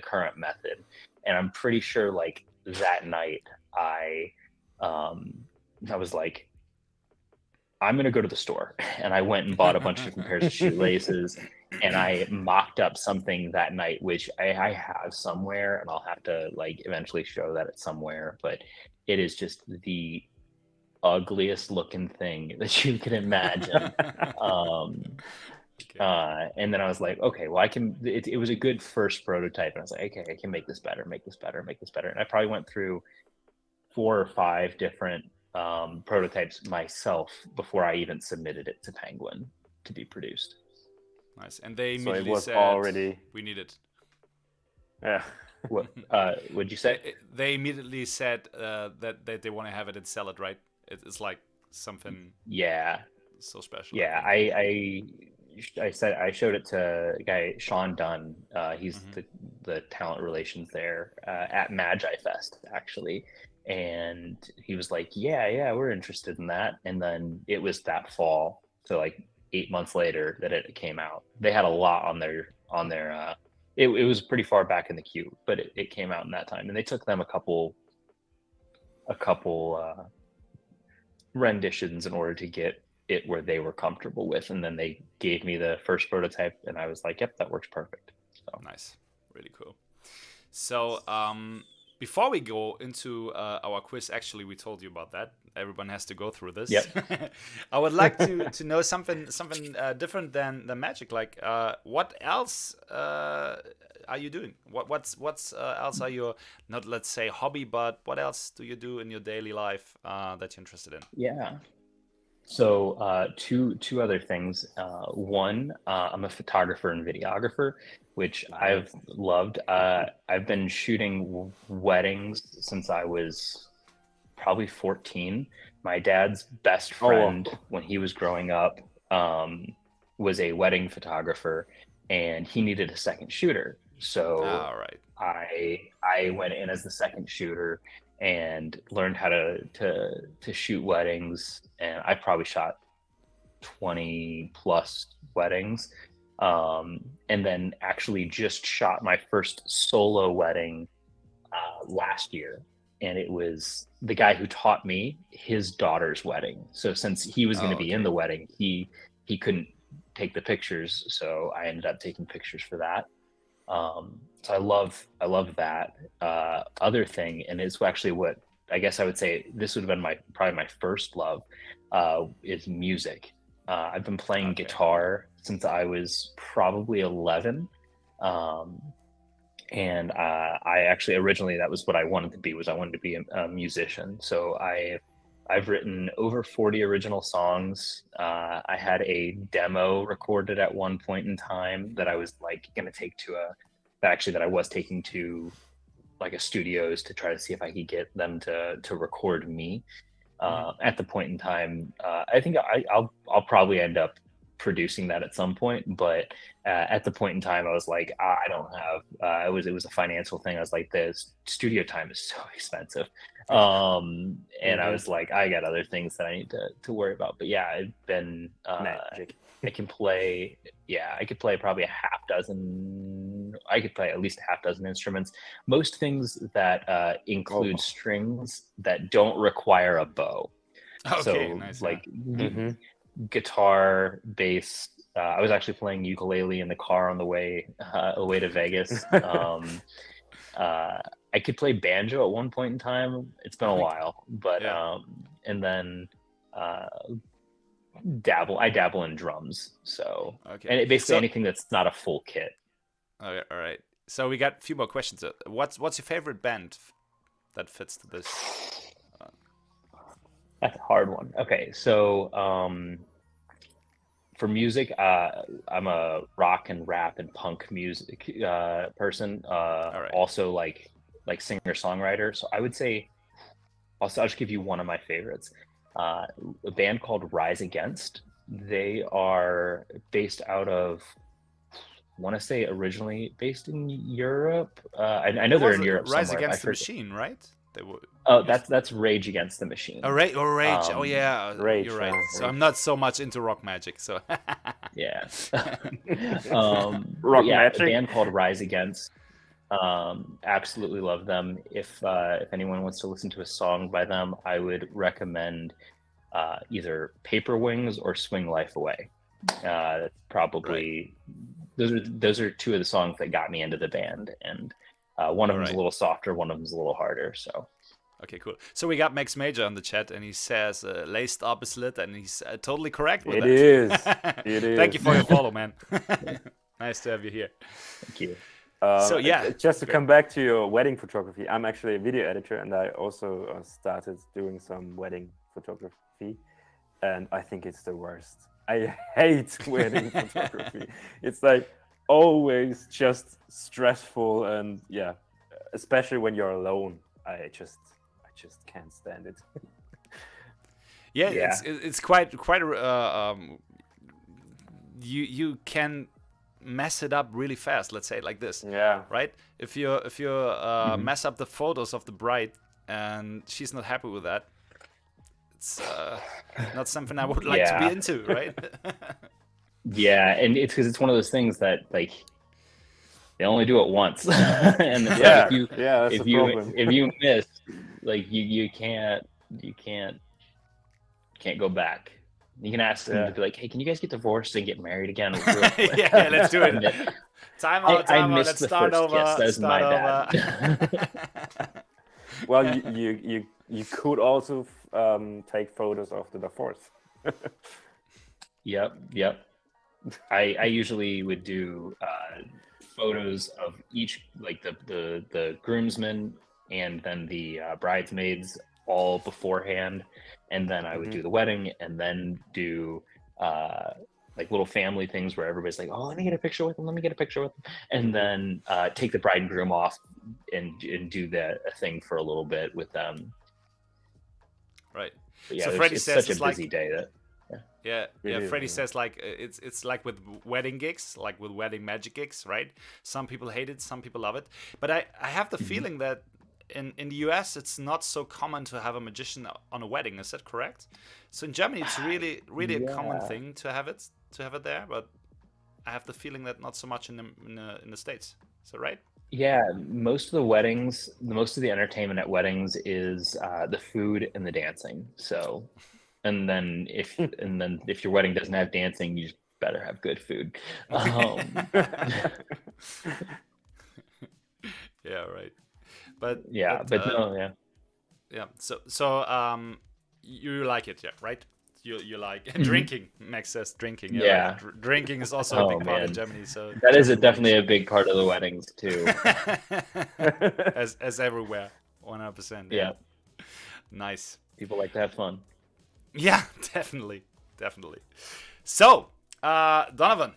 current method. And I'm pretty sure like that night I was like, I'm gonna go to the store, and I went and bought a bunch of different pairs of shoelaces, and I mocked up something that night, which I have somewhere, and I'll have to like eventually show that it's somewhere, but it is just the ugliest looking thing that you can imagine. And then I was like, okay, well, I can. It was a good first prototype, and I was like, okay, I can make this better. And I probably went through 4 or 5 different prototypes myself before I even submitted it to Penguin to be produced. Nice. And they So it immediately was said, already... we need it. Yeah. What would you say? They immediately said that they want to have it and sell it, right? It's like something so special. Yeah, I said I showed it to a guy, Sean Dunn. He's the talent relations there at Magi Fest, actually. And he was like, yeah, we're interested in that. And then it was that fall, so like 8 months later, that it came out. They had a lot on their it was pretty far back in the queue, but it came out in that time. And they took them a couple renditions in order to get it where they were comfortable with, and then they gave me the first prototype, and I was like, yep, that works perfect. So nice, really cool. So before we go into our quiz, actually we told you about that, everyone has to go through this. Yep. I would like to know something different than Magic. Like what else are you doing? What's else are your, not let's say hobby, but what else do you do in your daily life that you're interested in? Yeah. So two other things. One, I'm a photographer and videographer, which I've loved. I've been shooting weddings since I was probably 14. My dad's best friend when he was growing up was a wedding photographer, and he needed a second shooter. So I went in as the second shooter and learned how to shoot weddings, and I probably shot 20 plus weddings, and then actually just shot my first solo wedding last year, and it was the guy who taught me his daughter's wedding. So since he was going to be in the wedding, he couldn't take the pictures, so I ended up taking pictures for that. So I love that. Other thing, and it's actually what I guess I would say this would have been probably my first love, is music. I've been playing guitar since I was probably 11. And I actually originally, that was what I wanted to be, a musician. So I've written over 40 original songs. I had a demo recorded at one point in time that I was like going to take that I was taking to like a studios to try to see if I could get them to record me. At the point in time, I think I'll probably end up producing that at some point, but at the point in time I was like, I don't have it was a financial thing. I was like, the studio time is so expensive, and I was like, I got other things that I need to worry about. But yeah, I've been I could play probably I could play at least a half dozen instruments, most things that include strings that don't require a bow. Nice. Like guitar, bass. I was actually playing ukulele in the car on the way away to Vegas. I could play banjo at one point in time. It's been a while, but and then I dabble in drums. So and basically anything that's not a full kit. Okay, all right. So we got a few more questions. What's your favorite band that fits to this? That's a hard one. Okay, so for music, I'm a rock and rap and punk music person. Also like singer-songwriter. So I would say, I'll just give you one of my favorites. A band called Rise Against. They are based out of, I want to say originally based in Europe. I know they're in Europe Rise somewhere. Against the Machine, right? That's Rage Against the Machine. Rage. Rage. You're right. So I'm not so much into rock magic. So yeah. Rock magic. A band called Rise Against. Absolutely love them. If anyone wants to listen to a song by them, I would recommend either Paper Wings or Swing Life Away. Probably those are two of the songs that got me into the band, and one of them's a little softer, one of them's a little harder. So okay, cool. So we got Max Major on the chat, and he says laced up is lit, and he's totally correct with it. It is. Thank you for your follow, man. Nice to have you here. Thank you. So yeah, just to come back to your wedding photography, I'm actually a video editor, and I also started doing some wedding photography, and I think it's the worst. I hate wedding photography. It's like always just stressful, and yeah, especially when you're alone. I just can't stand it. Yeah, it's quite you can mess it up really fast. Let's say it like this. Yeah. Right. If you mess up the photos of the bride and she's not happy with that, it's not something I would like to be into, right? Yeah, and it's because it's one of those things that like they only do it once, and it's like if you miss, like you can't go back. You can ask them to be like, hey, can you guys get divorced and get married again? Yeah, let's do it. Time out. Let's start over. That's my bad. Well, you could also take photos of the divorce. Yep. I usually would do photos of each, like the groomsmen and then the bridesmaids all beforehand, and then I would do the wedding, and then do like little family things where everybody's like, oh, let me get a picture with them, and then take the bride and groom off and do a thing for a little bit with them. Right. But yeah, so Freddie it's says such a busy day that. Freddie says like it's like with wedding gigs, like with wedding magic gigs, right? Some people hate it, some people love it, but I have the feeling that in the US it's not so common to have a magician on a wedding. Is that correct? So in Germany it's really a common thing to have it there, but I have the feeling that not so much in the States. Is that right? Yeah, most of the weddings, most of the entertainment at weddings is the food and the dancing. So. And then if your wedding doesn't have dancing, you just better have good food. Yeah, right. But yeah. So you like it, yeah, right? You like drinking. Max says drinking. Yeah. Right? Drinking is also a big part in Germany. So that is definitely a big part of the weddings too. as everywhere, 100%. Yeah. Nice. People like to have fun. Yeah, definitely. So, Donovan,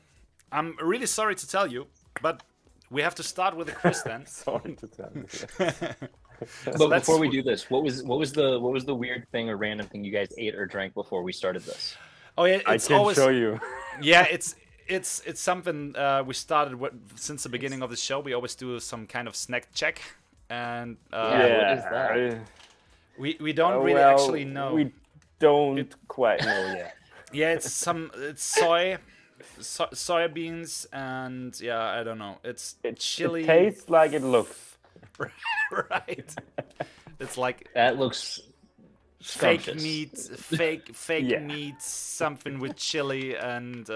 I'm really sorry to tell you, but we have to start with a quiz then. Sorry to tell you. But before we do this, what was the weird thing or random thing you guys ate or drank before we started this? Oh yeah, I can show you. Yeah, it's something we started since the beginning of the show. We always do some kind of snack check, and what is that? We don't really actually know. We don't quite know yet. Yeah, it's soybeans, and yeah, I don't know. It's chili. It tastes like it looks. Right. It's like that looks fake meat, fake meat, something with chili, and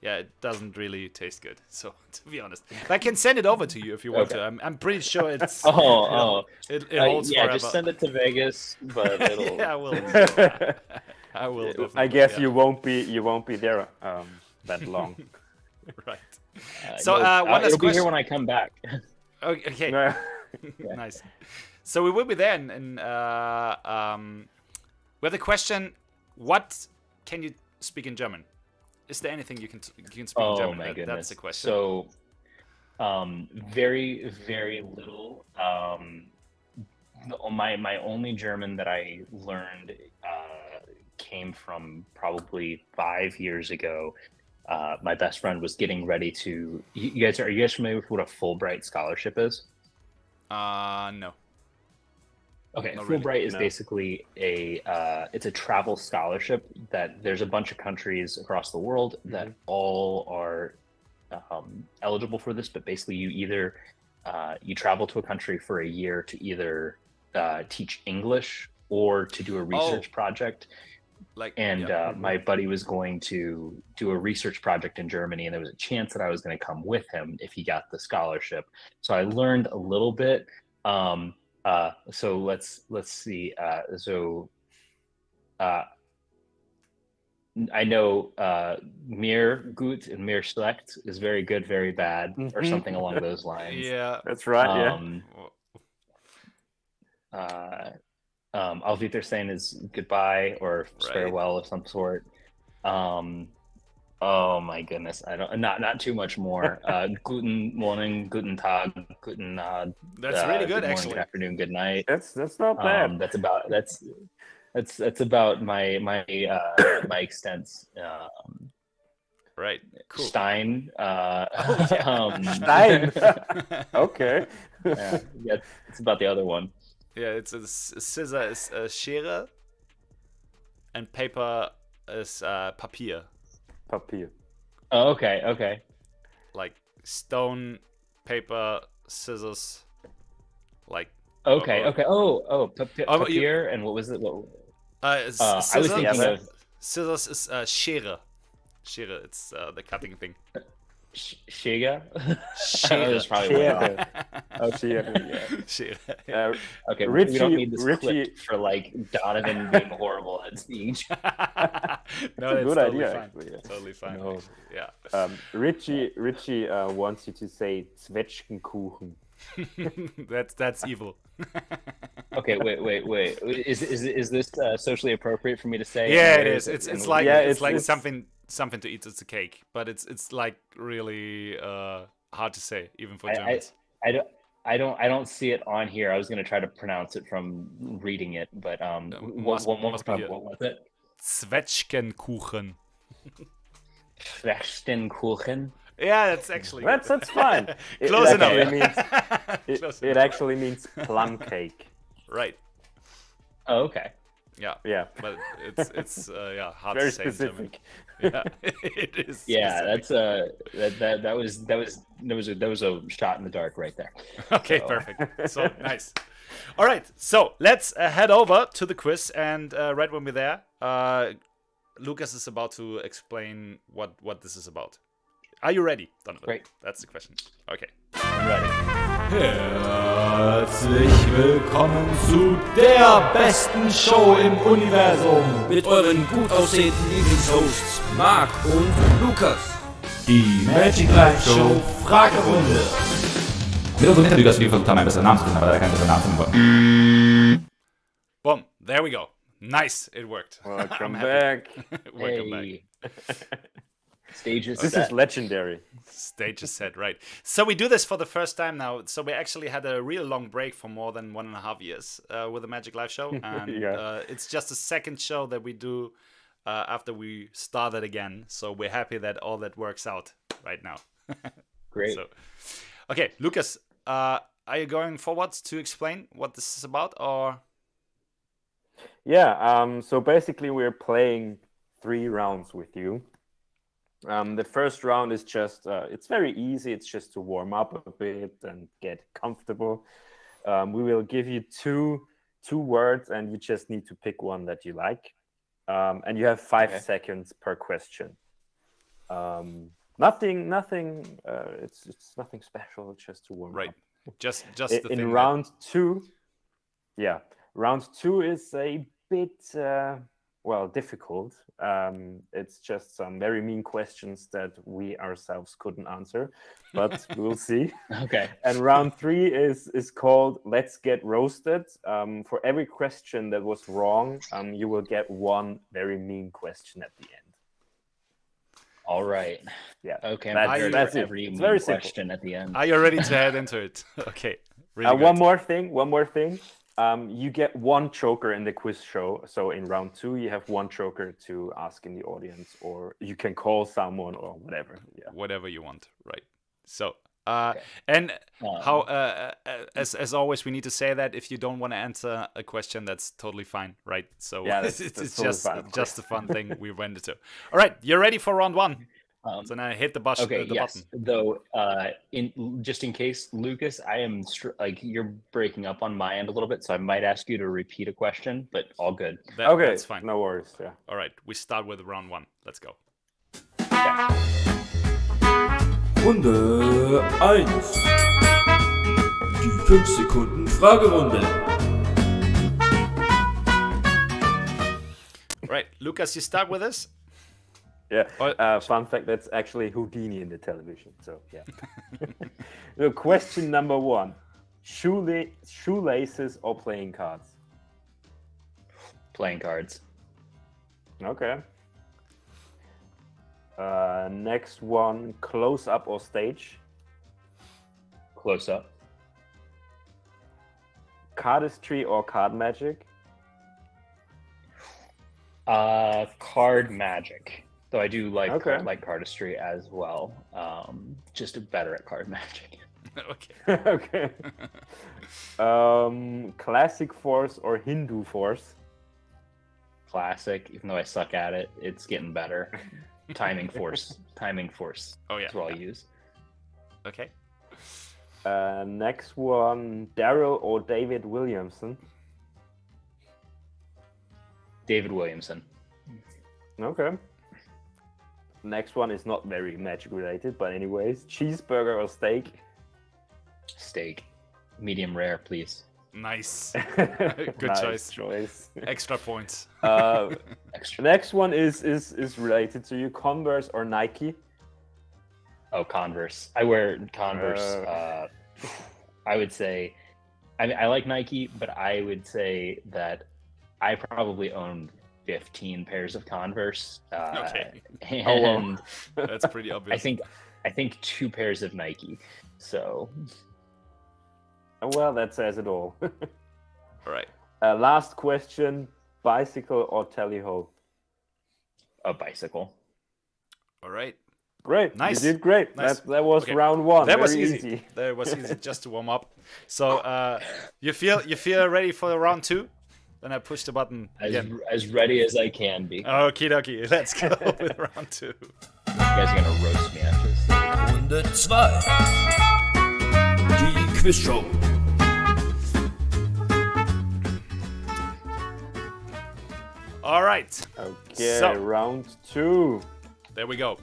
yeah, it doesn't really taste good. So to be honest, I can send it over to you if you want to. I'm pretty sure it's. It holds forever. Just send it to Vegas, but it'll. Yeah, I will. I will. I guess you won't be there that long. Right. So one it'll be here when I come back. Okay. Nice. So we will be there, and we have the question: what can you speak in German? Is there anything you can speak in German? Oh my goodness. That's the question. So, very, very little. My only German that I learned came from probably 5 years ago. My best friend was getting ready to. Are you guys familiar with what a Fulbright scholarship is? No. Okay, Not Fulbright really, is basically it's a travel scholarship that there's a bunch of countries across the world that all are eligible for this, but basically you either you travel to a country for a year to either teach English or to do a research project. My buddy was going to do a research project in Germany, and there was a chance that I was going to come with him if he got the scholarship. So I learned a little bit. So let's see. I know mir gut and mir schlecht is very good, very bad, or something along those lines. Yeah, that's right. Auf Wiedersehen is goodbye or farewell of some sort. Oh my goodness, I don't not too much more. Guten Morning, Guten Tag, Guten. That's really good, good morning, actually. Good afternoon, good night. That's not bad. That's about my my extents. Right. Cool. Stein. Stein. Okay. Yeah, it's about the other one. Yeah, it's a scissor is Schere, and paper is Papier. Papier. Oh, okay. Like stone, paper, scissors. Like. Okay. Papier, and what was it? I was thinking of scissors is Schere. Schere, it's the cutting thing. Schere? That's probably Schere. Oh, Schere, yeah. Schere. Okay, Richie, we don't need this clip for like Donovan being horrible at speech. No, That's that's a good totally idea, fine. actually, yeah. Totally fine. No. Yeah. Richie wants you to say Zwetschgenkuchen. That's evil. Okay, wait. Is this socially appropriate for me to say? Yeah, it is. It's like it's something to eat. It's a cake, but it's like really hard to say, even for Germans. I don't see it on here. I was gonna try to pronounce it from reading it, but what was it? Zwetschgenkuchen. Zwetschgenkuchen. Yeah, that's actually that's fine. Close enough. It actually means plum cake. Right. Oh, okay. Yeah. But it's hard Very to say. specific. In German. Yeah, it is. Yeah, specific. that was a shot in the dark right there. Okay, so. Perfect. So nice. All right, so let's head over to the quiz, and right when we're there, Lucas is about to explain what this is about. Are you ready, Donovan? Great. That's the question. Okay. I'm ready. Herzlich willkommen zu der besten Show im Universum mit euren gut aussehenden Lieblingshosts Marc und Lukas. Die Magic Life Show Fragerunde. Mit unseren Interviewgast, die versucht haben, einen besseren Namen zu finden, aber leider keinen besseren Namen finden wollten. Boom, there we go. Nice, it worked. Welcome back. Welcome back. Stage is This set. is legendary. Stage is set, right. So we do this for the first time now. So we actually had a real long break for more than 1.5 years with the Magic Live Show. And it's just the second show that we do after we started again. So we're happy that all that works out right now. Great. So, okay, Lucas, are you going forwards to explain what this is about, or? Yeah, so basically we're playing 3 rounds with you. The first round is just, it's very easy. It's just to warm up a bit and get comfortable. We will give you two words, and you just need to pick one that you like. And you have 5 seconds per question. Nothing. It's nothing special. Just to warm up. Just the thing. In round 2, round 2 is a bit difficult. It's just some very mean questions that we ourselves couldn't answer, but we'll see. Okay. And round 3 is called Let's Get Roasted. For every question that was wrong, you will get 1 very mean question at the end. All right. Yeah. Okay. That's every it. It's very question simple. at the end. Are you ready to head into it? Okay. Really One more thing. You get 1 joker in the quiz show. So in round 2, you have 1 joker to ask in the audience, or you can call someone or whatever. Yeah. Whatever you want, right? So, and how, as always, we need to say that if you don't want to answer a question, that's totally fine, right? So yeah, it's totally just a fun thing we went into. All right, you're ready for round 1. So now hit the button. Yes. Though, just in case, Lucas, I am you're breaking up on my end a little bit, so I might ask you to repeat a question, but all good. That's fine. No worries. Yeah. All right, we start with round 1. Let's go. Runde 1. Die 5 Sekunden Fragerunde. Right, Lucas, you start with this. Yeah. Fun fact: that's actually Houdini in the television. So yeah. So question number 1: shoelaces or playing cards? Playing cards. Okay. Next one, close up or stage? Close up. Cardistry or card magic? Card magic. Though I do like Okay. like cardistry as well. Just better at card magic. Okay. Okay. Classic force or Hindu force? Classic. Even though I suck at it, it's getting better. Timing force. Timing force. Oh yeah. That's what I'll use. Okay. Next one, Daryl or David Williamson? David Williamson. Okay. Next one is not very magic related, but anyways, cheeseburger or steak? Steak. Medium rare, please. Nice. Good Nice choice. Extra points. Next one is related to you, Converse or Nike? Oh, Converse. I wear Converse. I would say, I like Nike, but I would say that I probably own 15 pairs of Converse. Okay. And That's pretty obvious. I think 2 pairs of Nike. So. Well, that says it all. All right. Last question, bicycle or tally-ho? A bicycle. All right. Great. Nice. You did great. Nice. That was Okay. round one. That was Very easy. That was easy just to warm up. So you feel ready for round 2? Then I push the button again. As ready as I can be. Okie dokie. Let's go with round 2. You guys are gonna roast me after this. Runde 2. Die Quizshow. All right. Okay, So, round 2. there we go.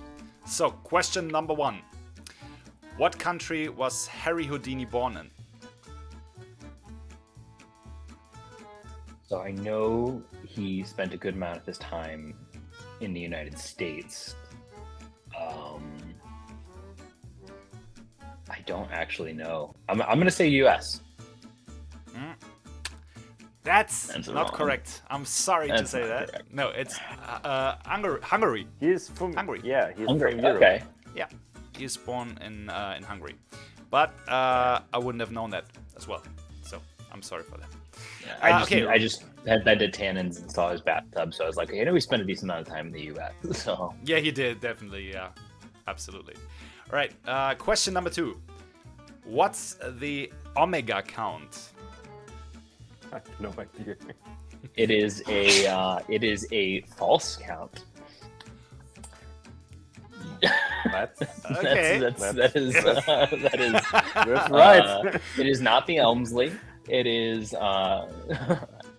So, question number 1. What country was Harry Houdini born in? So I know he spent a good amount of his time in the United States. I don't actually know. I'm gonna say U.S. That's That's not wrong. correct. I'm sorry to That's say not that. correct. No, it's Hungary. He's from Hungary. Yeah, he's Hungary. from Europe. Okay. Yeah, he is born in Hungary, but I wouldn't have known that as well. So I'm sorry for that. I just had the tannins and saw his bathtub, so I was like, I know he spent a decent amount of time in the U.S. So Yeah, he did definitely. Yeah, absolutely. All right. Question number 2. What's the omega count? I have no idea. it is a false count. That's Okay. That is That's right. it is not the Elmsley. It is.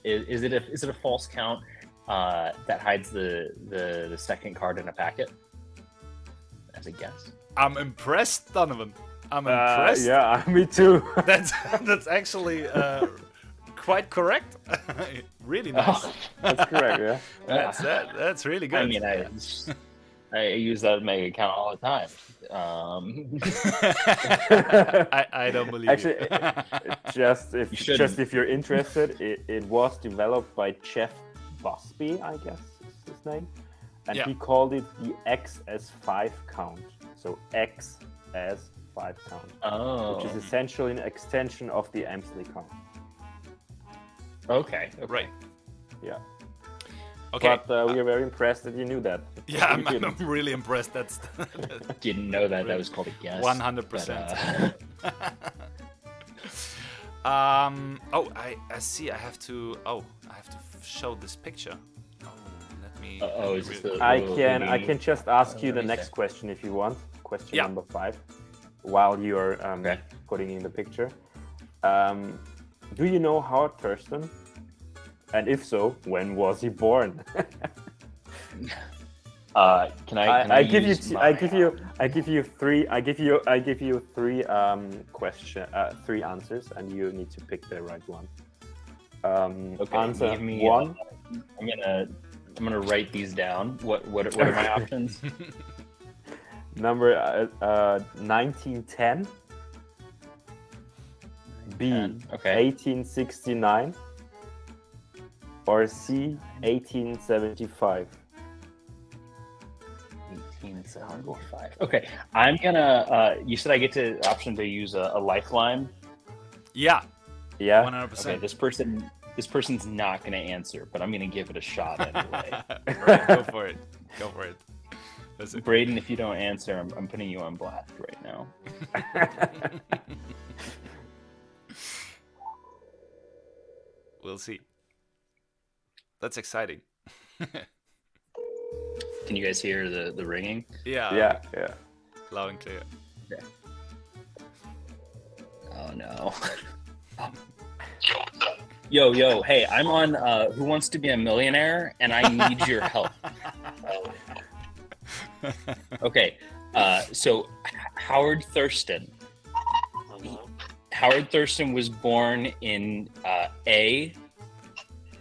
Is it a false count that hides the second card in a packet? As a guess. I'm impressed, Donovan. I'm impressed. Yeah, me too. That's actually quite correct. Really nice. Oh. That's correct, yeah. That's really good. I mean, I use that mega account all the time. I don't believe Actually, you. if you're interested, it was developed by Jeff Busby, I guess is his name, and Yeah. he called it the XS5 count. So X as 5 count, which is essentially an extension of the Elmsley count. Okay. Right. Yeah. Okay. But we are very impressed that you knew that. Yeah, I'm really impressed. That's Didn't know that was called a guess. 100%. Oh, I see. I have to show this picture. Oh, let me. Is this the I can just ask you the next question if you want. Question Yeah. number 5, while you're putting in the picture. Do you know Howard Thurston? And if so, when was he born? Can I give you three answers, and you need to pick the right one. Okay, Answer give me, 1. I'm gonna write these down. What are my options? Number 1910. B. 1869. or C, 1875? 1875. Okay, I'm gonna. You said I get to option to use a lifeline. Yeah. Yeah. 100%. Okay, this person's not gonna answer, but I'm gonna give it a shot anyway. Right, go for it. Go for it. Braden, if you don't answer, I'm putting you on blast right now. We'll see. That's exciting. Can you guys hear the ringing? Yeah. Yeah. Loud and clear. Okay. Oh no. Yo, hey, I'm on Who Wants to Be a Millionaire, and I need your help. Okay, so Howard Thurston. Howard Thurston was born in A,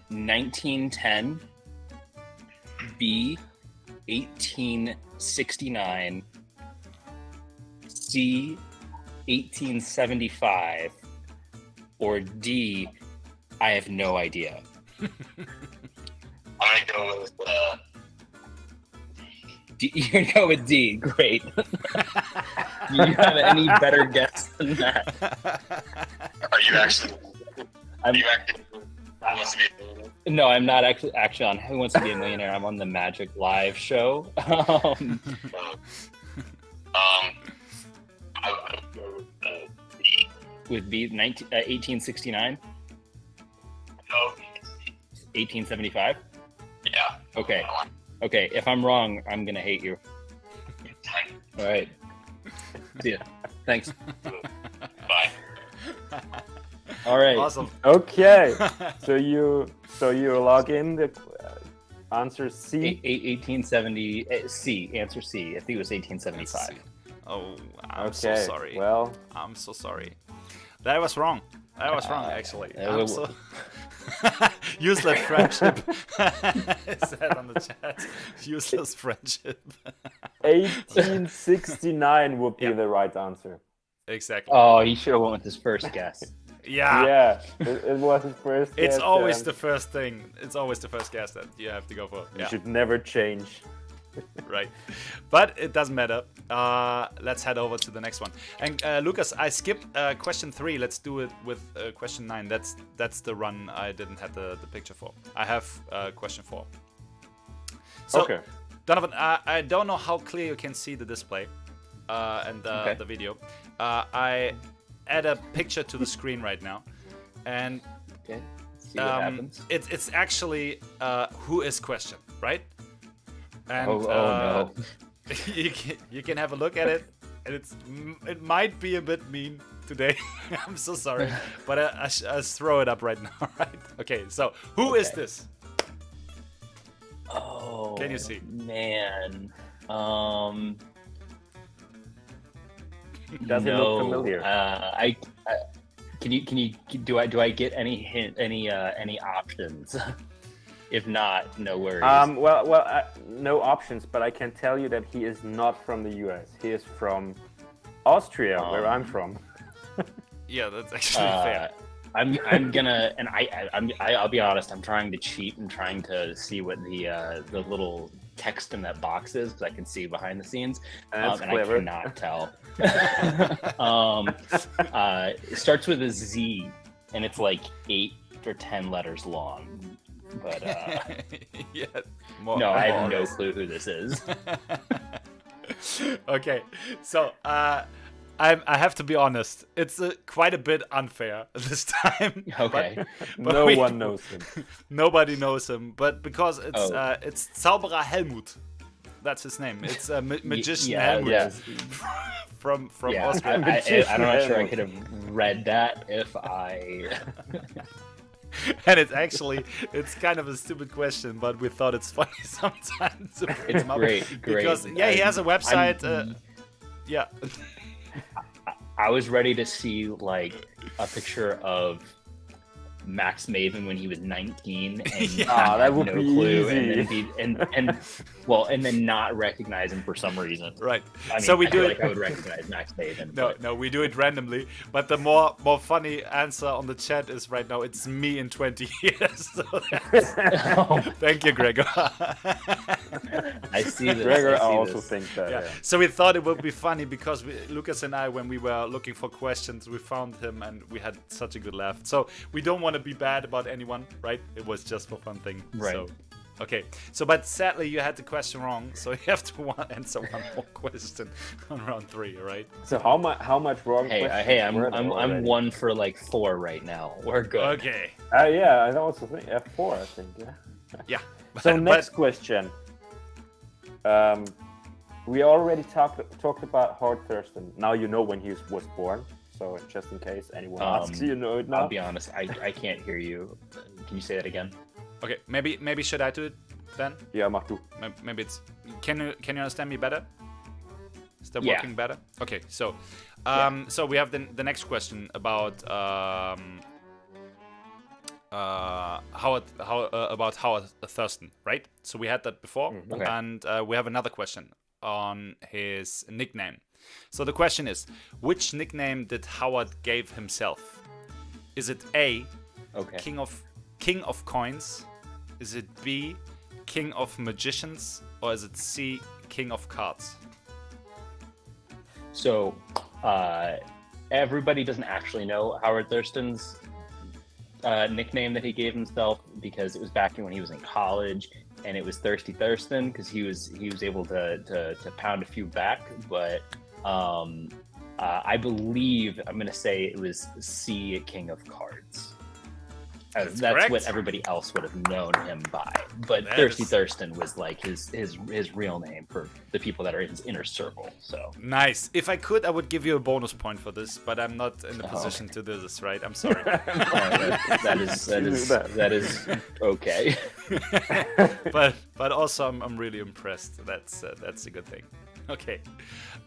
1910, B, 1869, C, 1875, or D, I have no idea. I'm gonna go with D. You're gonna go with D. Great. Do you have any better guess than that? Are you actually? No, I'm not actually on Who Wants to Be a Millionaire. I'm on the Magic Live show. I would go with B. With B, 1869? No. 1875? Yeah. Okay. Okay, if I'm wrong, I'm gonna hate you. All right. See ya. Thanks. Bye. All right. Awesome. Okay. So you log in the answer C. 1870. C. Answer C. I think it was 1875. Oh, I'm so sorry. Well, I'm so sorry. That was wrong. That was wrong, actually. I'm so... Useless friendship. Is that on the chat? Useless friendship. 1869 would be the right answer. Exactly. Oh, he should have went with his first guess. Yeah. Yeah, it was his first guess. It's always the first thing. It's always the first guess that you have to go for. You should never change. Right. But it doesn't matter. Let's head over to the next one. And Lucas, I skipped question 3. Let's do it with question 9. That's the run I didn't have the picture for. I have question 4. So, okay. Donovan, I don't know how clear you can see the display and the video. I add a picture to the screen right now. And okay. See what happens. It's actually who is question, right? And no. you can have a look at it, and it might be a bit mean today. I'm so sorry, but I throw it up right now, right? Okay, so who is this? Oh, can you see? Man, doesn't look familiar. Can you do I get any hint, any options? If not, no worries. Well, no options, but I can tell you that he is not from the US. He is from Austria, where I'm from. Yeah, that's actually fair. I'm gonna, and I'll be honest. I'm trying to cheat and trying to see what the little text in that box is, because I can see behind the scenes, That's and clever. I cannot tell. It starts with a Z, and it's like 8 or 10 letters long. But yeah, no, I have no clue who this is. Okay, so I have to be honest. It's quite a bit unfair this time. Okay, but no one knows him. Nobody knows him, but because it's Zauberer Helmut. That's his name. It's a magician Helmut. Yeah. From Austria. I'm not sure I could have read that if I. And it's kind of a stupid question, but we thought it's funny sometimes. It's great. Because he has a website. Yeah. I was ready to see like a picture of Max Maven when he was 19 and that would no be clue, easy. and then not recognize him for some reason. Right. I mean, So we I do feel it. like I would recognize Max Maven. No, but- no, we do it randomly. But the more funny answer on the chat is right now, it's me in 20 years. So thank you, Gregor. I see this. Gregor I see also this. thinks that. Yeah. Yeah. So we thought it would be funny because Lucas and I, when we were looking for questions, we found him and we had such a good laugh. So we don't want to be bad about anyone, right? It was just for fun thing. Right. So, okay. So, but sadly, you had the question wrong, so you have to answer one more question on round 3, right? So how much wrong? Hey, questions were there I'm already? 1 for like 4 right now. We're good. Okay. Yeah, I also think F4. I think. Yeah. Yeah. So But- next question. We already talked about Howard Thurston. Now you know when he was born. So just in case anyone asks, you know it now. I'll be honest, I can't hear you. Can you say that again? Okay, maybe should I do it then? Yeah, mach du. Maybe it's. Can you understand me better? Is that Yeah. working better? Okay, so so we have the next question about Howard Thurston, right? So we had that before, Okay. and we have another question on his nickname. So the question is, which nickname did Howard gave himself? Is it A, King of Coins? Is it B, King of Magicians? Or is it C, King of Cards? So, everybody doesn't actually know Howard Thurston's nickname that he gave himself because it was back when he was in college, and it was Thirsty Thurston because he was able to pound a few back. But I believe I'm gonna say it was C, King of Cards. That's correct. what everybody else would have known him by. But That Thirsty is- Thurston was like his real name for the people that are in his inner circle. So Nice. If I could, I would give you a bonus point for this, but I'm not in the position to do this, right? I'm sorry. that is okay. but also I'm really impressed. That's a good thing. Okay.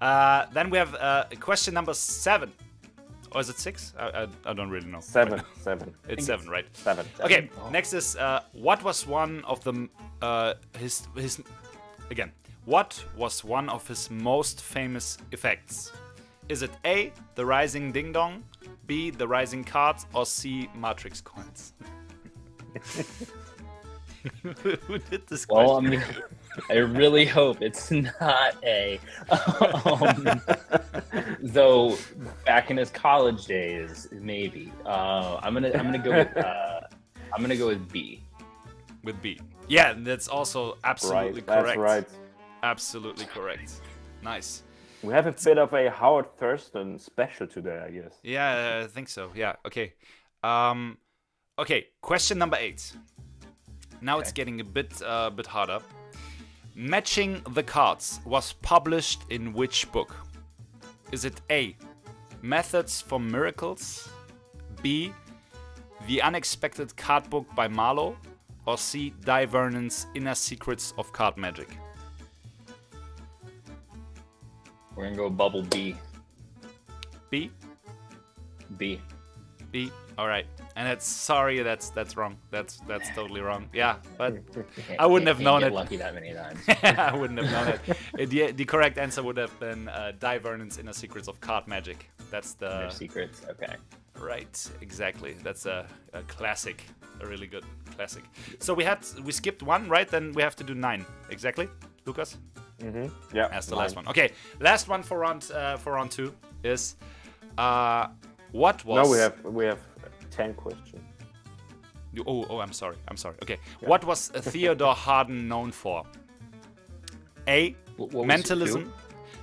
Then we have question number 7. Or is it 6? I don't really know. 7. It's 7, right? 7. Okay. Next is what was one of the what was one of his most famous effects? Is it A, the rising ding dong, B, the rising cards, or C, matrix coins? Who did this question? Well, I mean, I really hope it's not A. Though back in his college days, maybe. I'm gonna go with B. With B. Yeah, that's also absolutely correct. That's right. Absolutely correct. Nice. We have a bit of a Howard Thurston special today, I guess. Yeah, I think so. Yeah. Okay. Okay. Question number 8. Now it's getting a bit harder. Matching the Cards was published in which book? Is it A, Methods for Miracles, B, The Unexpected Card Book by Marlowe, or C, Di Vernon's Inner Secrets of Card Magic? We're gonna go bubble B. B? B. B. All right. And that's wrong. That's totally wrong. Yeah, but I wouldn't have known Get it. lucky that many times. I wouldn't have known it. The correct answer would have been Di Vernon's Inner Secrets of Card Magic. That's the Inner Secrets. Okay. Right, exactly. That's a classic, a really good classic. So we skipped 1, right? Then we have to do 9. Exactly, Lucas. Yeah. That's the last one. Okay, last one for round 2 is what was? No, we have 10 questions. Oh, I'm sorry. Okay, yeah. What was Theodore Hardin known for? A, mentalism.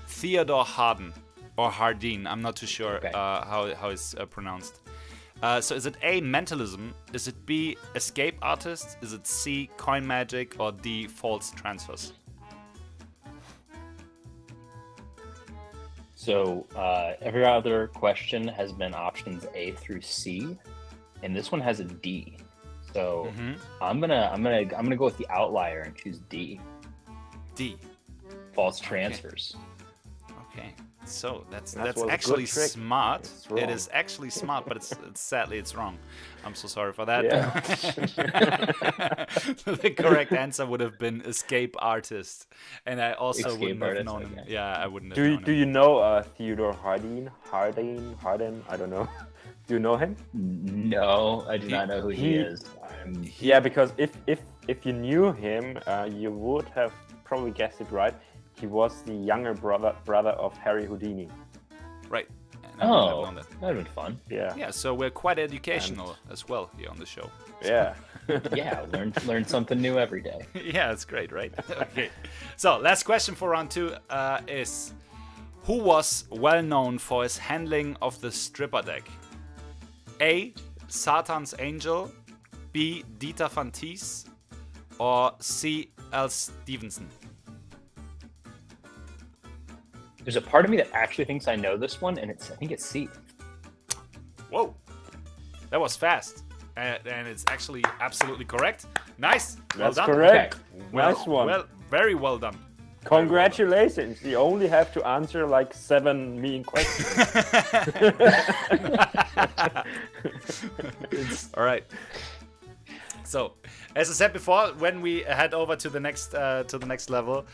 Theodore Hardin or Hardin. I'm not too sure how it's pronounced. So is it A, mentalism? Is it B, escape artist? Is it C, coin magic? Or D, false transfers? So every other question has been options A through C, and this one has a D. So I'm gonna go with the outlier and choose D. D. False transfers. Okay. So that's was a good actually trick. smart. It's wrong. It is actually smart, but it's sadly it's wrong. I'm so sorry for that. Yeah. The correct answer would have been escape artist, and I also Escape wouldn't have artist, known him. okay. Yeah, I wouldn't have Do known do him. you know Theodore Hardin? I don't know. Do you know him? No, I do not know who he is. Yeah, because if you knew him, you would have probably guessed it right. He was the younger brother of Harry Houdini. Right. And I wouldn't have Oh, known that. that'd been fun. Yeah. Yeah, so we're quite educational as well here on the show. Yeah. Yeah, learn something new every day. Yeah, it's great, right? Okay. So, last question for round 2 is, who was well known for his handling of the stripper deck? A. Satan's Angel, B. Dieter Van Thies, or C. Al Stevenson? There's a part of me that actually thinks I know this one, and I think it's C. Whoa, that was fast. And it's actually absolutely correct. Nice. Well That's done. correct. Okay. Well, Nice one. Well, very well done. Congratulations. You only have to answer like 7 mean questions. All right. So, as I said before, when we head over to the next level,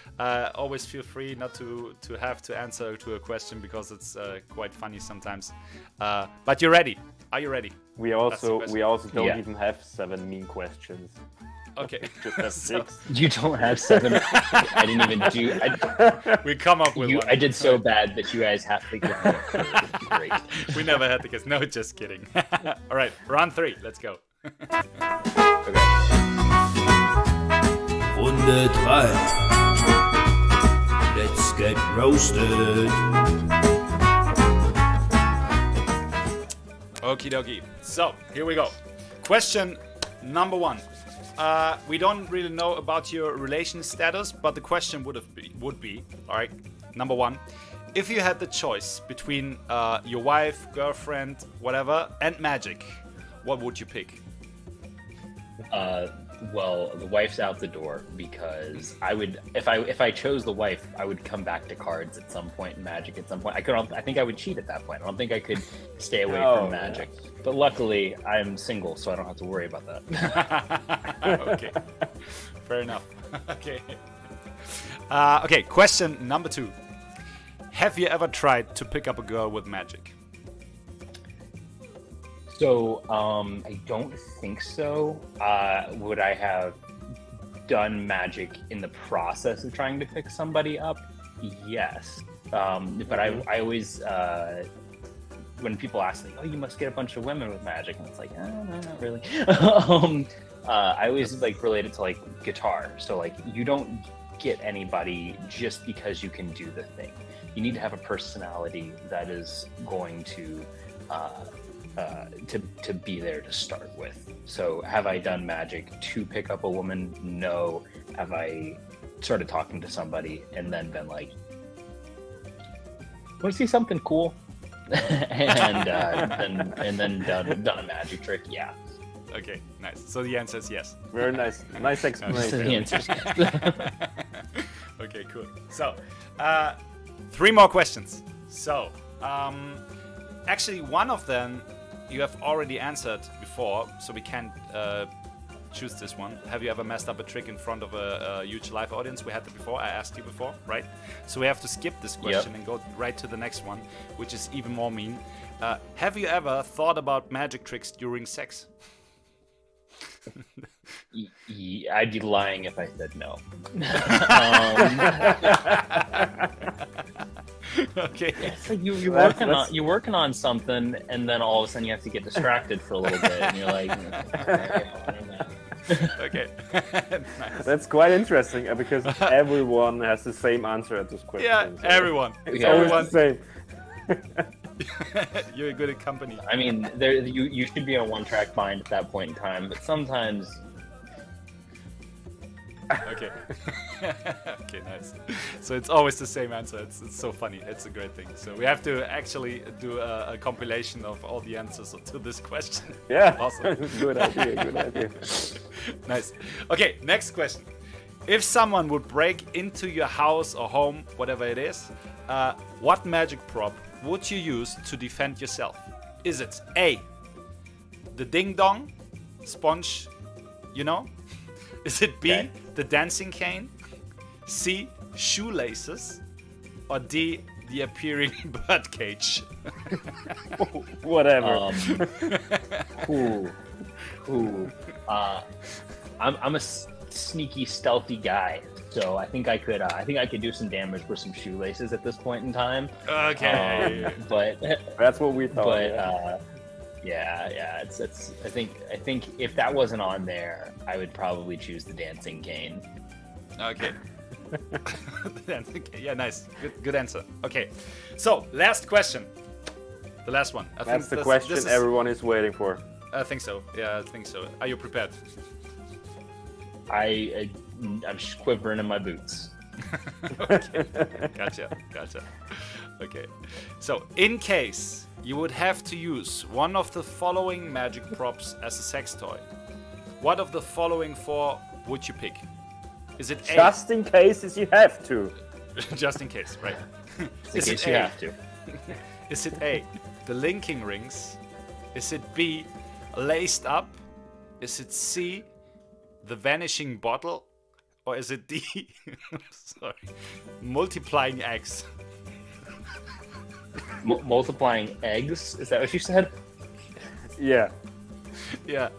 always feel free not to have to answer to a question because it's quite funny sometimes. But you're ready. Are you ready? We also don't Yeah. even have 7 mean questions. Okay. Just have So- 6. You don't have 7. I didn't even do. We come up with one. I did so bad that you guys have to give me a clue. It's great. We never had the guess. No, just kidding. All right, round 3. Let's go. Runde 3. Let's get roasted. Okie dokie. So, here we go. Question number 1. We don't really know about your relation status, but the question would be, all right, number 1. If you had the choice between your wife, girlfriend, whatever, and magic, what would you pick? Well, the wife's out the door because I would, if I chose the wife, I would come back to cards at some point, and magic at some point. I think I would cheat at that point. I don't think I could stay away from magic. But luckily, I'm single, so I don't have to worry about that. Okay, fair enough. Okay. Okay, question number 2. Have you ever tried to pick up a girl with magic? So, I don't think so. Would I have done magic in the process of trying to pick somebody up? Yes. But I always, when people ask, like, oh, you must get a bunch of women with magic, and it's like, no, not really. I always, like, relate it to, like, guitar. So, like, you don't get anybody just because you can do the thing. You need to have a personality that is going to be there to start with. So have I done magic to pick up a woman? No. Have I started talking to somebody and then been like, want to see something cool? and then done a magic trick? Yeah. Okay, nice. So the answer is yes. Very nice. Nice explanation. The answer is yes. Okay, cool. So, 3 more questions. So, actually, one of them you have already answered before, so we can't choose this one. Have you ever messed up a trick in front of a huge live audience? We had that before. I asked you before, right? So we have to skip this question and go right to the next one, which is even more mean. Have you ever thought about magic tricks during sex? I'd be lying if I said no. Okay. It's like you're working on something, and then all of a sudden you have to get distracted for a little bit, and you're like, okay. Nice. That's quite interesting because everyone has the same answer at this question. Yeah, so everyone. It's always the same. You're good at company. I mean, you should be on a one-track mind at that point in time, but sometimes. Okay. Okay, nice. So it's always the same answer. It's so funny. It's a great thing. So we have to actually do a compilation of all the answers to this question. Yeah. Awesome. Good idea. Good idea. Nice. Okay, next question. If someone would break into your house or home, whatever it is, what magic prop would you use to defend yourself? Is it A, the ding dong sponge, you know? Is it B, the dancing cane? C, shoelaces? Or D, the appearing bird cage? Whatever. I'm a sneaky, stealthy guy, so I think I could do some damage with some shoelaces at this point in time. Okay, but that's what we thought. But it's I think if that wasn't on there, I would probably choose the dancing cane. Okay. Yeah, nice. Good answer. Okay, so last question. The last one. That's the question everyone is waiting for. I think so. Yeah, I think so. Are you prepared? I'm quivering in my boots. Okay. Gotcha. Okay. So, in case you would have to use one of the following magic props as a sex toy, what of the following 4 would you pick? Is it A? Just in case you have to. Just in case, right? Is it A? You have to. Is it A, the linking rings? Is it B, laced up? Is it C, the vanishing bottle? Or is it D, sorry, multiplying eggs? Multiplying eggs? Is that what you said? Yeah. Yeah.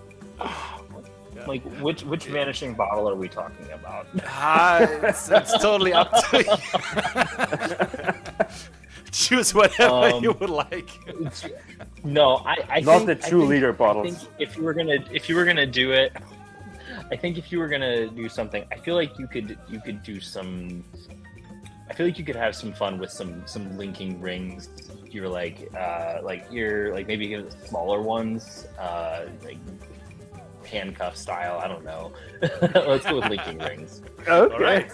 Like, which vanishing bottle are we talking about? It's totally up to you. Choose whatever you would like. No, I not think, the 2-liter bottles. I think if you were gonna do it, I think if you were gonna do something, I feel like you could do some. I feel like you could have some fun with some linking rings. You're like maybe get smaller ones, like handcuff style. I don't know. Let's go with linking rings. Okay. All right.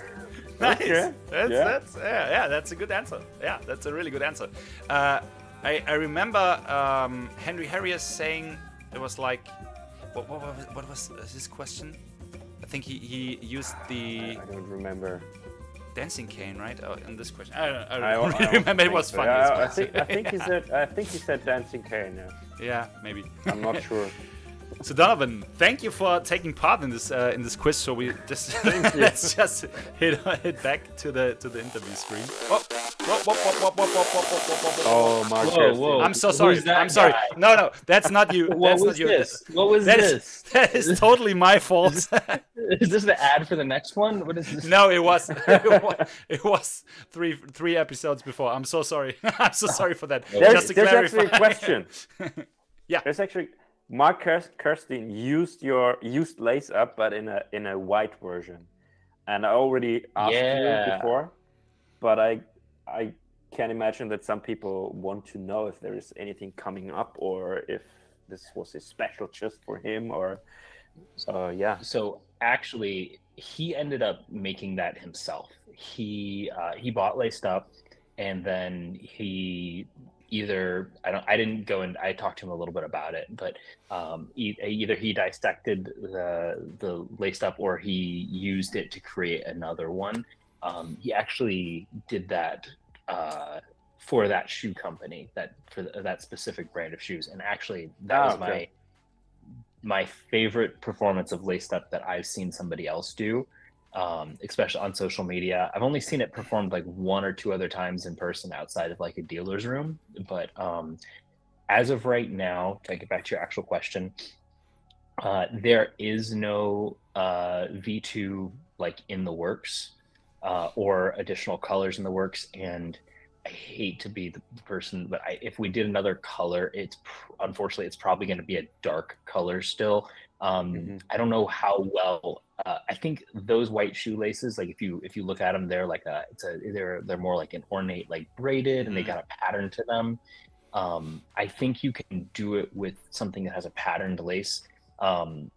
Nice. Okay. That's a good answer. Yeah, that's a really good answer. I remember Henry Harrier saying it was like, what was his question? I think he used the. I don't remember. Dancing cane, right? Oh, in this question, I don't really remember. It was funny. I think he said dancing cane. Yeah, maybe. I'm not sure. So Donovan, thank you for taking part in this quiz. So we just let's just hit back to the interview screen. Oh, Marc. Whoa. I'm so sorry. I'm sorry. No, that's not you. That's not you. What was this? That is totally my fault. Is this the ad for the next one? What is this? No, it was three episodes before. I'm so sorry. I'm so sorry for that. There's actually a question. Yeah. There's actually Marc Kirstein used Lace Up, but in a white version, and I already asked you before, but I can imagine that some people want to know if there is anything coming up or if this was a special just for him or yeah. So actually, he ended up making that himself. He bought Laced Up, and then he I didn't go and I talked to him a little bit about it, but either he dissected the Laced Up or he used it to create another one. He actually did that for that shoe company, for that specific brand of shoes, and actually that was my favorite performance of Laced Up that I've seen somebody else do. Especially on social media. I've only seen it performed like 1 or 2 other times in person outside of like a dealer's room. But as of right now, to get back to your actual question, there is no V2 like in the works or additional colors in the works. And I hate to be the person, but if we did another color, unfortunately it's probably going to be a dark color still. I don't know how well. I think those white shoelaces, like if you look at them, they're like they're more like an ornate, like braided, and they got a pattern to them. I think you can do it with something that has a patterned lace.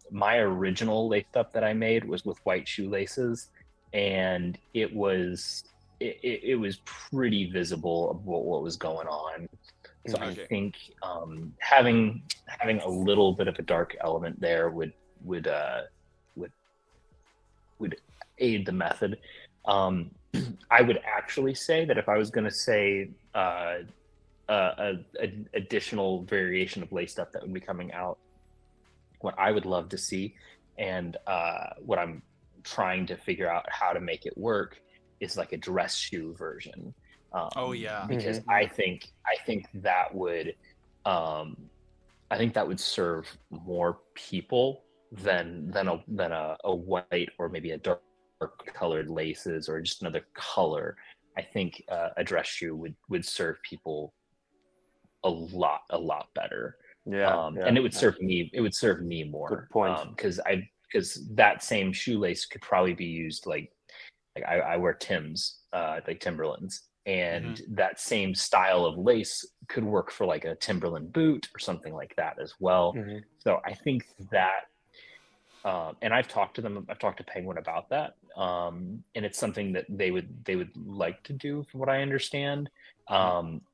My original Laced Up that I made was with white shoelaces, and it was pretty visible of what was going on. So I think having a little bit of a dark element there would aid the method. I would actually say that if I was going to say an additional variation of Laced Up that would be coming out, what I would love to see, and what I'm trying to figure out how to make it work, is like a dress shoe version. Oh yeah, because I think that would serve more people than a white or maybe a dark colored laces or just another color. I think a dress shoe would serve people a lot better. And it would serve me. It would serve me more. Good point. Because that same shoelace could probably be used like I wear Timbs, like Timberlands, and that same style of lace could work for like a Timberland boot or something like that as well. So I think that, and I've talked to Penguin about that, and it's something that they would like to do, from what I understand.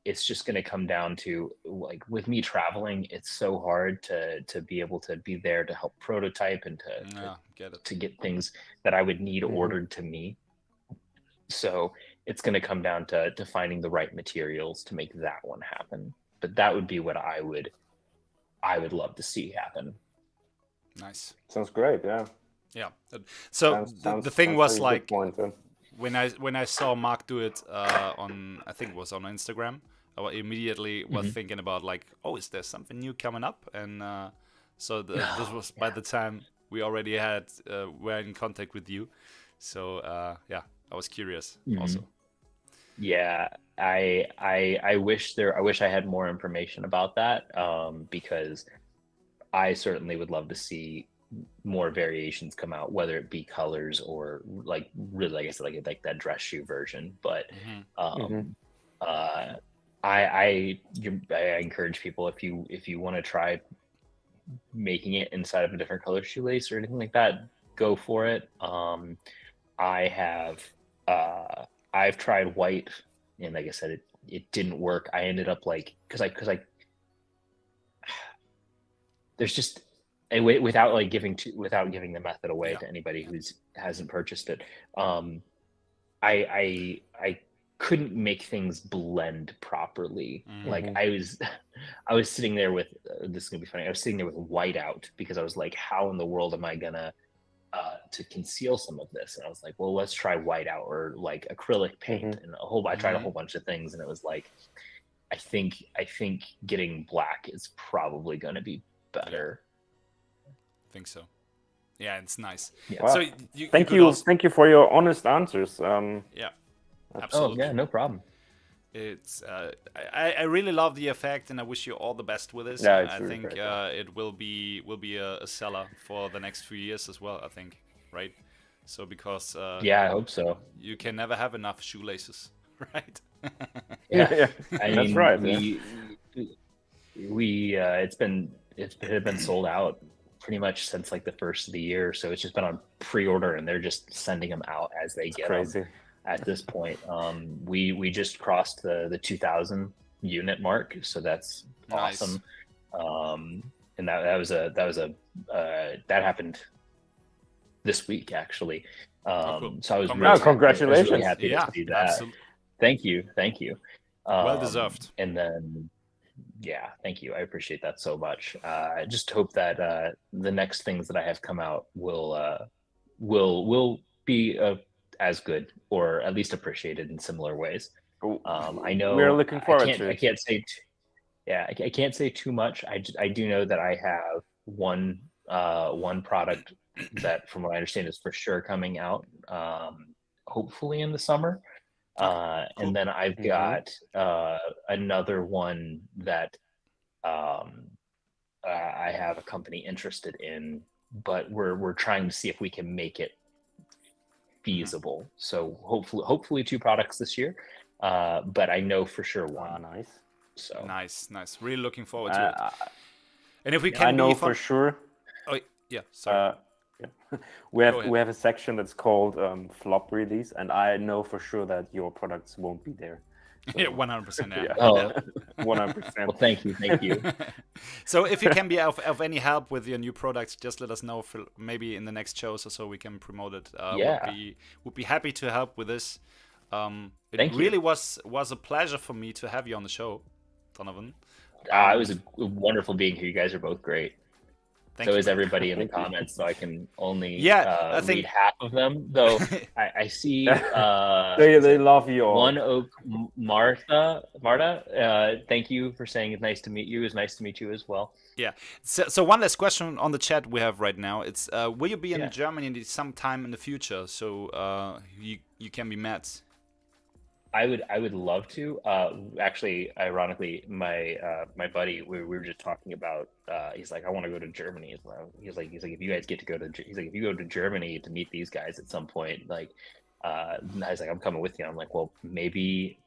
It's just going to come down to, like, with me traveling, it's so hard to be able to be there to help prototype and to get things that I would need ordered to me. So it's going to come down to finding the right materials to make that one happen. But that would be what I would love to see happen. Nice. Sounds great. Yeah. Yeah. So the thing was, like, when I saw Marc do it on, I think it was on Instagram, I immediately was thinking about, like, oh, is there something new coming up? And so this was by the time we already were in contact with you. So yeah, I was curious also. Yeah, I wish I had more information about that, because I certainly would love to see more variations come out, whether it be colors or, like, really, like I said, like that dress shoe version. But I encourage people, if you want to try making it inside of a different color shoelace or anything like that, go for it. I've tried white, and like I said, it didn't work. I ended up, like, because I there's just without giving the method away to anybody who hasn't purchased it. I couldn't make things blend properly. Like, I was sitting there with this is gonna be funny. I was sitting there with white out because I was like, how in the world am I gonna to conceal some of this? And I was like, well, let's try white out or like acrylic paint and I tried a whole bunch of things, and it was like, I think getting black is probably going to be better. I think so. Yeah, it's nice. Yeah. Wow. So thank you for your honest answers. Yeah, absolutely. Oh yeah, no problem. It's I really love the effect, and I wish you all the best with this. Yeah, I really think great, it will be a seller for the next few years as well, I think, right? So because yeah, I hope so. You can never have enough shoelaces, right? Yeah. I mean, that's right. It's been sold out pretty much since like the first of the year, so it's just been on pre-order, and they're just sending them out as they get them. At this point, we just crossed the 2,000 unit mark, so that's awesome. And that happened this week, actually. Cool. So I was congratulations. really happy to see that. Absolutely. Thank you. Well deserved. And then, yeah, thank you. I appreciate that so much. I just hope that the next things that I have come out will be as good, or at least appreciated in similar ways. I know we're looking forward to it. I can't say I can't say too much. I do know that I have one product that, from what I understand, is for sure coming out, hopefully in the summer. And then I've got another one that I have a company interested in, but we're trying to see if we can make it feasible. So hopefully 2 products this year, but I know for sure one. Nice. So nice. Really looking forward to it. And if we can, I know for sure. Oh yeah, sorry. We have a section that's called flop release, and I know for sure that your products won't be there. Yeah, 100%. Yeah. Oh, 100%. Well, thank you. So if you can be of any help with your new products, just let us know. For maybe in the next shows or so we can promote it. Would be happy to help with this. It really was a pleasure for me to have you on the show, Donovan. It was wonderful being here. You guys are both great. So is everybody in the comments, so I can only read half of them. Though I see they love you all. One Oak Martha, thank you for saying it's nice to meet you. It's nice to meet you as well. Yeah. So one last question on the chat we have right now. It's will you be in Germany sometime in the future so you can be met? I would love to. Actually, ironically, my buddy, we were just talking about. He's like, I want to go to Germany. He's like, if you guys get to go to, if you go to Germany to meet these guys at some point, like, I was like, I'm coming with you. I'm like, well, maybe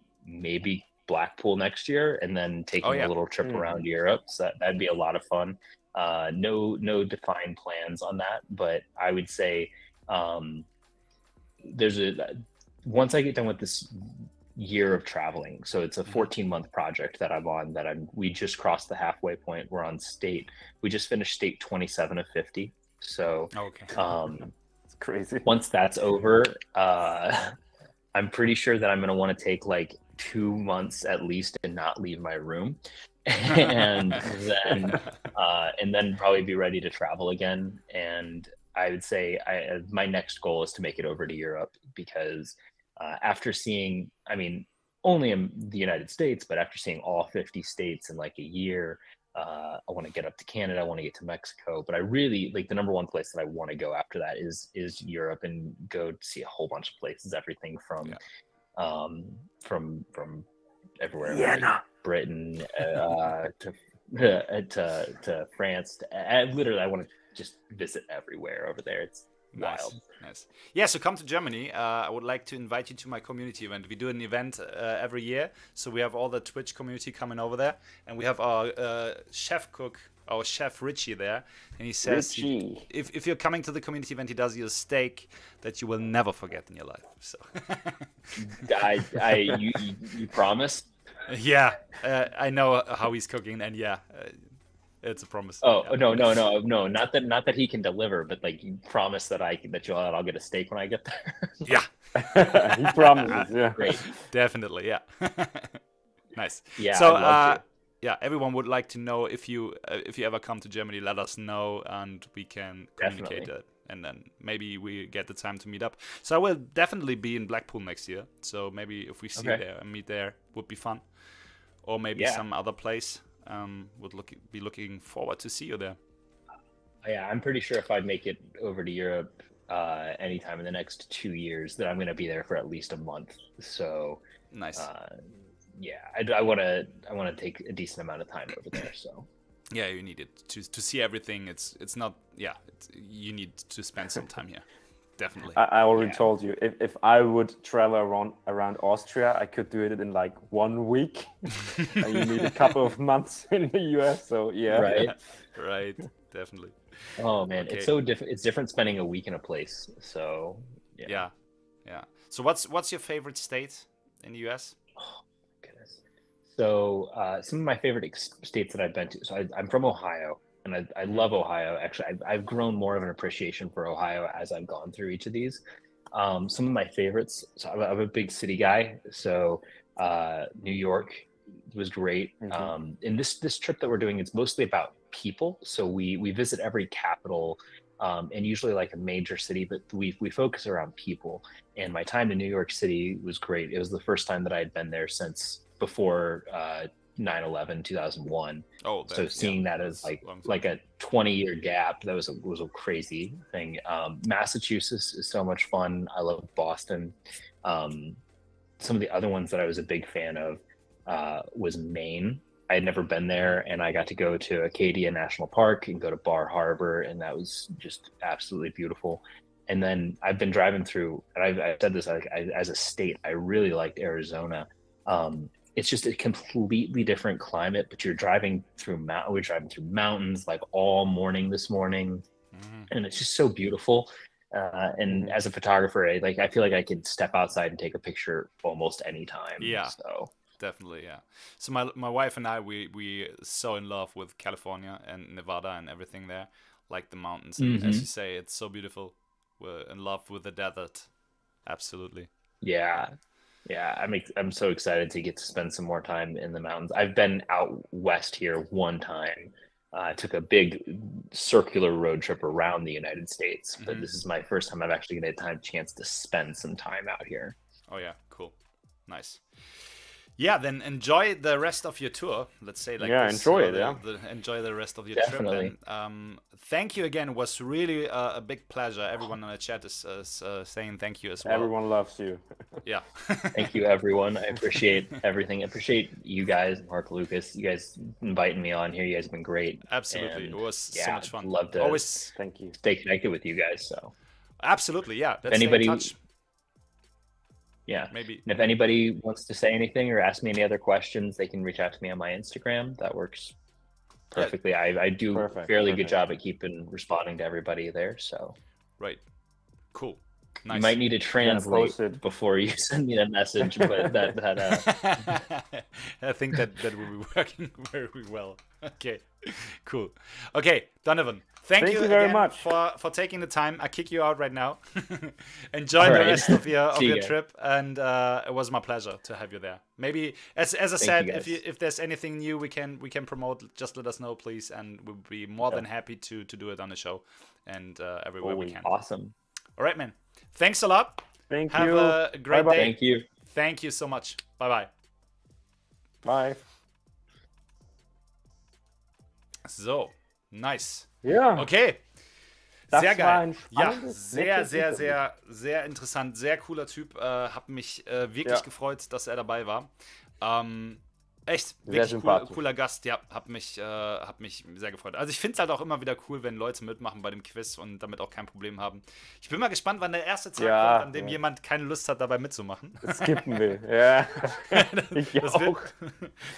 Blackpool next year, and then taking a little trip around Europe. So that'd be a lot of fun. No defined plans on that, but I would say once I get done with this year of traveling, so it's a 14-month project that I'm on, we just crossed the halfway point. We're on we just finished state 27 of 50. So it's crazy. Once that's over, I'm pretty sure that I'm going to want to take like 2 months at least and not leave my room. and then probably be ready to travel again. And I would say my next goal is to make it over to Europe, because after seeing, I mean, only in the United States, but after seeing all 50 states in like a year, I want to get up to Canada. I want to get to Mexico, but I really like the number one place that I want to go after that is Europe, and go see a whole bunch of places, everything from everywhere, like Britain to France. Literally, I want to just visit everywhere over there. It's wild. Nice. Yeah, so come to Germany. I would like to invite you to my community event. We do an event every year. So we have all the Twitch community coming over there. And we have our chef Richie there. And he says, if you're coming to the community event, he does you a steak that you will never forget in your life. So you promise? Yeah, I know how he's cooking. And it's a promise. Oh, no, not that he can deliver, but like you promise that I'll get a steak when I get there. Yeah. He promises. Yeah. Great. Definitely. Yeah. Nice. Yeah. So everyone would like to know if you ever come to Germany, let us know and we can communicate it. And then maybe we get the time to meet up. So I will definitely be in Blackpool next year. So maybe if we see there and meet there, would be fun. Or maybe some other place. Would be looking forward to see you there. Yeah, I'm pretty sure if I make it over to Europe anytime in the next 2 years, that I'm going to be there for at least a month. So nice. I want to take a decent amount of time over there. So yeah, you need it to see everything. It's not you need to spend some time here. Definitely. I already told you, if I would travel around Austria, I could do it in like 1 week. You need a couple of months in the US, so yeah. Right, definitely. Oh man, it's so different. It's different spending a week in a place. So yeah. So what's your favorite state in the US? Oh goodness. So some of my favorite states that I've been to. So I'm from Ohio. And I love Ohio. Actually, I've grown more of an appreciation for Ohio as I've gone through each of these. Some of my favorites. So I'm a big city guy. So New York was great. And this trip that we're doing, it's mostly about people. So we visit every capital, and usually like a major city, but we focus around people. And my time in New York City was great. It was the first time that I had been there since before 9/11, 2001. So seeing that as like a 20-year gap, that was a crazy thing. Massachusetts is so much fun. I love Boston. Some of the other ones that I was a big fan of was Maine. I had never been there, and I got to go to Acadia National Park and go to Bar Harbor, and that was just absolutely beautiful. And then I've been driving through, and I've said this, as a state, I really liked Arizona. It's just a completely different climate, but we're driving through mountains like all morning this morning. And it's just so beautiful. And as a photographer, I feel like I could step outside and take a picture almost any time. Yeah. So Definitely, yeah. So my wife and I, we so in love with California and Nevada and everything there, like the mountains. And as you say, it's so beautiful. We're in love with the desert. Absolutely. Yeah. I'm so excited to get to spend some more time in the mountains. I've been out west here one time. I took a big circular road trip around the United States, but this is my first time I've actually get a chance to spend some time out here. Oh yeah, cool, nice. Yeah, then enjoy the rest of your tour. Let's say like this, enjoy it. Yeah, enjoy the rest of your Definitely. trip. And thank you again. It was really a big pleasure. Everyone in the chat is saying thank you as well. Everyone loves you. Yeah. Thank you, everyone. I appreciate everything. I appreciate you guys, Mark, Lucas. You guys inviting me on here. You guys have been great. Absolutely, And, it was so much fun. Love to always thank you. Stay connected with you guys. So absolutely, yeah. Let's anybody. stay in touch. Yeah, maybe. And if anybody wants to say anything or ask me any other questions, they can reach out to me on my Instagram. That works perfectly. Yeah. I do a fairly good job at responding to everybody there. So, right, cool. Nice. You might need to translate before you send me that message, but I think that will be working very well. Okay, cool. Okay, Donovan, thank you very again much for taking the time. I kick you out right now. Enjoy the rest of your trip, and it was my pleasure to have you there. Maybe as I said, if there's anything new we can promote, just let us know, please, and we'll be more than happy to do it on the show and everywhere we can. Awesome. All right, man. Thanks a lot. Have a great day. Thank you. Thank you so much. Bye-bye. Bye. So, nice. Ja. Okay. Das sehr war ein geil. Ja, spannendes, sehr interessant. Sehr cooler Typ. Hab mich wirklich gefreut, dass er dabei war. Echt, wirklich cooler Gast. Ja, hab mich sehr gefreut. Also ich finde es halt auch immer wieder cool, wenn Leute mitmachen bei dem Quiz und damit auch kein Problem haben. Ich bin mal gespannt, wann der erste Tag kommt, an dem jemand keine Lust hat, dabei mitzumachen. Das skippen will. Ja.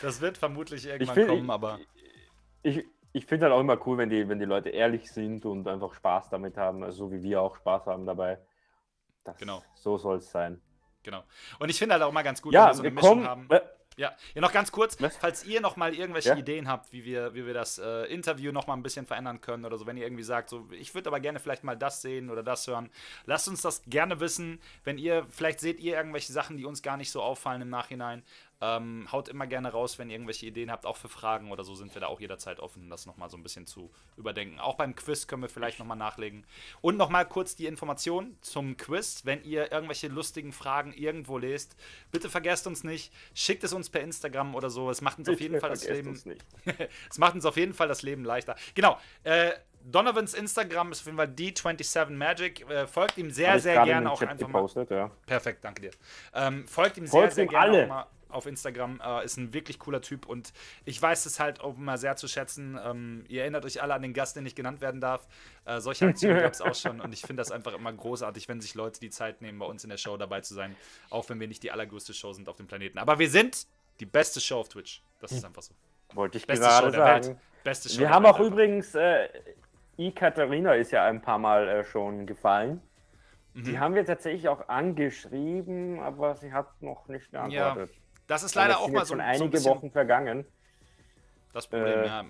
Das wird vermutlich irgendwann kommen, aber... Ich finde halt auch immer cool, wenn die Leute ehrlich sind und einfach Spaß damit haben, also so wie wir auch Spaß haben dabei. So soll es sein. Genau. Und ich finde halt auch mal ganz gut, wenn wir so eine Mischung haben. Ja, noch ganz kurz, falls ihr noch mal irgendwelche Ideen habt, wie wir das Interview noch mal ein bisschen verändern können oder so, wenn ihr irgendwie sagt, so, ich würde aber gerne vielleicht mal das sehen oder das hören, lasst uns das gerne wissen. Vielleicht seht ihr irgendwelche Sachen, die uns gar nicht so auffallen im Nachhinein. Haut immer gerne raus, wenn ihr irgendwelche Ideen habt, auch für Fragen oder so, sind wir da auch jederzeit offen, das nochmal so ein bisschen zu überdenken. Auch beim Quiz können wir vielleicht nochmal nachlegen. Und nochmal kurz die Information zum Quiz, wenn ihr irgendwelche lustigen Fragen irgendwo lest, bitte vergesst uns nicht, schickt es uns per Instagram oder so, es macht uns auf jeden Fall das Leben es macht uns auf jeden Fall das Leben leichter. Genau, Donovans Instagram ist auf jeden Fall D27Magic. Folgt ihm sehr gerne auch einfach gepostet, mal. Ja. Perfekt, danke dir. Folgt ihm sehr gerne auch mal auf Instagram. Ist ein wirklich cooler Typ und ich weiß es halt auch immer sehr zu schätzen. Ihr erinnert euch alle an den Gast, den nicht genannt werden darf. Solche Aktionen gab es auch schon und ich finde das einfach immer großartig, wenn sich Leute die Zeit nehmen, bei uns in der Show dabei zu sein, auch wenn wir nicht die allergrößte Show sind auf dem Planeten. Aber wir sind die beste Show auf Twitch. Das ist einfach so. Wollte ich beste gerade Show der sagen. Welt. Beste Show wir haben auch übrigens Katharina ist ja ein paar Mal schon gefallen. Die haben wir tatsächlich auch angeschrieben, aber sie hat noch nicht geantwortet. Ja, das ist leider auch mal so schon einige Wochen vergangen. Das Problem,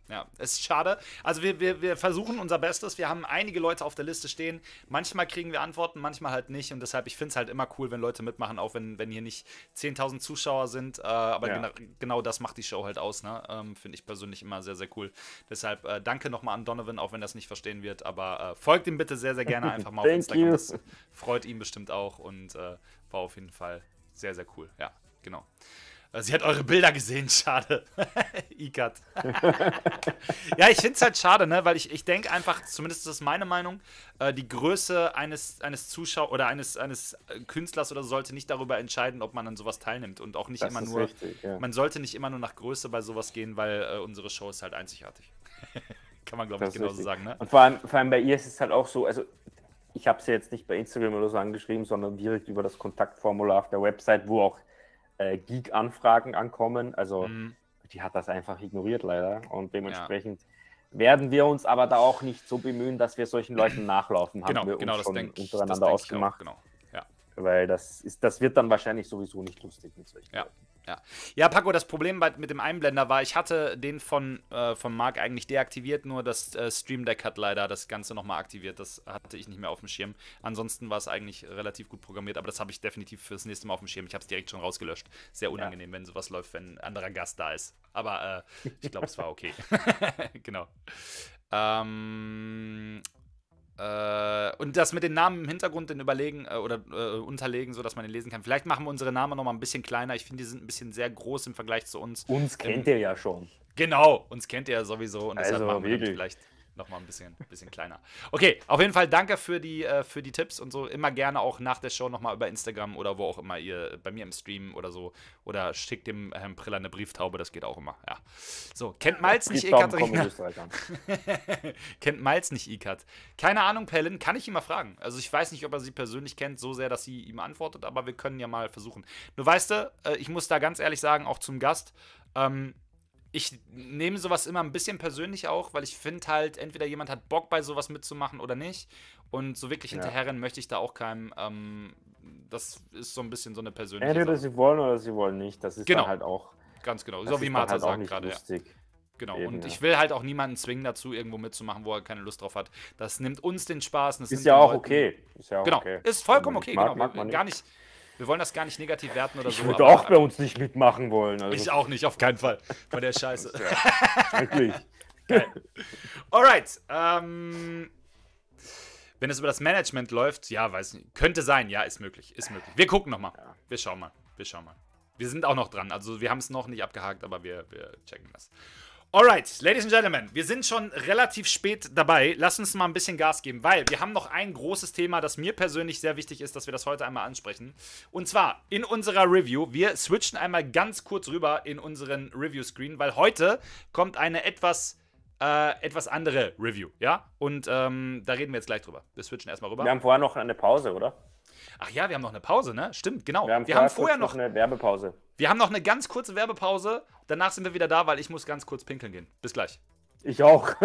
ja, es ist schade. Also wir versuchen unser Bestes. Wir haben einige Leute auf der Liste stehen. Manchmal kriegen wir Antworten, manchmal halt nicht. Und deshalb, ich finde es halt immer cool, wenn Leute mitmachen, auch wenn hier nicht 10.000 Zuschauer sind. Aber genau das macht die Show halt aus. Ne? Finde ich persönlich immer sehr, sehr cool. Deshalb danke nochmal an Donovan, auch wenn das nicht verstehen wird. Aber folgt ihm bitte sehr, sehr gerne einfach mal auf Instagram. Das freut ihn bestimmt auch und war auf jeden Fall sehr, sehr cool. Ja, genau. Sie hat eure Bilder gesehen, schade. Ikat. Ja, ich finde es halt schade, ne? Weil ich denke einfach, zumindest ist das meine Meinung, die Größe eines Zuschauers oder eines Künstlers oder so sollte nicht darüber entscheiden, ob man an sowas teilnimmt. Und auch nicht das immer ist nur, richtig, ja. Man sollte nicht immer nur nach Größe bei sowas gehen, weil unsere Show ist halt einzigartig. Kann man, glaube ich, genauso sagen, ne? Und vor allem bei ihr ist es halt auch so, also ich habe sie jetzt nicht bei Instagram oder so angeschrieben, sondern direkt über das Kontaktformular auf der Website, wo auch Geek-Anfragen ankommen, also die hat das einfach ignoriert leider und dementsprechend werden wir uns aber da auch nicht so bemühen, dass wir solchen Leuten nachlaufen, haben wir uns schon untereinander ausgemacht, weil das wird dann wahrscheinlich sowieso nicht lustig mit solchen Leuten. Ja, Paco, das Problem mit dem Einblender war, ich hatte den von Marc eigentlich deaktiviert, nur das Stream Deck hat leider das Ganze nochmal aktiviert. Das hatte ich nicht mehr auf dem Schirm. Ansonsten war es eigentlich relativ gut programmiert, aber das habe ich definitiv fürs nächste Mal auf dem Schirm. Ich habe es direkt schon rausgelöscht. Sehr unangenehm, wenn sowas läuft, wenn ein anderer Gast da ist. Aber ich glaube, es war okay. Genau. Und das mit den Namen im Hintergrund den überlegen oder unterlegen, sodass man den lesen kann. Vielleicht machen wir unsere Namen nochmal ein bisschen kleiner. Ich finde, die sind ein bisschen sehr groß im Vergleich zu uns. Uns kennt ihr ja schon. Genau, uns kennt ihr ja sowieso. Und deshalb machen wir vielleicht nochmal ein bisschen kleiner. Okay, auf jeden Fall danke für die Tipps und so. Immer gerne auch nach der Show nochmal über Instagram oder wo auch immer ihr bei mir im Stream oder so. Oder schickt dem Herrn Priller eine Brieftaube, das geht auch immer. Ja. So, kennt Miles nicht Ekaterina? Kennt Miles nicht Ikat? Keine Ahnung, Pellin, kann ich ihn mal fragen. Also ich weiß nicht, ob er sie persönlich kennt, so sehr, dass sie ihm antwortet, aber wir können ja mal versuchen. Nur weißt du, ich muss da ganz ehrlich sagen, auch zum Gast, ich nehme sowas immer ein bisschen persönlich auch, weil ich finde halt, entweder jemand hat Bock bei sowas mitzumachen oder nicht. Und so wirklich hinterherrennen möchte ich da auch keinem. Das ist so ein bisschen so eine persönliche Entweder sie wollen oder sie wollen nicht. Das ist dann halt auch. Ganz genau. So wie Martha sagt gerade. Ja. Genau. Eben, und ich will halt auch niemanden zwingen dazu, irgendwo mitzumachen, wo er keine Lust drauf hat. Das nimmt uns den Spaß. Das ist ja auch okay. Ist ja auch okay. Ist vollkommen okay. Genau. Wir wollen das gar nicht negativ werten oder so. Ich würde auch bei uns nicht mitmachen wollen. Also. Ich auch nicht, auf keinen Fall. Bei der Scheiße. Wirklich. Geil. Alright. Wenn es über das Management läuft, ja, weiß nicht. Könnte sein, ja, ist möglich. Ist möglich. Wir gucken nochmal. Ja. Wir schauen mal. Wir sind auch noch dran. Also wir haben es noch nicht abgehakt, aber wir checken das. Alright, Ladies and Gentlemen, wir sind schon relativ spät dabei. Lasst uns mal ein bisschen Gas geben, weil wir haben noch ein großes Thema, das mir persönlich sehr wichtig ist, dass wir das heute einmal ansprechen. Und zwar in unserer Review. Wir switchen einmal ganz kurz rüber in unseren Review-Screen, weil heute kommt eine etwas andere Review, ja? Und da reden wir jetzt gleich drüber. Wir switchen erstmal rüber. Wir haben vorher noch eine Pause, oder? Ach ja, wir haben noch eine Pause, ne? Stimmt, genau. Wir haben vorher noch eine Werbepause. Wir haben noch eine ganz kurze Werbepause. Danach sind wir wieder da, weil ich muss ganz kurz pinkeln gehen. Bis gleich. Ich auch.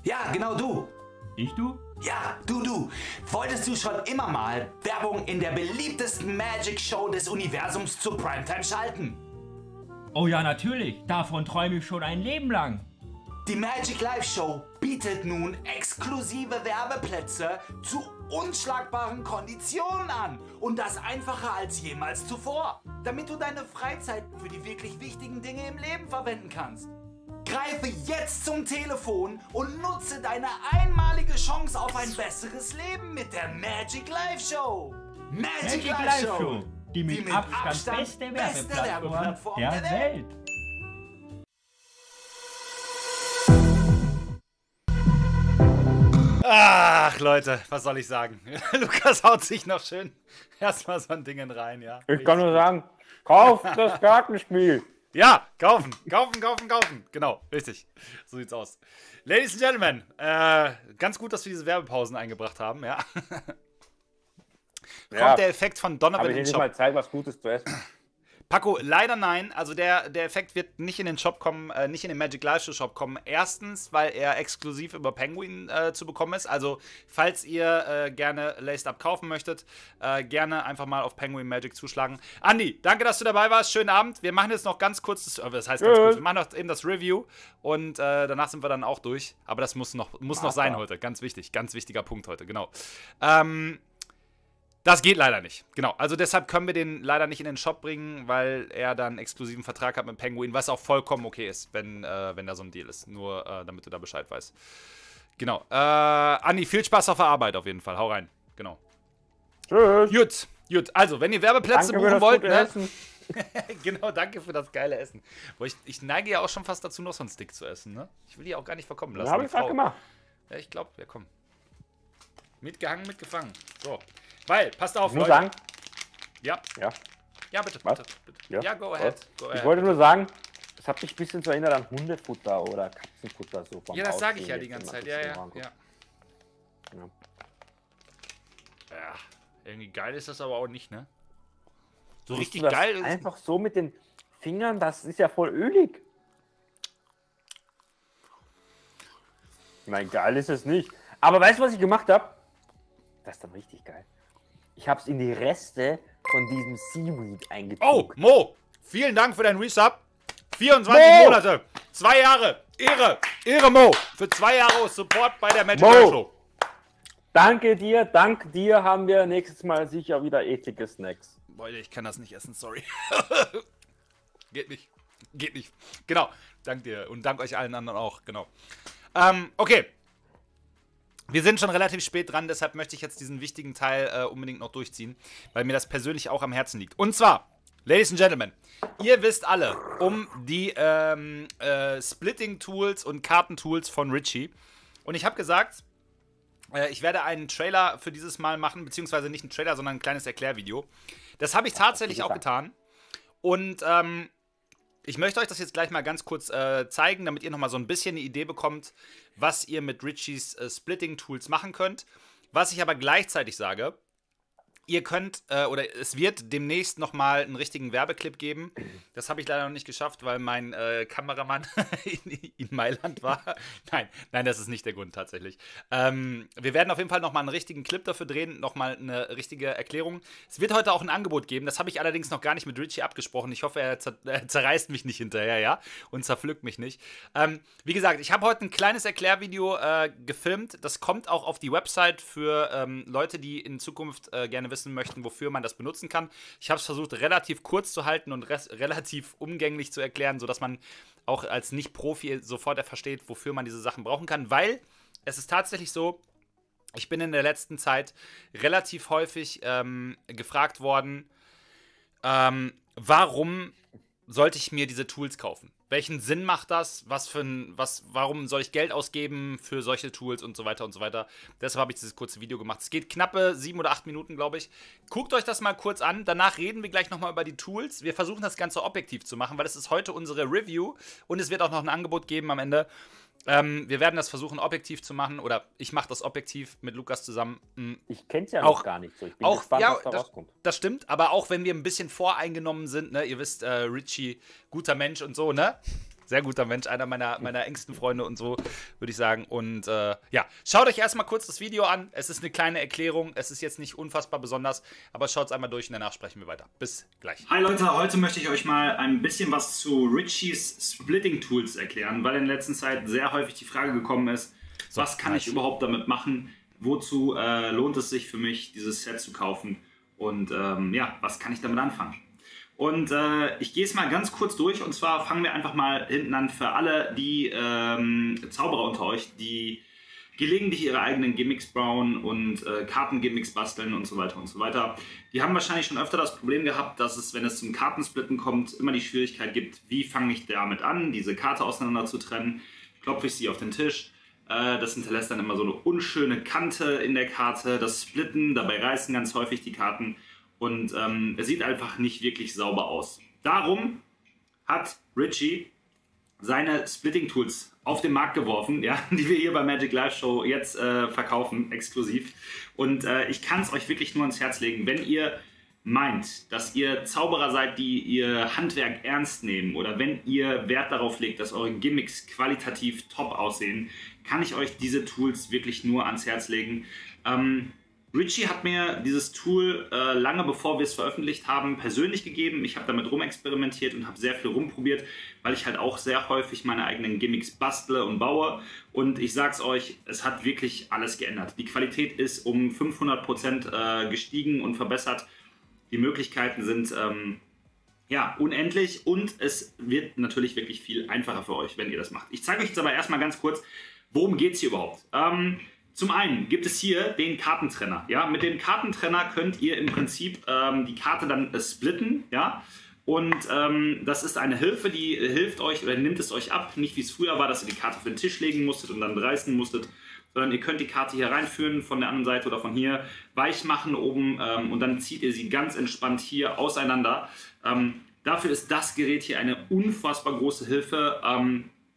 Ja, genau du. Du? Ja, du. Wolltest du schon immer mal Werbung in der beliebtesten Magic-Show des Universums zur Primetime schalten? Oh ja, natürlich. Davon träume ich schon ein Leben lang. Die Magic Live Show bietet nun exklusive Werbeplätze zu unschlagbaren Konditionen an. Und das einfacher als jemals zuvor. Damit du deine Freizeit für die wirklich wichtigen Dinge im Leben verwenden kannst. Greife jetzt zum Telefon und nutze deine einmalige Chance auf ein besseres Leben mit der Magic Live Show. Magic Live Show. Die mit Abstand beste Werbeplattform der Welt. Ach, Leute, was soll ich sagen? Lukas haut sich noch schön erstmal so ein Ding rein, ja. Ich kann nur sagen, kauft das Kartenspiel. Ja, kaufen. Genau, richtig. So sieht's aus. Ladies and Gentlemen, ganz gut, dass wir diese Werbepausen eingebracht haben, ja. Kommt der Effekt von Donovan in den Shop? Mal Zeit, was Gutes zu essen. Paco, leider nein. Also der Effekt wird nicht in den Shop kommen, nicht in den Magic Live Show Shop kommen. Erstens, weil er exklusiv über Penguin zu bekommen ist. Also, falls ihr gerne Laced Up kaufen möchtet, gerne einfach mal auf Penguin Magic zuschlagen. Andi, danke, dass du dabei warst. Schönen Abend. Wir machen jetzt noch ganz kurz, das heißt ganz kurz, wir machen noch eben das Review und danach sind wir dann auch durch. Aber das muss noch sein heute. Ganz wichtig, ganz wichtiger Punkt heute, genau. Das geht leider nicht. Genau. Also deshalb können wir den leider nicht in den Shop bringen, weil er dann einen exklusiven Vertrag hat mit Penguin, was auch vollkommen okay ist, wenn da so ein Deal ist. Nur damit du da Bescheid weißt. Genau. Andi, viel Spaß auf der Arbeit auf jeden Fall. Hau rein. Genau. Tschüss. Gut. Also, wenn ihr Werbeplätze buchen wollt, ne? Genau, danke für das geile Essen. Ich neige ja auch schon fast dazu, noch so einen Stick zu essen, ne? Ich will die auch gar nicht verkommen lassen. Habe ich gerade gemacht. Ja, ich glaube, ja komm. Mitgehangen, mitgefangen. So. Weil, passt auf, Leute. Leute. Sagen? Ja. Ja, bitte. Ja, go ahead. Ich wollte nur sagen, es hat mich ein bisschen zu erinnert an Hundefutter oder Katzenfutter. So vom ja, das sage ich ja Aussehen, die ganze Zeit. wenn Ja. man das Ja, irgendwie geil ist das aber auch nicht, ne? So Siehst richtig du das geil ist einfach so mit den Fingern, das ist ja voll ölig. Nein, geil ist es nicht. Aber weißt du, was ich gemacht habe? Das ist dann richtig geil. Ich habe es in die Reste von diesem Seaweed eingezogen. Oh, Mo, vielen Dank für deinen Resub. 24 Monate, 2 Jahre. Ehre, Mo. Für 2 Jahre Support bei der Magic Live Show. Danke dir, dank dir haben wir nächstes Mal sicher wieder eklige Snacks. Leute, ich kann das nicht essen, sorry. Geht nicht. Genau, dank dir und dank euch allen anderen auch, genau. Okay. Wir sind schon relativ spät dran, deshalb möchte ich jetzt diesen wichtigen Teil unbedingt noch durchziehen, weil mir das persönlich auch am Herzen liegt. Und zwar, Ladies and Gentlemen, ihr wisst alle um die Splitting-Tools und Kartentools von Richie. Und ich habe gesagt, ich werde einen Trailer für dieses Mal machen, beziehungsweise nicht einen Trailer, sondern ein kleines Erklärvideo. Das habe ich tatsächlich auch getan. Und ich möchte euch das jetzt gleich mal ganz kurz zeigen, damit ihr nochmal so ein bisschen eine Idee bekommt, was ihr mit Richies Splitting-Tools machen könnt. Was ich aber gleichzeitig sage, ihr könnt, oder es wird demnächst nochmal einen richtigen Werbeclip geben. Das habe ich leider noch nicht geschafft, weil mein Kameramann in Mailand war. Nein, das ist nicht der Grund tatsächlich. Wir werden auf jeden Fall nochmal einen richtigen Clip dafür drehen, nochmal eine richtige Erklärung. Es wird heute auch ein Angebot geben, das habe ich allerdings noch gar nicht mit Richie abgesprochen. Ich hoffe, er zerreißt mich nicht hinterher, ja, und zerpflückt mich nicht. Wie gesagt, ich habe heute ein kleines Erklärvideo gefilmt. Das kommt auch auf die Website für Leute, die in Zukunft gerne wissen möchten, wofür man das benutzen kann. Ich habe es versucht, relativ kurz zu halten und relativ umgänglich zu erklären, sodass man auch als Nicht-Profi sofort versteht, wofür man diese Sachen brauchen kann, weil es ist tatsächlich so, ich bin in der letzten Zeit relativ häufig gefragt worden, warum sollte ich mir diese Tools kaufen? Welchen Sinn macht das? Warum soll ich Geld ausgeben für solche Tools und so weiter und so weiter? Deshalb habe ich dieses kurze Video gemacht. Es geht knappe 7 oder 8 Minuten, glaube ich. Guckt euch das mal kurz an. Danach reden wir gleich nochmal über die Tools. Wir versuchen das Ganze objektiv zu machen, weil es ist heute unsere Review und es wird auch noch ein Angebot geben am Ende. Wir werden das versuchen, objektiv zu machen, oder ich mache das objektiv mit Lukas zusammen. Ich kenne es ja noch gar nicht so. Ich bin gespannt, was da rauskommt. Das stimmt, aber auch wenn wir ein bisschen voreingenommen sind, ne, ihr wisst, Richie, guter Mensch und so, ne? Sehr guter Mensch, einer meiner engsten Freunde und so, würde ich sagen. Und ja, schaut euch erstmal kurz das Video an. Es ist eine kleine Erklärung. Es ist jetzt nicht unfassbar besonders, aber schaut es einmal durch und danach sprechen wir weiter. Bis gleich. Hi Leute, heute möchte ich euch mal ein bisschen was zu Richies Splitting Tools erklären, weil in der letzten Zeit sehr häufig die Frage gekommen ist, was kann ich überhaupt damit machen? Wozu lohnt es sich für mich, dieses Set zu kaufen? Und ja, was kann ich damit anfangen? Und ich gehe es mal ganz kurz durch, und zwar fangen wir einfach mal hinten an für alle die Zauberer unter euch, die gelegentlich ihre eigenen Gimmicks bauen und Kartengimmicks basteln und so weiter und so weiter. Die haben wahrscheinlich schon öfter das Problem gehabt, dass es, wenn es zum Kartensplitten kommt, immer die Schwierigkeit gibt, wie fange ich damit an, diese Karte auseinander zu trennen, klopfe ich sie auf den Tisch. Das hinterlässt dann immer so eine unschöne Kante in der Karte, das Splitten, dabei reißen ganz häufig die Karten. Und es sieht einfach nicht wirklich sauber aus. Darum hat Richie seine Splitting-Tools auf den Markt geworfen, ja, die wir hier bei Magic Live Show jetzt verkaufen, exklusiv. Und ich kann es euch wirklich nur ans Herz legen, wenn ihr meint, dass ihr Zauberer seid, die ihr Handwerk ernst nehmen, oder wenn ihr Wert darauf legt, dass eure Gimmicks qualitativ top aussehen, kann ich euch diese Tools wirklich nur ans Herz legen. Richie hat mir dieses Tool lange bevor wir es veröffentlicht haben persönlich gegeben. Ich habe damit rumexperimentiert und habe sehr viel rumprobiert, weil ich halt auch sehr häufig meine eigenen Gimmicks bastle und baue. Und ich sag's euch, es hat wirklich alles geändert. Die Qualität ist um 500% gestiegen und verbessert. Die Möglichkeiten sind ja, unendlich, und es wird natürlich wirklich viel einfacher für euch, wenn ihr das macht. Ich zeige euch jetzt aber erstmal ganz kurz, worum geht es hier überhaupt. Zum einen gibt es hier den Kartentrenner. Ja? Mit dem Kartentrenner könnt ihr im Prinzip die Karte dann splitten. Ja? Und das ist eine Hilfe, die hilft euch oder nimmt es euch ab. Nicht wie es früher war, dass ihr die Karte auf den Tisch legen musstet und dann reißen musstet, sondern ihr könnt die Karte hier reinführen von der anderen Seite oder von hier, weich machen oben, und dann zieht ihr sie ganz entspannt hier auseinander. Dafür ist das Gerät hier eine unfassbar große Hilfe.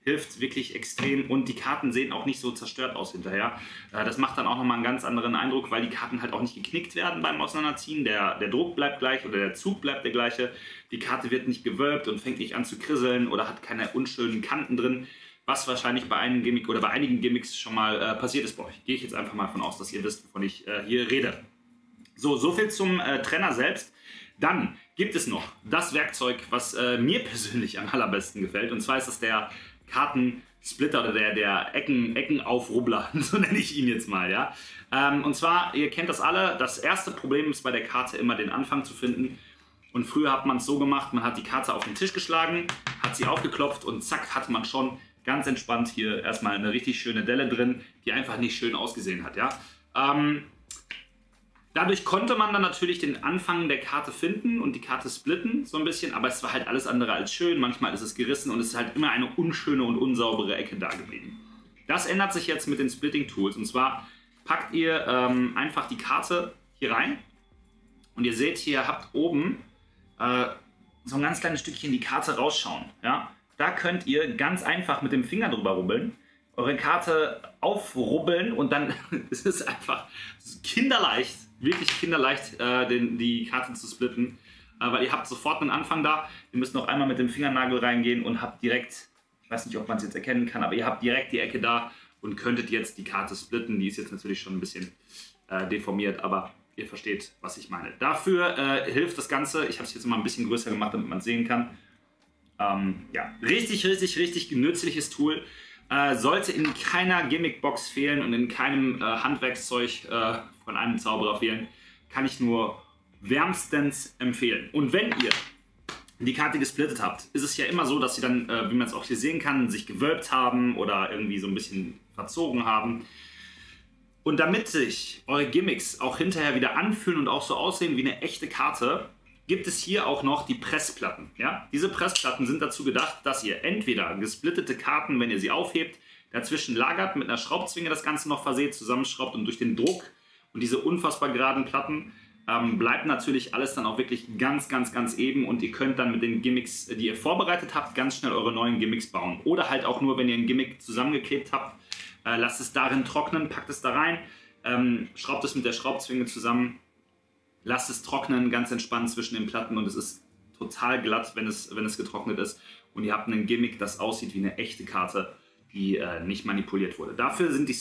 Hilft wirklich extrem, und die Karten sehen auch nicht so zerstört aus hinterher. Das macht dann auch nochmal einen ganz anderen Eindruck, weil die Karten halt auch nicht geknickt werden beim Auseinanderziehen. Der Druck bleibt gleich oder der Zug bleibt der gleiche. Die Karte wird nicht gewölbt und fängt nicht an zu krisseln oder hat keine unschönen Kanten drin, was wahrscheinlich bei einem Gimmick oder bei einigen Gimmicks schon mal passiert ist bei euch. Gehe ich jetzt einfach mal von aus, dass ihr wisst, wovon ich hier rede. So viel zum Trenner selbst. Dann gibt es noch das Werkzeug, was mir persönlich am allerbesten gefällt, und zwar ist das der Kartensplitter oder der Eckenaufrubbler, so nenne ich ihn jetzt mal, ja. Und zwar, ihr kennt das alle, das erste Problem ist bei der Karte immer den Anfang zu finden. Und früher hat man es so gemacht, man hat die Karte auf den Tisch geschlagen, hat sie aufgeklopft und zack, hatte man schon ganz entspannt hier erstmal eine richtig schöne Delle drin, die einfach nicht schön ausgesehen hat, ja. Dadurch konnte man dann natürlich den Anfang der Karte finden und die Karte splitten, so ein bisschen, aber es war halt alles andere als schön. Manchmal ist es gerissen und es ist halt immer eine unschöne und unsaubere Ecke da geblieben. Das ändert sich jetzt mit den Splitting-Tools, und zwar packt ihr einfach die Karte hier rein und ihr seht hier, ihr habt oben so ein ganz kleines Stückchen die Karte rausschauen. Ja? Da könnt ihr ganz einfach mit dem Finger drüber rubbeln, eure Karte aufrubbeln, und dann ist es einfach kinderleicht, wirklich kinderleicht, die Karte zu splitten, weil ihr habt sofort einen Anfang da. Ihr müsst noch einmal mit dem Fingernagel reingehen und habt direkt, ich weiß nicht, ob man es jetzt erkennen kann, aber ihr habt direkt die Ecke da und könntet jetzt die Karte splitten. Die ist jetzt natürlich schon ein bisschen deformiert, aber ihr versteht, was ich meine. Dafür hilft das Ganze, ich habe es jetzt mal ein bisschen größer gemacht, damit man es sehen kann. Ja, richtig nützliches Tool. Sollte in keiner Gimmickbox fehlen und in keinem Handwerkszeug von einem Zauberer fehlen, kann ich nur wärmstens empfehlen. Und wenn ihr die Karte gesplittet habt, ist es ja immer so, dass sie dann, wie man es auch hier sehen kann, sich gewölbt haben oder irgendwie so ein bisschen verzogen haben. Und damit sich eure Gimmicks auch hinterher wieder anfühlen und auch so aussehen wie eine echte Karte, gibt es hier auch noch die Pressplatten. Ja? Diese Pressplatten sind dazu gedacht, dass ihr entweder gesplittete Karten, wenn ihr sie aufhebt, dazwischen lagert, mit einer Schraubzwinge das Ganze noch verseht, zusammenschraubt, und durch den Druck und diese unfassbar geraden Platten bleibt natürlich alles dann auch wirklich ganz eben, und ihr könnt dann mit den Gimmicks, die ihr vorbereitet habt, ganz schnell eure neuen Gimmicks bauen. Oder halt auch nur, wenn ihr ein Gimmick zusammengeklebt habt, lasst es darin trocknen, packt es da rein, schraubt es mit der Schraubzwinge zusammen, lasst es trocknen, ganz entspannt zwischen den Platten, und es ist total glatt, wenn es getrocknet ist. Und ihr habt ein Gimmick, das aussieht wie eine echte Karte, die nicht manipuliert wurde. Dafür sind die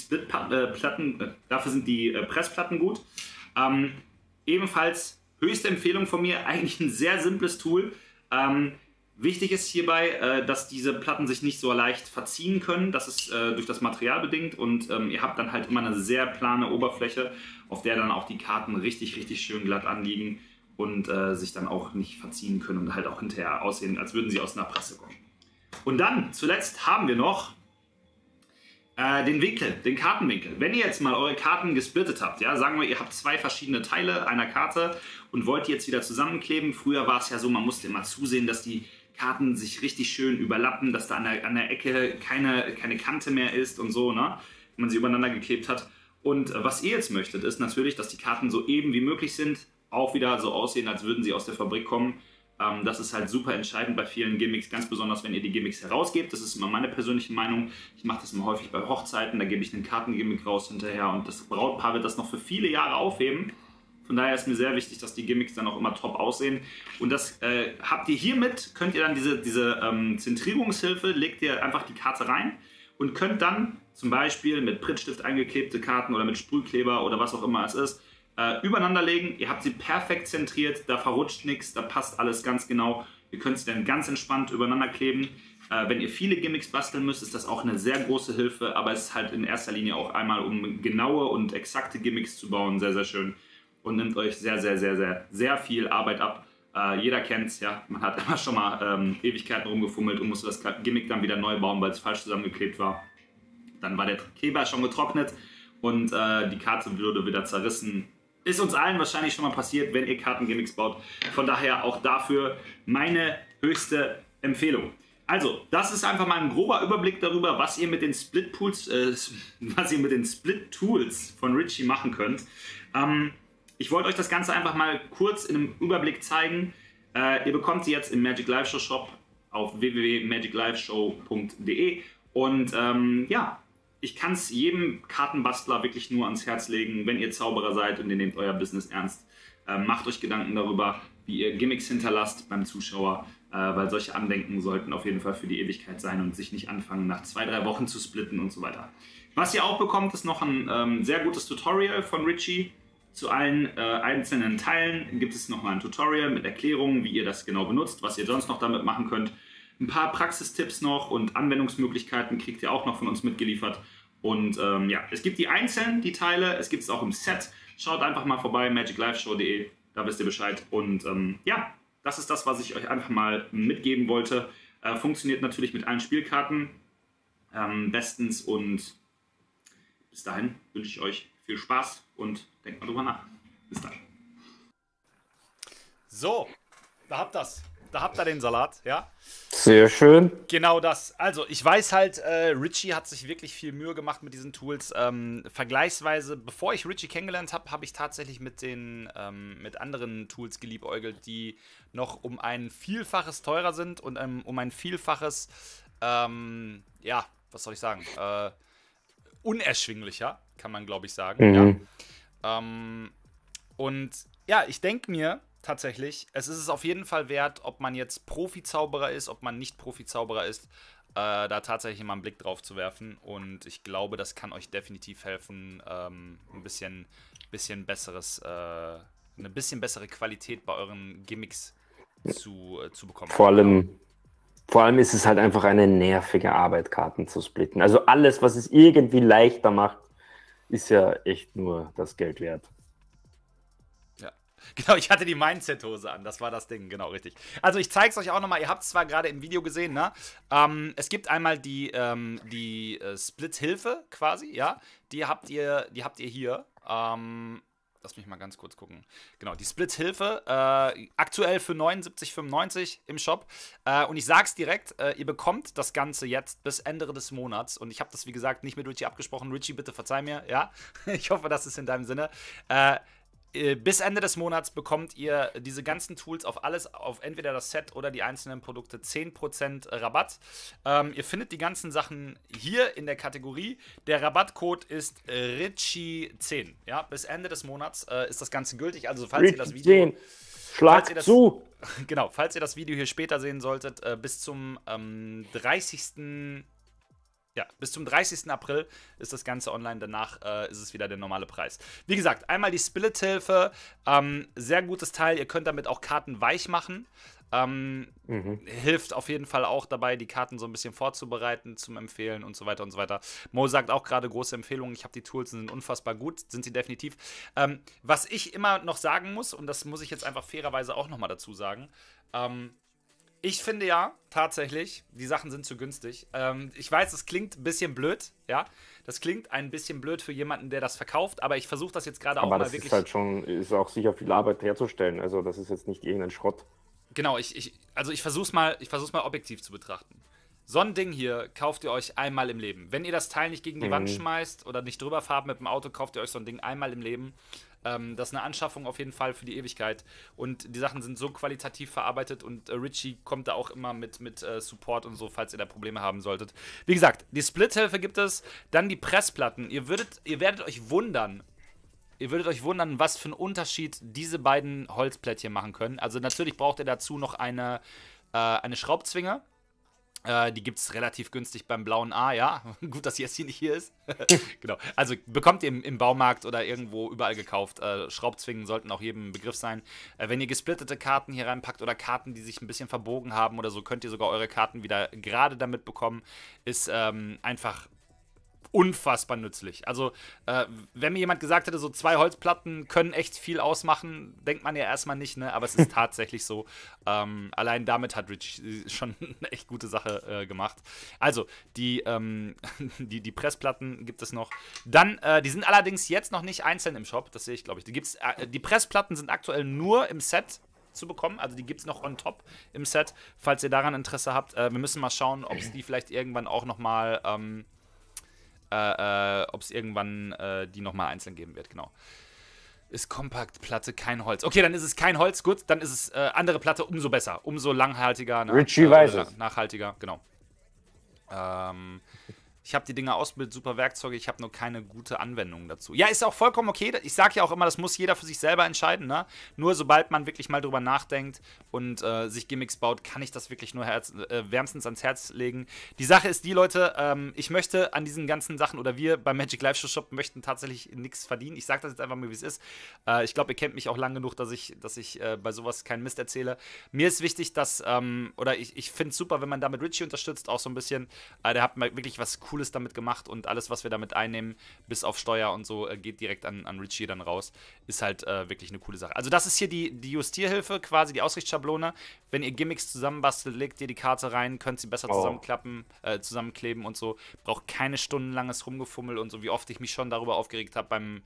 Pressplatten gut. Ebenfalls höchste Empfehlung von mir, eigentlich ein sehr simples Tool. Wichtig ist hierbei, dass diese Platten sich nicht so leicht verziehen können. Das ist durch das Material bedingt und ihr habt dann halt immer eine sehr plane Oberfläche, auf der dann auch die Karten richtig, richtig schön glatt anliegen und sich dann auch nicht verziehen können und halt auch hinterher aussehen, als würden sie aus einer Presse kommen. Und dann, zuletzt, haben wir noch den Winkel, den Kartenwinkel. Wenn ihr jetzt mal eure Karten gesplittet habt, ja, sagen wir, ihr habt 2 verschiedene Teile einer Karte und wollt die jetzt wieder zusammenkleben. Früher war es ja so, man musste immer zusehen, dass die Karten sich richtig schön überlappen, dass da an der Ecke keine Kante mehr ist und so, ne? Wenn man sie übereinander geklebt hat. Und was ihr jetzt möchtet, ist natürlich, dass die Karten so eben wie möglich sind, auch wieder so aussehen, als würden sie aus der Fabrik kommen. Das ist halt super entscheidend bei vielen Gimmicks, ganz besonders, wenn ihr die Gimmicks herausgebt. Das ist immer meine persönliche Meinung. Ich mache das immer häufig bei Hochzeiten, da gebe ich einen Kartengimmick raus hinterher und das Brautpaar wird das noch für viele Jahre aufheben. Von daher ist mir sehr wichtig, dass die Gimmicks dann auch immer top aussehen. Und das habt ihr hiermit, könnt ihr dann diese Zentrierungshilfe, legt ihr einfach die Karte rein und könnt dann zum Beispiel mit Prittstift eingeklebte Karten oder mit Sprühkleber oder was auch immer es ist, übereinander legen. Ihr habt sie perfekt zentriert, da verrutscht nichts, da passt alles ganz genau. Ihr könnt sie dann ganz entspannt übereinander kleben. Wenn ihr viele Gimmicks basteln müsst, ist das auch eine sehr große Hilfe, aber es ist halt in erster Linie auch einmal, um genaue und exakte Gimmicks zu bauen, sehr, sehr schön und nimmt euch sehr, sehr, sehr, sehr, sehr viel Arbeit ab. Jeder kennt es, ja, man hat immer schon mal Ewigkeiten rumgefummelt und musste das Gimmick dann wieder neu bauen, weil es falsch zusammengeklebt war. Dann war der Kleber schon getrocknet und die Karte würde wieder zerrissen. Ist uns allen wahrscheinlich schon mal passiert, wenn ihr Kartengimmicks baut. Von daher auch dafür meine höchste Empfehlung. Also, das ist einfach mal ein grober Überblick darüber, was ihr mit den Split-Tools von Richie machen könnt. Ich wollte euch das Ganze einfach mal kurz in einem Überblick zeigen. Ihr bekommt sie jetzt im Magic Live Show Shop auf www.magicliveshow.de und ja, ich kann es jedem Kartenbastler wirklich nur ans Herz legen, wenn ihr Zauberer seid und ihr nehmt euer Business ernst. Macht euch Gedanken darüber, wie ihr Gimmicks hinterlasst beim Zuschauer, weil solche Andenken sollten auf jeden Fall für die Ewigkeit sein und sich nicht anfangen, nach 2-3 Wochen zu splitten und so weiter. Was ihr auch bekommt, ist noch ein sehr gutes Tutorial von Richie. Zu allen einzelnen Teilen gibt es nochmal ein Tutorial mit Erklärungen, wie ihr das genau benutzt, was ihr sonst noch damit machen könnt. Ein paar Praxistipps noch und Anwendungsmöglichkeiten kriegt ihr auch noch von uns mitgeliefert. Und ja, es gibt die einzeln, die Teile, es gibt es auch im Set. Schaut einfach mal vorbei, magicliveshow.de, da wisst ihr Bescheid. Und ja, das ist das, was ich euch einfach mal mitgeben wollte. Funktioniert natürlich mit allen Spielkarten bestens und bis dahin wünsche ich euch viel Spaß und denkt mal drüber nach. Bis dann. So, da habt ihr's. Da habt ihr den Salat, ja? Sehr schön. Genau das. Also, ich weiß halt, Richie hat sich wirklich viel Mühe gemacht mit diesen Tools. Vergleichsweise, bevor ich Richie kennengelernt habe, habe ich tatsächlich mit anderen Tools geliebäugelt, die noch um ein Vielfaches teurer sind und um ein Vielfaches, ja, was soll ich sagen, unerschwinglicher, kann man, glaube ich, sagen. Mhm. Ja. Und ja, ich denke mir, tatsächlich, es ist es auf jeden Fall wert, ob man jetzt Profi-Zauberer ist, ob man nicht Profi-Zauberer ist, da tatsächlich mal einen Blick drauf zu werfen. Und ich glaube, das kann euch definitiv helfen, ein bisschen bessere Qualität bei euren Gimmicks zu bekommen. Vor allem ist es halt einfach eine nervige Arbeit, Karten zu splitten. Also alles, was es irgendwie leichter macht, ist ja echt nur das Geld wert. Genau, ich hatte die Mindset-Hose an, das war das Ding, genau, richtig. Also ich zeige es euch auch nochmal, ihr habt es zwar gerade im Video gesehen, ne? Es gibt einmal die Split-Hilfe quasi, ja? Die habt ihr hier. Lass mich mal ganz kurz gucken. Genau, die Split-Hilfe, aktuell für 79,95 im Shop. Und ich sag's direkt, ihr bekommt das Ganze jetzt bis Ende des Monats. Und ich habe das, wie gesagt, nicht mit Richie abgesprochen. Richie, bitte verzeih mir, ja? Ich hoffe, das ist in deinem Sinne. Bis Ende des Monats bekommt ihr diese ganzen Tools auf alles, auf entweder das Set oder die einzelnen Produkte 10% Rabatt. Ihr findet die ganzen Sachen hier in der Kategorie. Der Rabattcode ist Richie10. Ja, bis Ende des Monats ist das Ganze gültig. Also falls ihr das Video Schlag zu! Genau, falls ihr das Video hier später sehen solltet, bis zum 30. Ja, bis zum 30. April ist das Ganze online, danach ist es wieder der normale Preis. Wie gesagt, einmal die Split-Hilfe, sehr gutes Teil, ihr könnt damit auch Karten weich machen. Hilft auf jeden Fall auch dabei, die Karten so ein bisschen vorzubereiten, zum Empfehlen und so weiter und so weiter. Mo sagt auch gerade große Empfehlungen, ich habe die Tools, sind unfassbar gut, sind sie definitiv. Was ich immer noch sagen muss, und das muss ich jetzt einfach fairerweise auch nochmal dazu sagen, ich finde ja, tatsächlich, die Sachen sind zu günstig. Ich weiß, es klingt ein bisschen blöd, ja. Das klingt ein bisschen blöd für jemanden, der das verkauft, aber ich versuche das jetzt gerade auch mal wirklich... Aber das ist halt schon, ist auch sicher viel Arbeit herzustellen. Also das ist jetzt nicht irgendein Schrott. Genau, ich versuch's mal objektiv zu betrachten. So ein Ding hier kauft ihr euch einmal im Leben. Wenn ihr das Teil nicht gegen die Wand schmeißt oder nicht drüber fahrt mit dem Auto, kauft ihr euch so ein Ding einmal im Leben. Das ist eine Anschaffung auf jeden Fall für die Ewigkeit. Und die Sachen sind so qualitativ verarbeitet und Richie kommt da auch immer mit Support und so, falls ihr da Probleme haben solltet. Wie gesagt, die Split-Hilfe gibt es, dann die Pressplatten. Ihr werdet euch wundern, was für einen Unterschied diese beiden Holzplättchen machen können. Also natürlich braucht ihr dazu noch eine Schraubzwinge. Die gibt es relativ günstig beim blauen A, ja. Gut, dass jetzt hier nicht hier ist. Genau. Also bekommt ihr im Baumarkt oder irgendwo überall gekauft. Schraubzwingen sollten auch jedem Begriff sein. Wenn ihr gesplittete Karten hier reinpackt oder Karten, die sich ein bisschen verbogen haben oder so, könnt ihr sogar eure Karten wieder gerade damit bekommen. Ist einfach unfassbar nützlich. Also, wenn mir jemand gesagt hätte, so 2 Holzplatten können echt viel ausmachen, denkt man ja erstmal nicht, ne? Aber es ist tatsächlich so. Allein damit hat Rich schon eine echt gute Sache gemacht. Also, die Pressplatten gibt es noch. Dann, die sind allerdings jetzt noch nicht einzeln im Shop, das sehe ich, glaube ich. Die Pressplatten sind aktuell nur im Set zu bekommen, also die gibt es noch on top im Set, falls ihr daran Interesse habt. Wir müssen mal schauen, ob es die vielleicht irgendwann auch nochmal ob es irgendwann die nochmal einzeln geben wird, genau. Ist Kompaktplatte kein Holz. Okay, dann ist es kein Holz, gut, dann ist es andere Platte, umso besser, umso langhaltiger. Ne? Richie weiß es. Nachhaltiger, genau. Ich habe die Dinger ausgebildet, super Werkzeuge, ich habe nur keine gute Anwendung dazu. Ja, ist auch vollkommen okay. Ich sage ja auch immer, das muss jeder für sich selber entscheiden. Ne? Nur sobald man wirklich mal drüber nachdenkt und sich Gimmicks baut, kann ich das wirklich nur wärmstens ans Herz legen. Die Sache ist die, Leute, ich möchte an diesen ganzen Sachen, oder wir beim Magic Live Show Shop möchten tatsächlich nichts verdienen. Ich sage das jetzt einfach mal, wie es ist. Ich glaube, ihr kennt mich auch lang genug, dass ich bei sowas keinen Mist erzähle. Mir ist wichtig, dass, ich finde es super, wenn man damit Richie unterstützt, auch so ein bisschen. Der hat mal wirklich was Cooles damit gemacht und alles, was wir damit einnehmen, bis auf Steuer und so, geht direkt an Richie dann raus. Ist halt wirklich eine coole Sache. Also das ist hier die Justierhilfe, quasi die Ausrichtsschablone. Wenn ihr Gimmicks zusammenbastelt, legt ihr die Karte rein, könnt sie besser zusammenkleben und so. Braucht keine stundenlanges Rumgefummel und so, wie oft ich mich schon darüber aufgeregt habe beim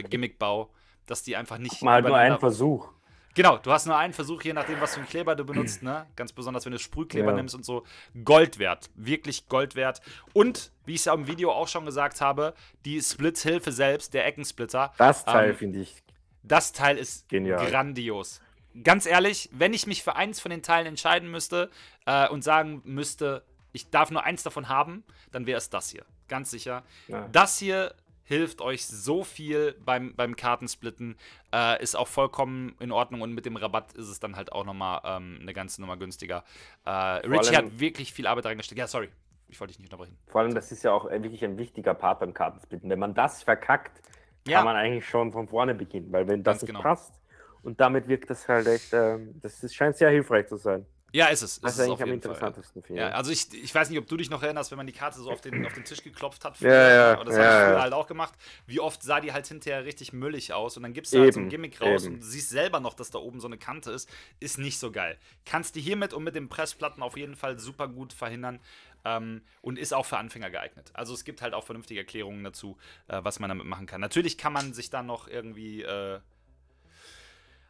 Gimmickbau, dass die einfach nicht... Mal nur einen Versuch. Genau, du hast nur einen Versuch, je nachdem, was für einen Kleber du benutzt, ne? Ganz besonders, wenn du Sprühkleber nimmst und so. Gold wert. Wirklich Gold wert. Und, wie ich es ja im Video auch schon gesagt habe, die Split-Hilfe selbst, der Eckensplitter. Das Teil finde ich... Das Teil ist genial. Grandios. Ganz ehrlich, wenn ich mich für eins von den Teilen entscheiden müsste und sagen müsste, ich darf nur eins davon haben, dann wäre es das hier. Ganz sicher. Ja. Das hier hilft euch so viel beim Kartensplitten, ist auch vollkommen in Ordnung und mit dem Rabatt ist es dann halt auch nochmal eine ganze Nummer günstiger. Richie hat wirklich viel Arbeit reingesteckt. Ja, sorry, ich wollte dich nicht unterbrechen. Vor allem, das ist ja auch wirklich ein wichtiger Part beim Kartensplitten. Wenn man das verkackt, kann man eigentlich schon von vorne beginnen, weil wenn das nicht passt und damit wirkt das halt echt, das scheint sehr hilfreich zu sein. Ja, ist es. Das ist eigentlich am interessantesten für ja, also ich weiß nicht, ob du dich noch erinnerst, wenn man die Karte so auf den Tisch geklopft hat. Ja. Das habe ich früher halt auch gemacht. Wie oft sah die halt hinterher richtig müllig aus und dann gibst du halt so ein Gimmick raus und du siehst selber noch, dass da oben so eine Kante ist. Ist nicht so geil. Kannst du hiermit und mit den Pressplatten auf jeden Fall super gut verhindern und ist auch für Anfänger geeignet. Also es gibt halt auch vernünftige Erklärungen dazu, was man damit machen kann. Natürlich kann man sich da noch irgendwie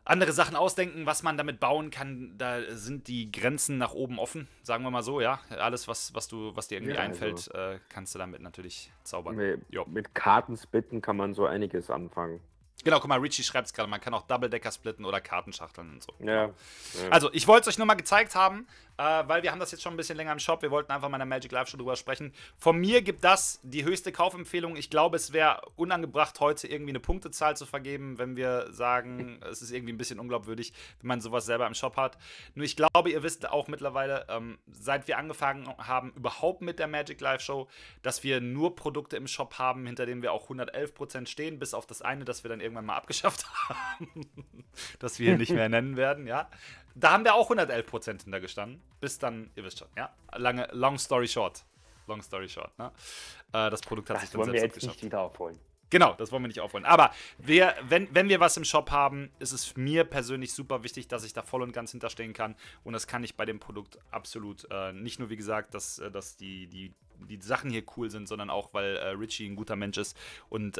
andere Sachen ausdenken, was man damit bauen kann. Da sind die Grenzen nach oben offen, sagen wir mal so, ja. Alles, was dir irgendwie einfällt, kannst du damit natürlich zaubern. Mit Kartensplitten kann man so einiges anfangen. Genau, guck mal, Richie schreibt es gerade, man kann auch Double-Decker splitten oder Kartenschachteln und so. Ja. Also, ich wollte es euch nur mal gezeigt haben, weil wir haben das jetzt schon ein bisschen länger im Shop. Wir wollten einfach mal in der Magic Live Show drüber sprechen. Von mir gibt das die höchste Kaufempfehlung. Ich glaube, es wäre unangebracht, heute irgendwie eine Punktezahl zu vergeben, wenn wir sagen, es ist irgendwie ein bisschen unglaubwürdig, wenn man sowas selber im Shop hat. Nur ich glaube, ihr wisst auch mittlerweile, seit wir angefangen haben, überhaupt mit der Magic Live Show, dass wir nur Produkte im Shop haben, hinter denen wir auch 111% stehen, bis auf das eine, das wir dann irgendwann mal abgeschafft haben, das wir hier nicht mehr nennen werden, ja. Da haben wir auch 111% hinter gestanden, bis dann, ihr wisst schon, ja. Long story short. Long story short, ne? Das Produkt hat sich dann selbst selbst abgeschafft. Nicht wieder aufholen. Genau, das wollen wir nicht aufholen. Aber wenn wir was im Shop haben, ist es mir persönlich super wichtig, dass ich da voll und ganz hinterstehen kann. Und das kann ich bei dem Produkt absolut. Nicht nur, wie gesagt, dass die Sachen hier cool sind, sondern auch, weil Richie ein guter Mensch ist und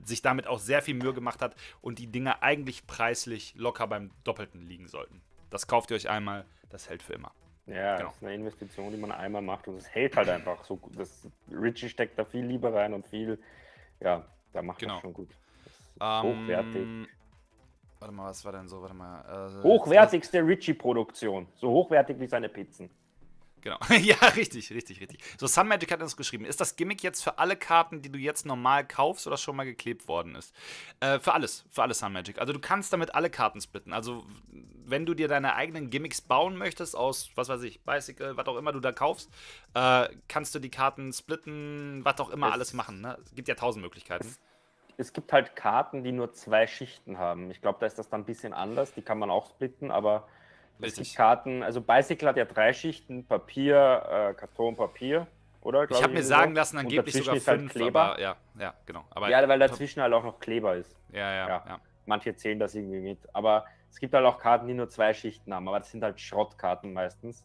sich damit auch sehr viel Mühe gemacht hat und die Dinge eigentlich preislich locker beim Doppelten liegen sollten. Das kauft ihr euch einmal, das hält für immer. Ja, genau. Das ist eine Investition, die man einmal macht und es hält halt einfach so. Richie steckt da viel Liebe rein und viel, ja, da macht das schon gut. Das ist hochwertig. Warte mal, was war denn so? Warte mal. Hochwertigste Richie-Produktion. So hochwertig wie seine Pizzen. Genau. Ja, richtig. So, Sun Magic hat uns geschrieben. Ist das Gimmick jetzt für alle Karten, die du jetzt normal kaufst oder schon mal geklebt worden ist? Für alles Sun Magic. Also du kannst damit alle Karten splitten. Also wenn du dir deine eigenen Gimmicks bauen möchtest aus, was weiß ich, Bicycle, was auch immer du da kaufst, kannst du die Karten splitten, was auch immer alles machen. Ne? Es gibt ja 1000 Möglichkeiten. Es gibt halt Karten, die nur 2 Schichten haben. Ich glaube, da ist das dann ein bisschen anders. Die kann man auch splitten, aber es gibt Karten, also Bicycle hat ja 3 Schichten, Papier, Karton, Papier, oder? Ich habe mir sagen lassen, angeblich sogar 5, Kleber. Aber ja, genau. Aber ja, weil dazwischen halt auch noch Kleber ist. Ja. Manche zählen das irgendwie mit, aber es gibt halt auch Karten, die nur 2 Schichten haben, aber das sind halt Schrottkarten meistens.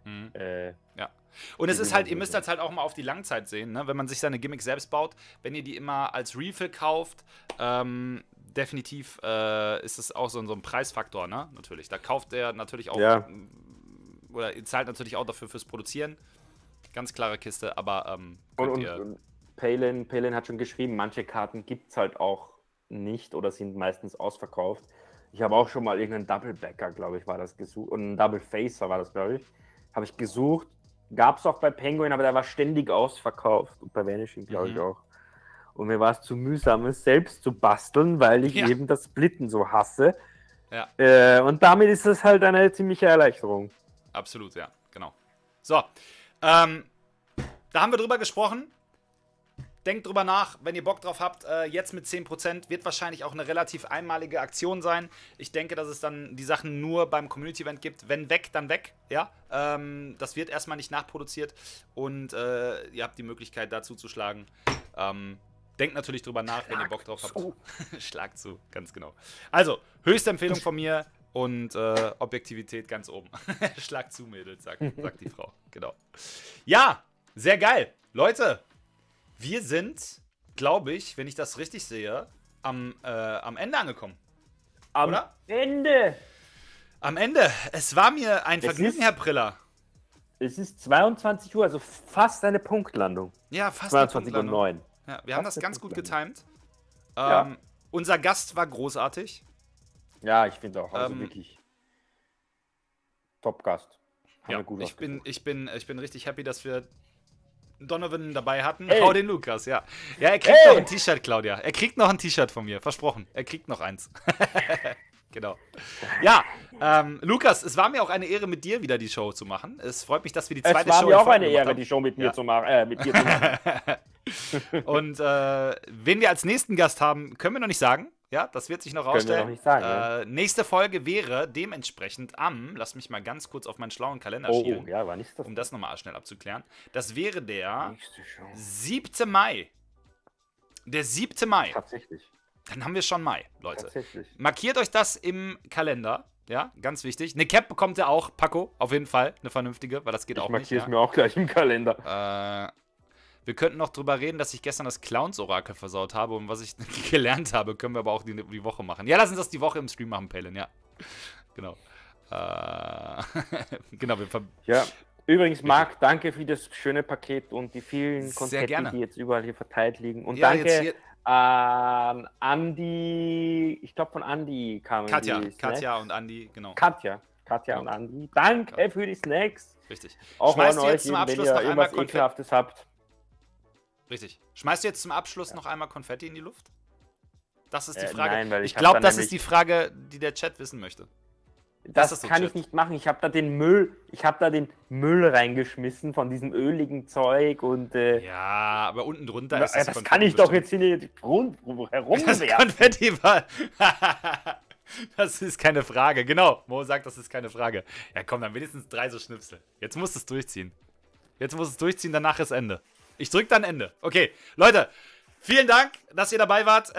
Ja. Und es ist halt, ihr müsst das halt auch mal auf die Langzeit sehen, ne? Wenn man sich seine Gimmicks selbst baut, wenn ihr die immer als Refill kauft, definitiv ist es auch so ein Preisfaktor, ne? Natürlich. Da kauft er natürlich auch, oder ihr zahlt natürlich auch dafür fürs Produzieren. Ganz klare Kiste, aber und Palin hat schon geschrieben, manche Karten gibt es halt auch nicht oder sind meistens ausverkauft. Ich habe auch schon mal irgendeinen Double-Backer, glaube ich, war das gesucht, und einen Double-Facer war das, glaube ich. Habe ich gesucht. Gab es auch bei Penguin, aber der war ständig ausverkauft. Und bei Vanishing, glaube ich, auch. Und mir war es zu mühsam, es selbst zu basteln, weil ich eben das Splitten so hasse. Ja. Und damit ist es halt eine ziemliche Erleichterung. Absolut, ja, genau. So, da haben wir drüber gesprochen. Denkt drüber nach, wenn ihr Bock drauf habt. Jetzt mit 10% wird wahrscheinlich auch eine relativ einmalige Aktion sein. Ich denke, dass es dann die Sachen nur beim Community-Event gibt. Wenn weg, dann weg. Ja, das wird erstmal nicht nachproduziert. Und ihr habt die Möglichkeit, da zuzuschlagen. Denkt natürlich drüber nach, wenn ihr Bock drauf habt. Schlag zu, ganz genau. Also, höchste Empfehlung von mir und Objektivität ganz oben. Schlag zu, Mädels, sagt die Frau. Genau. Ja, sehr geil. Leute, wir sind, glaube ich, wenn ich das richtig sehe, am Ende angekommen. Am Ende! Am Ende. Es war mir ein Vergnügen, Herr Priller. Es ist 22 Uhr, also fast eine Punktlandung. Ja, fast 22:09 Uhr. Ja, wir haben das ganz gut getimt. Ja. Unser Gast war großartig. Ja, ich finde auch. Also wirklich Top-Gast. Ja, ich bin richtig happy, dass wir Donovan dabei hatten. Hau den Lukas, ja. Ja, er kriegt noch ein T-Shirt, Claudia. Er kriegt noch ein T-Shirt von mir, versprochen. Er kriegt noch eins. Genau. Ja, Lukas, es war mir auch eine Ehre, mit dir wieder die Show zu machen. Es freut mich, dass wir die zweite Show Es war mir auch eine Ehre, die Show mit mir zu machen. Und wen wir als nächsten Gast haben, können wir noch nicht sagen. Ja, das wird sich noch rausstellen. Können wir noch nicht sagen, nächste Folge wäre dementsprechend lass mich mal ganz kurz auf meinen schlauen Kalender schielen. Ja, wann ist das? Um das nochmal schnell abzuklären. Das wäre der 7. Mai. Der 7. Mai. Tatsächlich. Dann haben wir schon Mai, Leute. Tatsächlich. Markiert euch das im Kalender. Ja, ganz wichtig. Eine Cap bekommt ihr auch, Paco, auf jeden Fall. Eine vernünftige, weil das geht auch nicht. Ich markiere es mir auch gleich im Kalender. Wir könnten noch drüber reden, dass ich gestern das Clowns-Orakel versaut habe und was ich gelernt habe, können wir aber auch die Woche machen. Ja, lass uns das die Woche im Stream machen, Palin, ja. Genau. Genau, Übrigens, Marc, danke für das schöne Paket und die vielen Sehr Konfetti, gerne. die jetzt überall hier verteilt liegen. Und Ja, jetzt danke hier- an Andi, ich glaube von Andi kamen Katja, die Snacks. Katja und Andi, genau. Katja und Andi. Danke für die Snacks. Richtig. Auch Schmeißt an du euch, jetzt zum wenn Abschluss ihr noch einmal irgendwas Konfetti? Ekelhaftes habt. Richtig. Schmeißt du jetzt zum Abschluss noch einmal Konfetti in die Luft? Das ist die Frage. Nein, weil ich ich hab glaube, da das nämlich- ist die Frage, die der Chat wissen möchte. Das so, kann Chat? ich nicht machen. Ich habe da den Müll reingeschmissen von diesem öligen Zeug und Ja, aber unten drunter ist das Konfetti kann ich doch bestimmt. jetzt hier nicht Das herumwerfen. Konfetti war. Das ist keine Frage. Genau. Mo sagt, das ist keine Frage. Ja, komm, dann wenigstens 3 so Schnipsel. Jetzt musst du es durchziehen. Danach ist Ende. Ich drück dann Ende. Okay, Leute, vielen Dank, dass ihr dabei wart.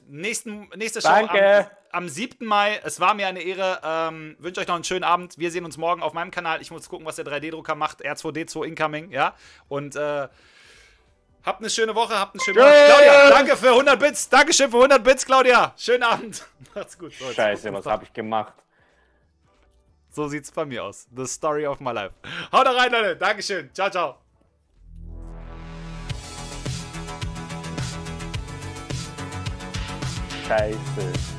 Nächste Show Danke. am 7. Mai. Es war mir eine Ehre. Wünsche euch noch einen schönen Abend. Wir sehen uns morgen auf meinem Kanal. Ich muss gucken, was der 3D-Drucker macht. R2D2 incoming, ja. Und habt eine schöne Woche, habt einen schönen Monat. Claudia, danke für 100 Bits. Dankeschön für 100 Bits, Claudia. Schönen Abend. Macht's gut. So, Scheiße, was habe ich gemacht? So sieht's bei mir aus. The story of my life. Haut rein, Leute. Dankeschön. Ciao, ciao. Scheiße.